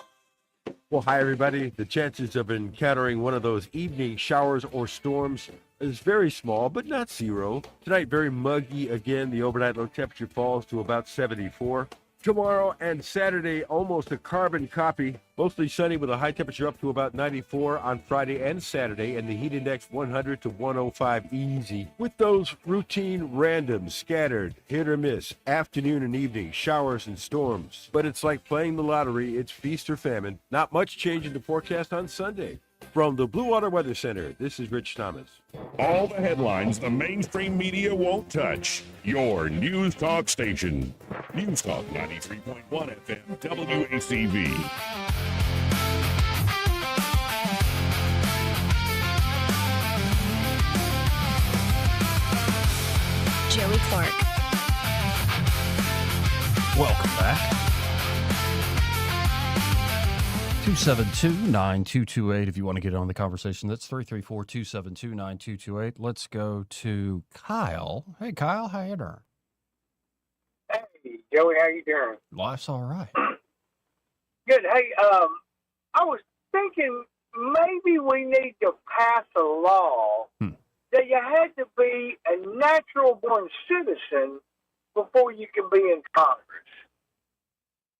Well, hi, everybody. The chances of encountering one of those evening showers or storms is very small, but not zero. Tonight, very muggy again. The overnight low temperature falls to about 74. Tomorrow and Saturday, almost a carbon copy. Mostly sunny with a high temperature up to about 94 on Friday and Saturday, and the heat index 100 to 105 easy. With those routine random, scattered, hit or miss, afternoon and evening showers and storms. But it's like playing the lottery. It's feast or famine. Not much change in the forecast on Sunday. From the Blue Water Weather Center, this is Rich Thomas. All the headlines the mainstream media won't touch. Your News Talk station. News Talk 93.1 FM WACV. Joey Clark. Welcome back. 272-9228 if you want to get on the conversation. That's 334-272-9228. Let's go to Kyle. Hey, Kyle, how you doing? Hey, Joey, how you doing? Life's all right. Good. Hey, I was thinking maybe we need to pass a law that you had to be a natural-born citizen before you can be in Congress.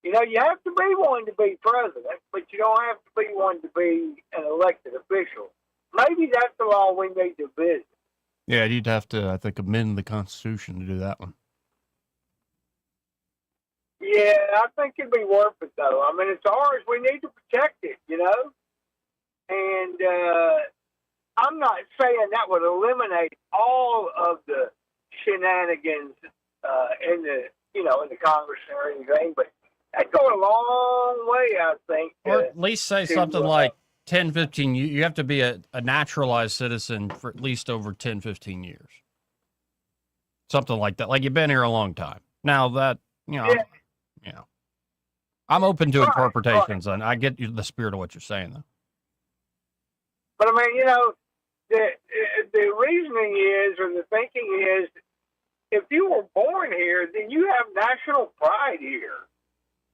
You know, you have to be one to be president, but you don't have to be one to be an elected official. Maybe that's the law we need to visit. Yeah, you'd have to, I think, amend the Constitution to do that one. Yeah, I think it'd be worth it, though. I mean, it's ours. We need to protect it, you know? And I'm not saying that would eliminate all of the shenanigans in the Congress or anything, but that'd go a long way, I think. Or at least say something like 10, 15 years. You have to be a naturalized citizen for at least over 10, 15 years. Something like that. Like you've been here a long time. Now that, I'm open to Right, interpretations, and I get the spirit of what you're saying, though. But I mean, you know, the reasoning is, or the thinking is, if you were born here, then you have national pride here,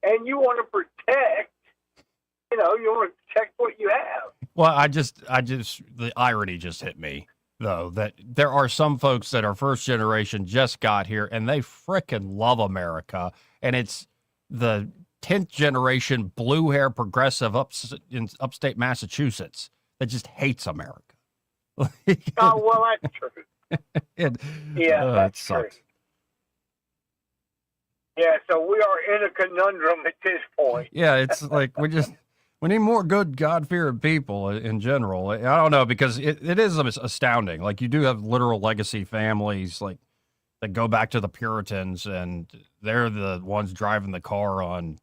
and you want to protect. You know, you want to protect what you have. Well, I just, the irony just hit me, though, that there are some folks that are first generation, just got here, and they frickin' love America, and it's the 10th generation blue hair progressive in upstate Massachusetts that just hates America. Oh, well, that's true. That's it sucks. true. Yeah, so we are in a conundrum at this point. Yeah, it's like we need more good God-fearing people in general. I don't know, because it is astounding. Like, you do have literal legacy families like that go back to the Puritans, and they're the ones driving the car on.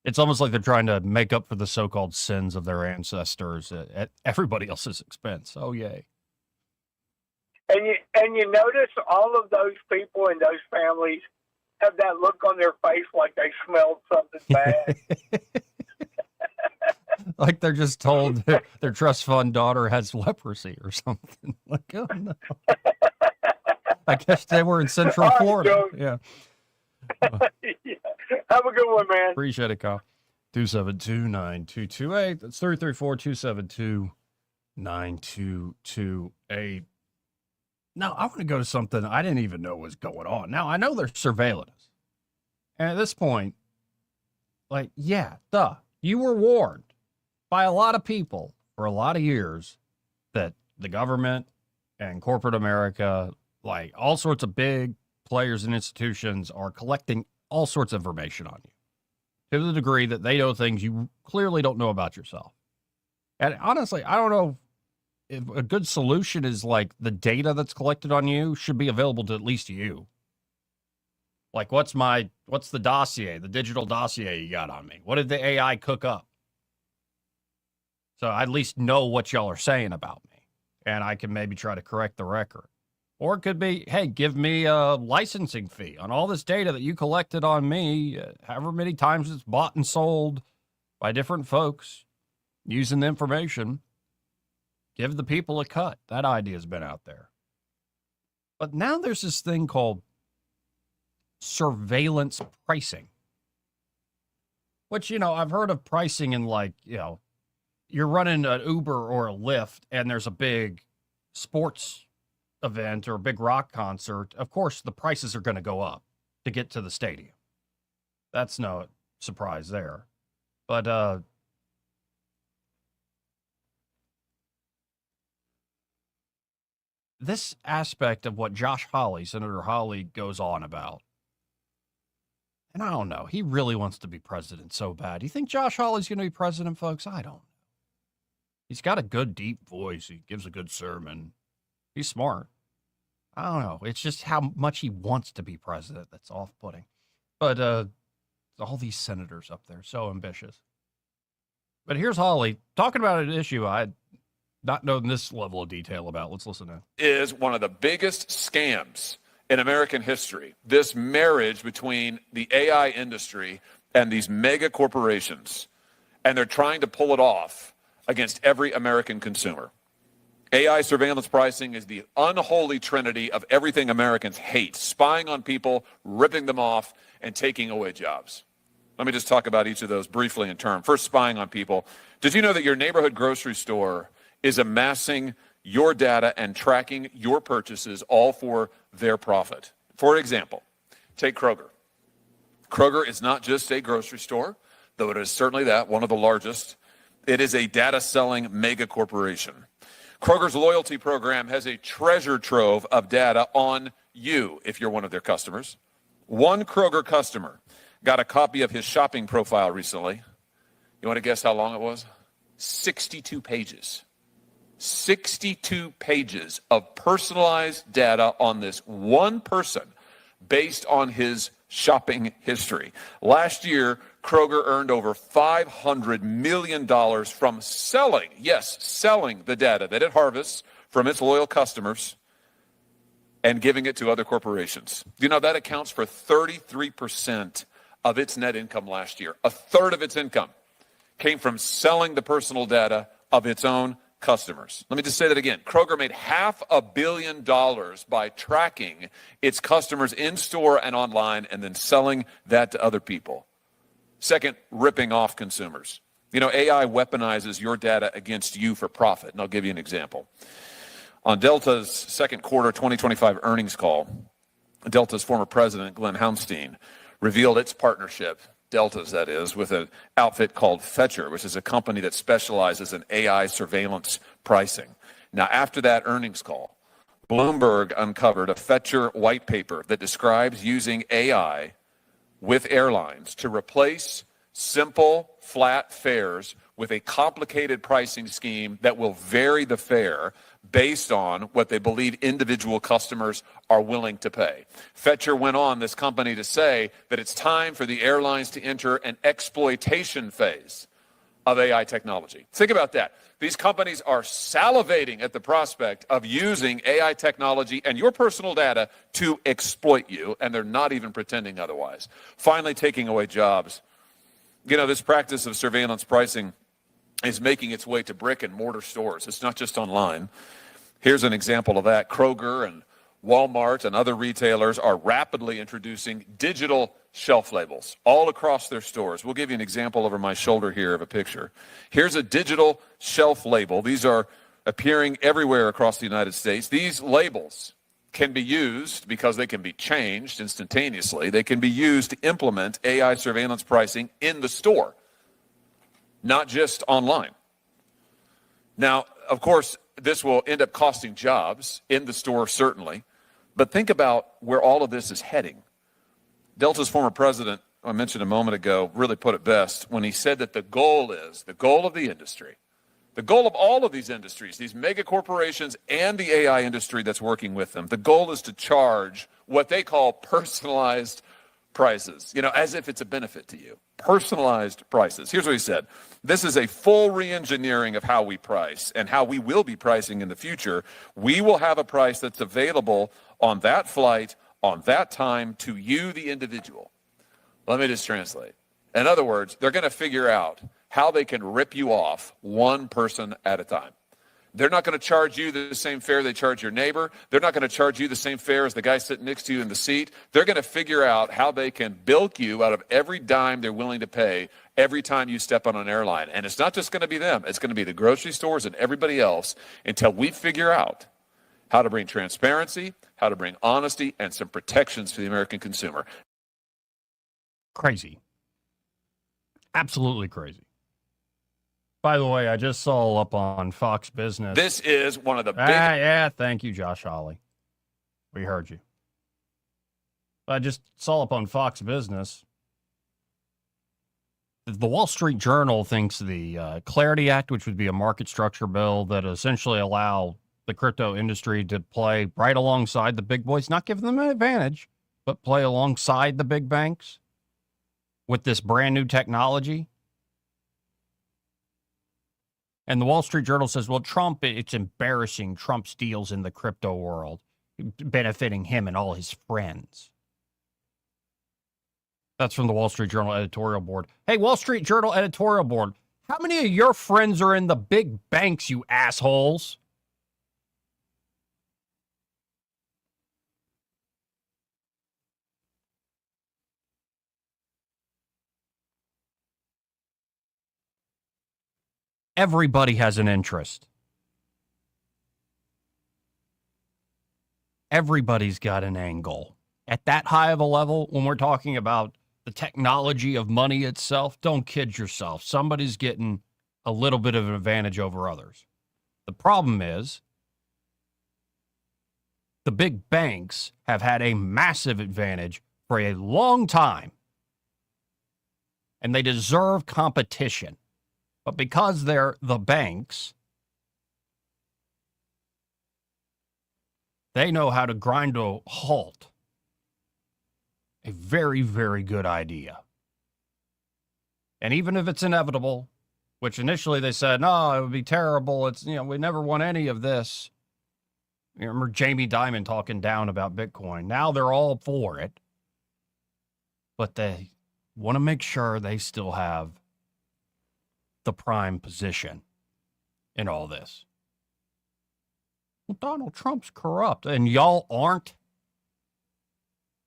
It's almost like they're trying to make up for the so-called sins of their ancestors at everybody else's expense. Oh, yay. And you notice all of those people in those families have that look on their face like they smelled something bad. Like they're just told their trust fund daughter has leprosy or something. Like, oh no. I guess they were in Central Florida. Yeah. Have a good one, man. Appreciate it, Kyle. 272-9228. That's 334-272-9228. Now, I want to go to something I didn't even know was going on. Now, I know there's surveillance. And at this point, like, yeah, you were warned by a lot of people for a lot of years that the government and corporate America, like all sorts of big players and institutions, are collecting all sorts of information on you to the degree that they know things you clearly don't know about yourself. And honestly, I don't know if a good solution is like the data that's collected on you should be available to at least you. Like, what's the dossier, the digital dossier you got on me? What did the AI cook up? So I at least know what y'all are saying about me, and I can maybe try to correct the record. Or it could be, hey, give me a licensing fee on all this data that you collected on me, however many times it's bought and sold by different folks using the information. Give the people a cut. That idea's been out there. But now there's this thing called surveillance pricing, which, I've heard of pricing in, like, you're running an Uber or a Lyft and there's a big sports event or a big rock concert. Of course, the prices are going to go up to get to the stadium. That's no surprise there. But, this aspect of what Senator Hawley goes on about, and I don't know, he really wants to be president so bad. Do you think Josh Hawley's going to be president, folks? I don't know. He's got a good, deep voice. He gives a good sermon. He's smart. I don't know. It's just how much he wants to be president that's off-putting. But all these senators up there, so ambitious. But here's Hawley talking about an issue I had not known this level of detail about. Let's listen to. Is one of the biggest scams in American history. This marriage between the AI industry and these mega corporations, and they're trying to pull it off against every American consumer. AI surveillance pricing is the unholy trinity of everything Americans hate: spying on people, ripping them off, and taking away jobs. Let me just talk about each of those briefly in turn. First, spying on people. Did you know that your neighborhood grocery store is amassing your data and tracking your purchases, all for their profit? For example, take Kroger. Kroger is not just a grocery store, though it is certainly that, one of the largest. It is a data-selling mega corporation. Kroger's loyalty program has a treasure trove of data on you if you're one of their customers. One Kroger customer got a copy of his shopping profile recently. You want to guess how long it was? 62 pages. 62 pages of personalized data on this one person based on his shopping history. Last year, Kroger earned over $500 million from selling the data that it harvests from its loyal customers and giving it to other corporations. You know, that accounts for 33% of its net income last year. A third of its income came from selling the personal data of its own customers. Let me just say that again. Kroger made $500 million by tracking its customers in store and online and then selling that to other people. Second, ripping off consumers. You know, AI weaponizes your data against you for profit, and I'll give you an example. On Delta's second quarter 2025 earnings call, Delta's former president, Glenn Hounstein, revealed its partnership, Delta's that is, with an outfit called Fetcher, which is a company that specializes in AI surveillance pricing. Now, after that earnings call, Bloomberg uncovered a Fetcher white paper that describes using AI with airlines to replace simple, flat fares with a complicated pricing scheme that will vary the fare based on what they believe individual customers are willing to pay. Fetcher went on, this company, to say that it's time for the airlines to enter an exploitation phase of AI technology. Think about that. These companies are salivating at the prospect of using AI technology and your personal data to exploit you, and they're not even pretending otherwise. Finally, taking away jobs. You know, this practice of surveillance pricing is making its way to brick and mortar stores. It's not just online. Here's an example of that. Kroger and Walmart and other retailers are rapidly introducing digital shelf labels all across their stores. We'll give you an example over my shoulder here of a picture. Here's a digital shelf label. These are appearing everywhere across the United States. These labels can be used, because they can be changed instantaneously, they can be used to implement AI surveillance pricing in the store, not just online. Now, of course, this will end up costing jobs in the store, certainly, but think about where all of this is heading. Delta's former president, I mentioned a moment ago, really put it best when he said that the goal of the industry, the goal of all of these industries, these mega corporations and the AI industry that's working with them, the goal is to charge what they call personalized prices, you know, as if it's a benefit to you. Personalized prices. Here's what he said. This is a full re-engineering of how we price and how we will be pricing in the future. We will have a price that's available on that flight, on that time, to you, the individual. Let me just translate. In other words, they're going to figure out how they can rip you off one person at a time. They're not going to charge you the same fare they charge your neighbor. They're not going to charge you the same fare as the guy sitting next to you in the seat. They're going to figure out how they can bilk you out of every dime they're willing to pay every time you step on an airline. And it's not just going to be them. It's going to be the grocery stores and everybody else until we figure out how to bring transparency, how to bring honesty, and some protections to the American consumer. Crazy. Absolutely crazy. By the way, I just saw up on Fox Business. This is one of the big... Yeah, thank you, Josh Hawley. We heard you. I just saw up on Fox Business. The Wall Street Journal thinks the Clarity Act, which would be a market structure bill that essentially allow the crypto industry to play right alongside the big boys, not give them an advantage, but play alongside the big banks with this brand new technology. And the Wall Street Journal says, well, Trump, it's embarrassing Trump's deals in the crypto world, benefiting him and all his friends. That's from the Wall Street Journal editorial board. Hey, Wall Street Journal editorial board, how many of your friends are in the big banks, you assholes? Everybody has an interest. Everybody's got an angle. At that high of a level, when we're talking about the technology of money itself, don't kid yourself. Somebody's getting a little bit of an advantage over others. The problem is the big banks have had a massive advantage for a long time, and they deserve competition. But because they're the banks, they know how to grind to a halt. A very, very good idea. And even if it's inevitable, which initially they said, no, it would be terrible. It's, we never want any of this. You remember Jamie Dimon talking down about Bitcoin. Now they're all for it. But the want to make sure they still have the prime position in all this. Well, Donald Trump's corrupt, and y'all aren't.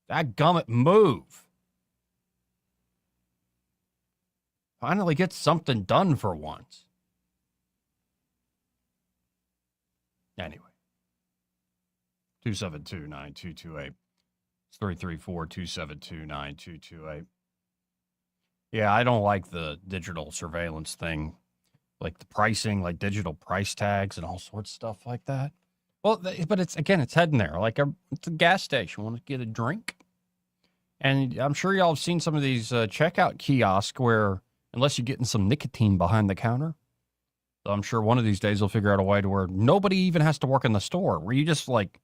That gummit, move. Finally get something done for once. Anyway. 272-9228. It's 334-272-9228. Yeah, I don't like the digital surveillance thing. Like the pricing, like digital price tags and all sorts of stuff like that. Well, but it's heading there. Like it's a gas station. Want to get a drink? And I'm sure y'all have seen some of these checkout kiosks where, unless you're getting some nicotine behind the counter, so I'm sure one of these days they'll figure out a way to where nobody even has to work in the store, where you just like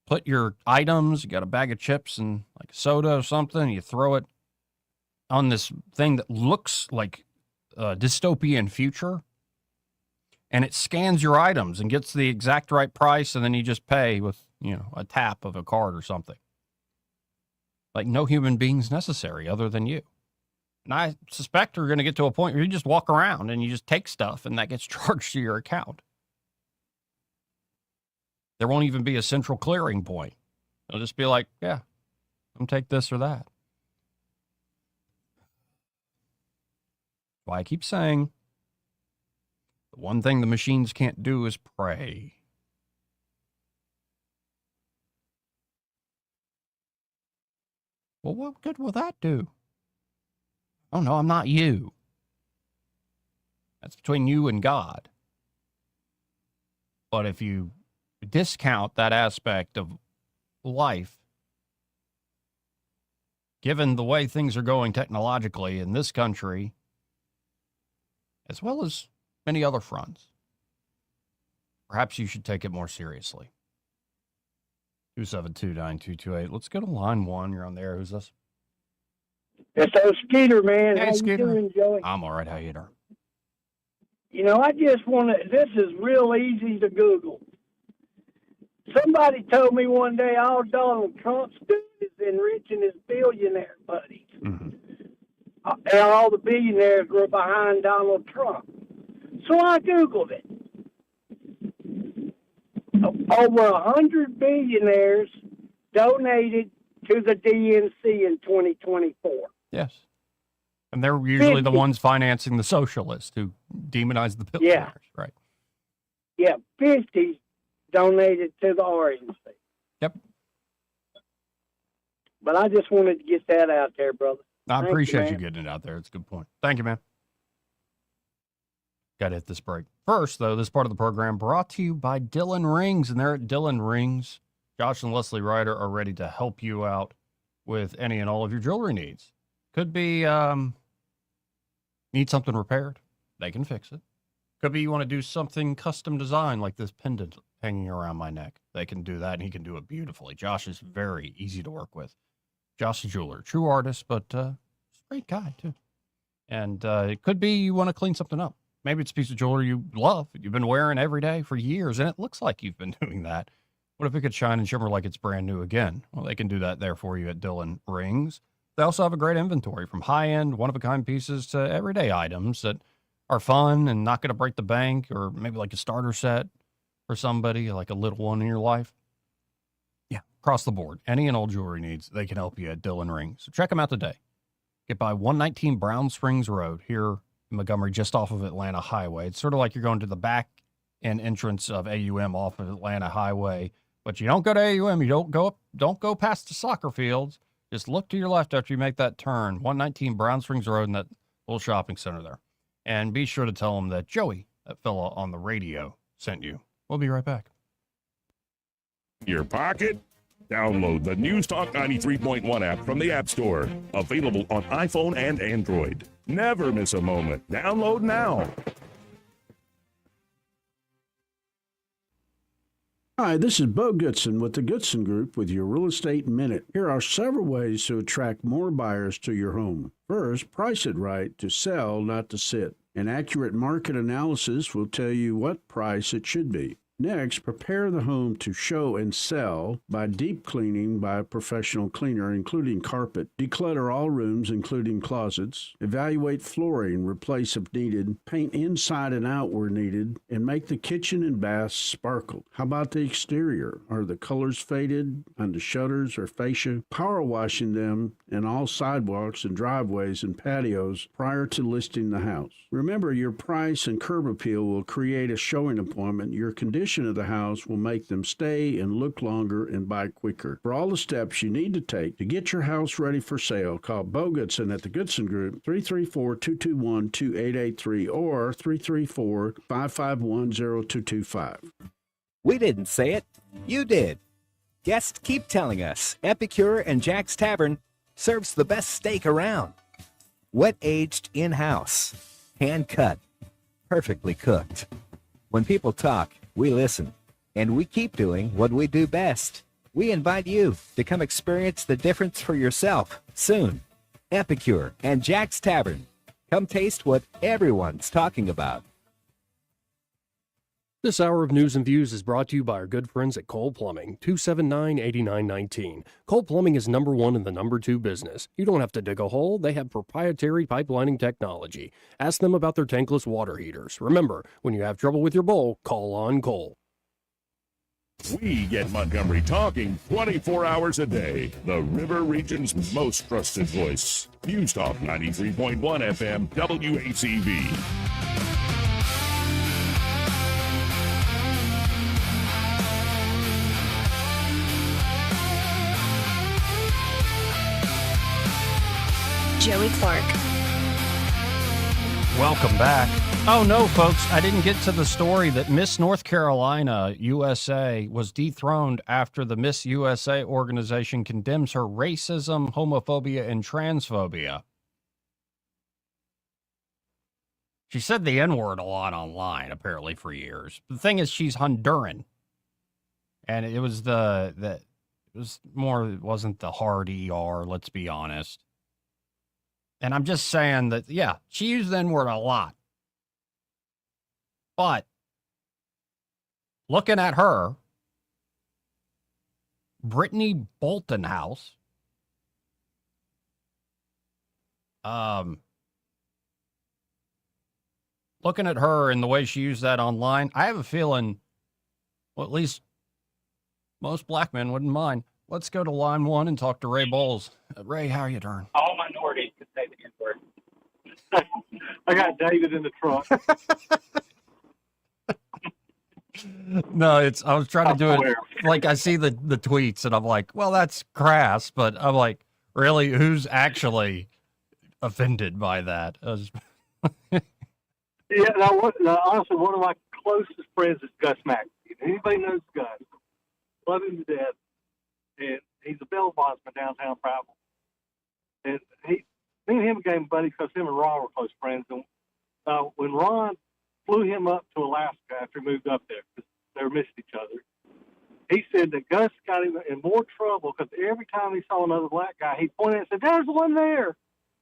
put your items, you got a bag of chips and like soda or something, you throw it on this thing that looks like a dystopian future, and it scans your items and gets the exact right price, and then you just pay with, a tap of a card or something. Like no human beings necessary other than you. And I suspect we're going to get to a point where you just walk around and you just take stuff and that gets charged to your account. There won't even be a central clearing point. It'll just be like, yeah, I'm take this or that. Why I keep saying the one thing the machines can't do is pray. Well, what good will that do? Oh, no, I'm not you. That's between you and God. But if you discount that aspect of life, given the way things are going technologically in this country, as well as many other fronts, perhaps you should take it more seriously. 272-9228. Let's go to line one. You're on there. Who's this? It's old Skeeter, man. Hey, How Skeeter. you doing, Joey? I'm all right. How you doing? I just want to, this is real easy to Google. Somebody told me one day all Donald Trump's doing is enriching his billionaire buddies. Mm-hmm. And all the billionaires were behind Donald Trump. So I Googled it. Over 100 billionaires donated to the DNC in 2024. Yes. And they're usually the ones financing the socialists who demonize the billionaires, right? Yeah, 50 donated to the RNC. Yep. But I just wanted to get that out there, brother. I Thank appreciate you man. getting it out there. It's a good point. Thank you, man. Got to hit this break. First, though, this part of the program brought to you by Dylan Rings. And they're at Dylan Rings. Josh and Leslie Ryder are ready to help you out with any and all of your jewelry needs. Could be need something repaired. They can fix it. Could be you want to do something custom design like this pendant hanging around my neck. They can do that, and he can do it beautifully. Josh is very easy to work with. Josh is a jeweler, true artist, but he's a great guy, too. And it could be you want to clean something up. Maybe it's a piece of jewelry you love, you've been wearing every day for years, and it looks like you've been doing that. What if it could shine and shimmer like it's brand new again? Well, they can do that there for you at Dylan Rings. They also have a great inventory from high-end, one-of-a-kind pieces to everyday items that are fun and not going to break the bank, or maybe like a starter set for somebody, like a little one in your life. Yeah, across the board. Any and all jewelry needs, they can help you at Dylan Rings. So check them out today. Get by 119 Brown Springs Road here in Montgomery, just off of Atlanta Highway. It's sort of like you're going to the back end entrance of AUM off of Atlanta Highway, but you don't go to AUM. You don't go past the soccer fields. Just look to your left after you make that turn. 119 Brown Springs Road in that little shopping center there. And be sure to tell them that Joey, that fella on the radio, sent you. We'll be right back. Your pocket? Download the News Talk 93.1 app from the App Store. Available on iPhone and Android. Never miss a moment. Download now. Hi, this is Bo Goodson with the Goodson Group with your Real Estate Minute. Here are several ways to attract more buyers to your home. First, price it right to sell, not to sit. An accurate market analysis will tell you what price it should be. Next, prepare the home to show and sell by deep cleaning by a professional cleaner, including carpet. Declutter all rooms, including closets. Evaluate flooring, replace if needed. Paint inside and out where needed, and make the kitchen and bath sparkle. How about the exterior? Are the colors faded on the shutters or fascia? Power washing them and all sidewalks and driveways and patios prior to listing the house. Remember, your price and curb appeal will create a showing appointment. Your condition of the house will make them stay and look longer and buy quicker. For all the steps you need to take to get your house ready for sale, call Bo Goodson at the Goodson Group, 334-221-2883 or 334-551-0225. We didn't say it. You did. Guests keep telling us Epicure and Jack's Tavern serves the best steak around. Wet-aged in-house, hand-cut, perfectly cooked. When people talk, we listen, and we keep doing what we do best. We invite you to come experience the difference for yourself soon. Epicure and Jack's Tavern. Come taste what everyone's talking about. This hour of News and Views is brought to you by our good friends at Cole Plumbing, 279-8919. Cole Plumbing is number one in the number two business. You don't have to dig a hole. They have proprietary pipelining technology. Ask them about their tankless water heaters. Remember, when you have trouble with your bowl, call on Cole. We get Montgomery talking 24 hours a day. The River Region's most trusted voice. News Talk 93.1 FM WACV. Joey Clark. Welcome back. Oh, no, folks, I didn't get to the story that Miss North Carolina, USA, was dethroned after the Miss USA organization condemns her racism, homophobia, and transphobia. She said the N-word a lot online, apparently, for years. The thing is, she's Honduran. And it was it wasn't the hard ER, let's be honest. And I'm just saying that, yeah, she used the N-word a lot. But looking at her, Brittany Boltonhouse, looking at her and the way she used that online, I have a feeling, well, at least most black men wouldn't mind. Let's go to line one and talk to Ray Bowles. Ray, how are you doing? All minorities can say the N-word. I got David in the trunk. No, I was trying to do it like I see the tweets and I'm like, well, that's crass, but I'm like, really, who's actually offended by that? Yeah, honestly, one of my closest friends is Gus Mackey. Anybody knows Gus? Love him to death. And he's a bail bondsman downtown Prattville. And me and him became buddies because him and Ron were close friends. And when Ron flew him up to Alaska after he moved up there, because they were missing each other, he said that Gus got him in more trouble because every time he saw another black guy, he'd point at it and said, "There's one there."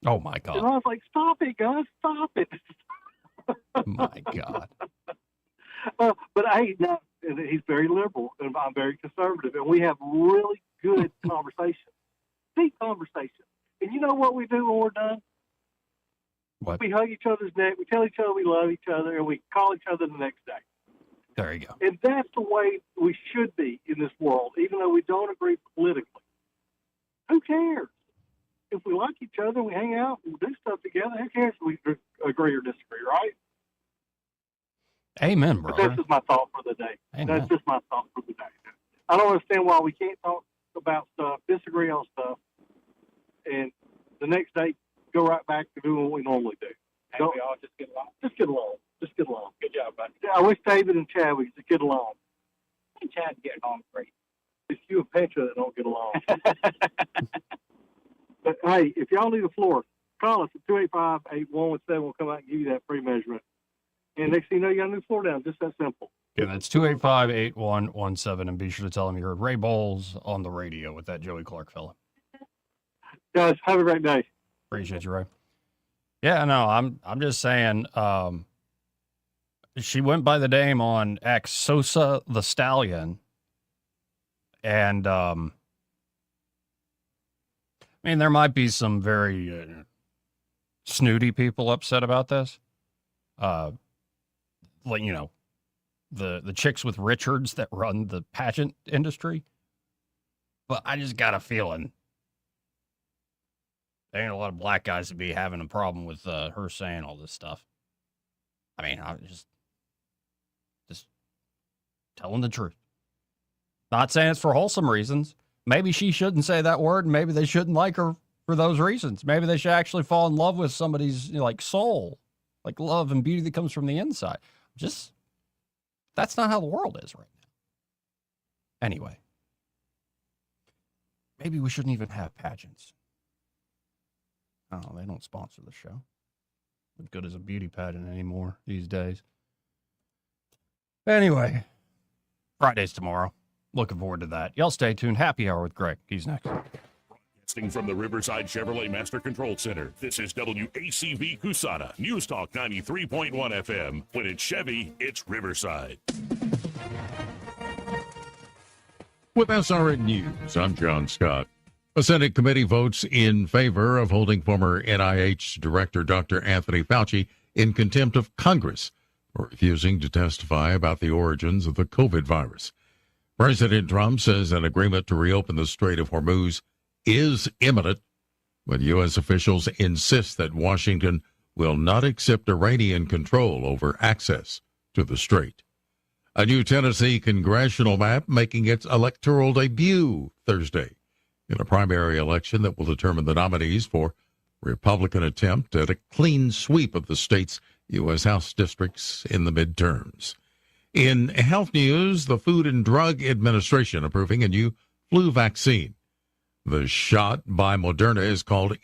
Oh, my God. And Ron's like, "Stop it, Gus, stop it." My God. But hey, no, he's very liberal, and I'm very conservative, and we have really good conversation, deep conversation. And you know what we do when we're done? What? We hug each other's neck, we tell each other we love each other, and we call each other the next day. There you go. And that's the way we should be in this world, even though we don't agree politically. Who cares? If we like each other, we hang out, and do stuff together, who cares if we agree or disagree, right? Amen, But brother. that's just my thought for the day. Amen. That's just my thought for the day. I don't understand why we can't talk about stuff, disagree on stuff, and the next day go right back to doing what we normally do. And we all just get along. Just get along. Just get along. Good job, buddy. Yeah, I wish David and Chad would just get along. And Chad get along great. It's you and Petra that don't get along. But hey, if y'all need a floor, call us at 285-8117. We'll come out and give you that free measurement. And next thing you know, you got a new floor down. Just that simple. Yeah, that's 285-8117, and be sure to tell him you heard Ray Bowles on the radio with that Joey Clark fella. Guys, have a great day. Appreciate you, Ray. Yeah, no, I'm just saying, She went by the name on X, Sosa the Stallion. And, I mean, there might be some very snooty people upset about this. Like, you know, the chicks with Richards that run the pageant industry. But I just got a feeling there ain't a lot of black guys to be having a problem with her saying all this stuff. I mean, I just telling the truth. Not saying it's for wholesome reasons. Maybe she shouldn't say that word. Maybe they shouldn't like her for those reasons. Maybe they should actually fall in love with somebody's, you know, like soul, like love and beauty that comes from the inside. Just, that's not how the world is right now. Anyway, maybe we shouldn't even have pageants. Oh, they don't sponsor the show. As good as a beauty pageant anymore these days. Anyway, Friday's tomorrow. Looking forward to that. Y'all stay tuned. Happy Hour with Greg. He's next. Broadcasting from the Riverside Chevrolet Master Control Center, this is WACV Cusana, News Talk 93.1 FM. When it's Chevy, it's Riverside. With SRN News, I'm John Scott. A Senate committee votes in favor of holding former NIH Director Dr. Anthony Fauci in contempt of Congress for refusing to testify about the origins of the COVID virus. President Trump says an agreement to reopen the Strait of Hormuz is imminent, but U.S. officials insist that Washington will not accept Iranian control over access to the strait. A new Tennessee congressional map making its electoral debut Thursday in a primary election that will determine the nominees for Republican attempt at a clean sweep of the state's U.S. House districts in the midterms. In health news, the Food and Drug Administration approving a new flu vaccine. The shot by Moderna is called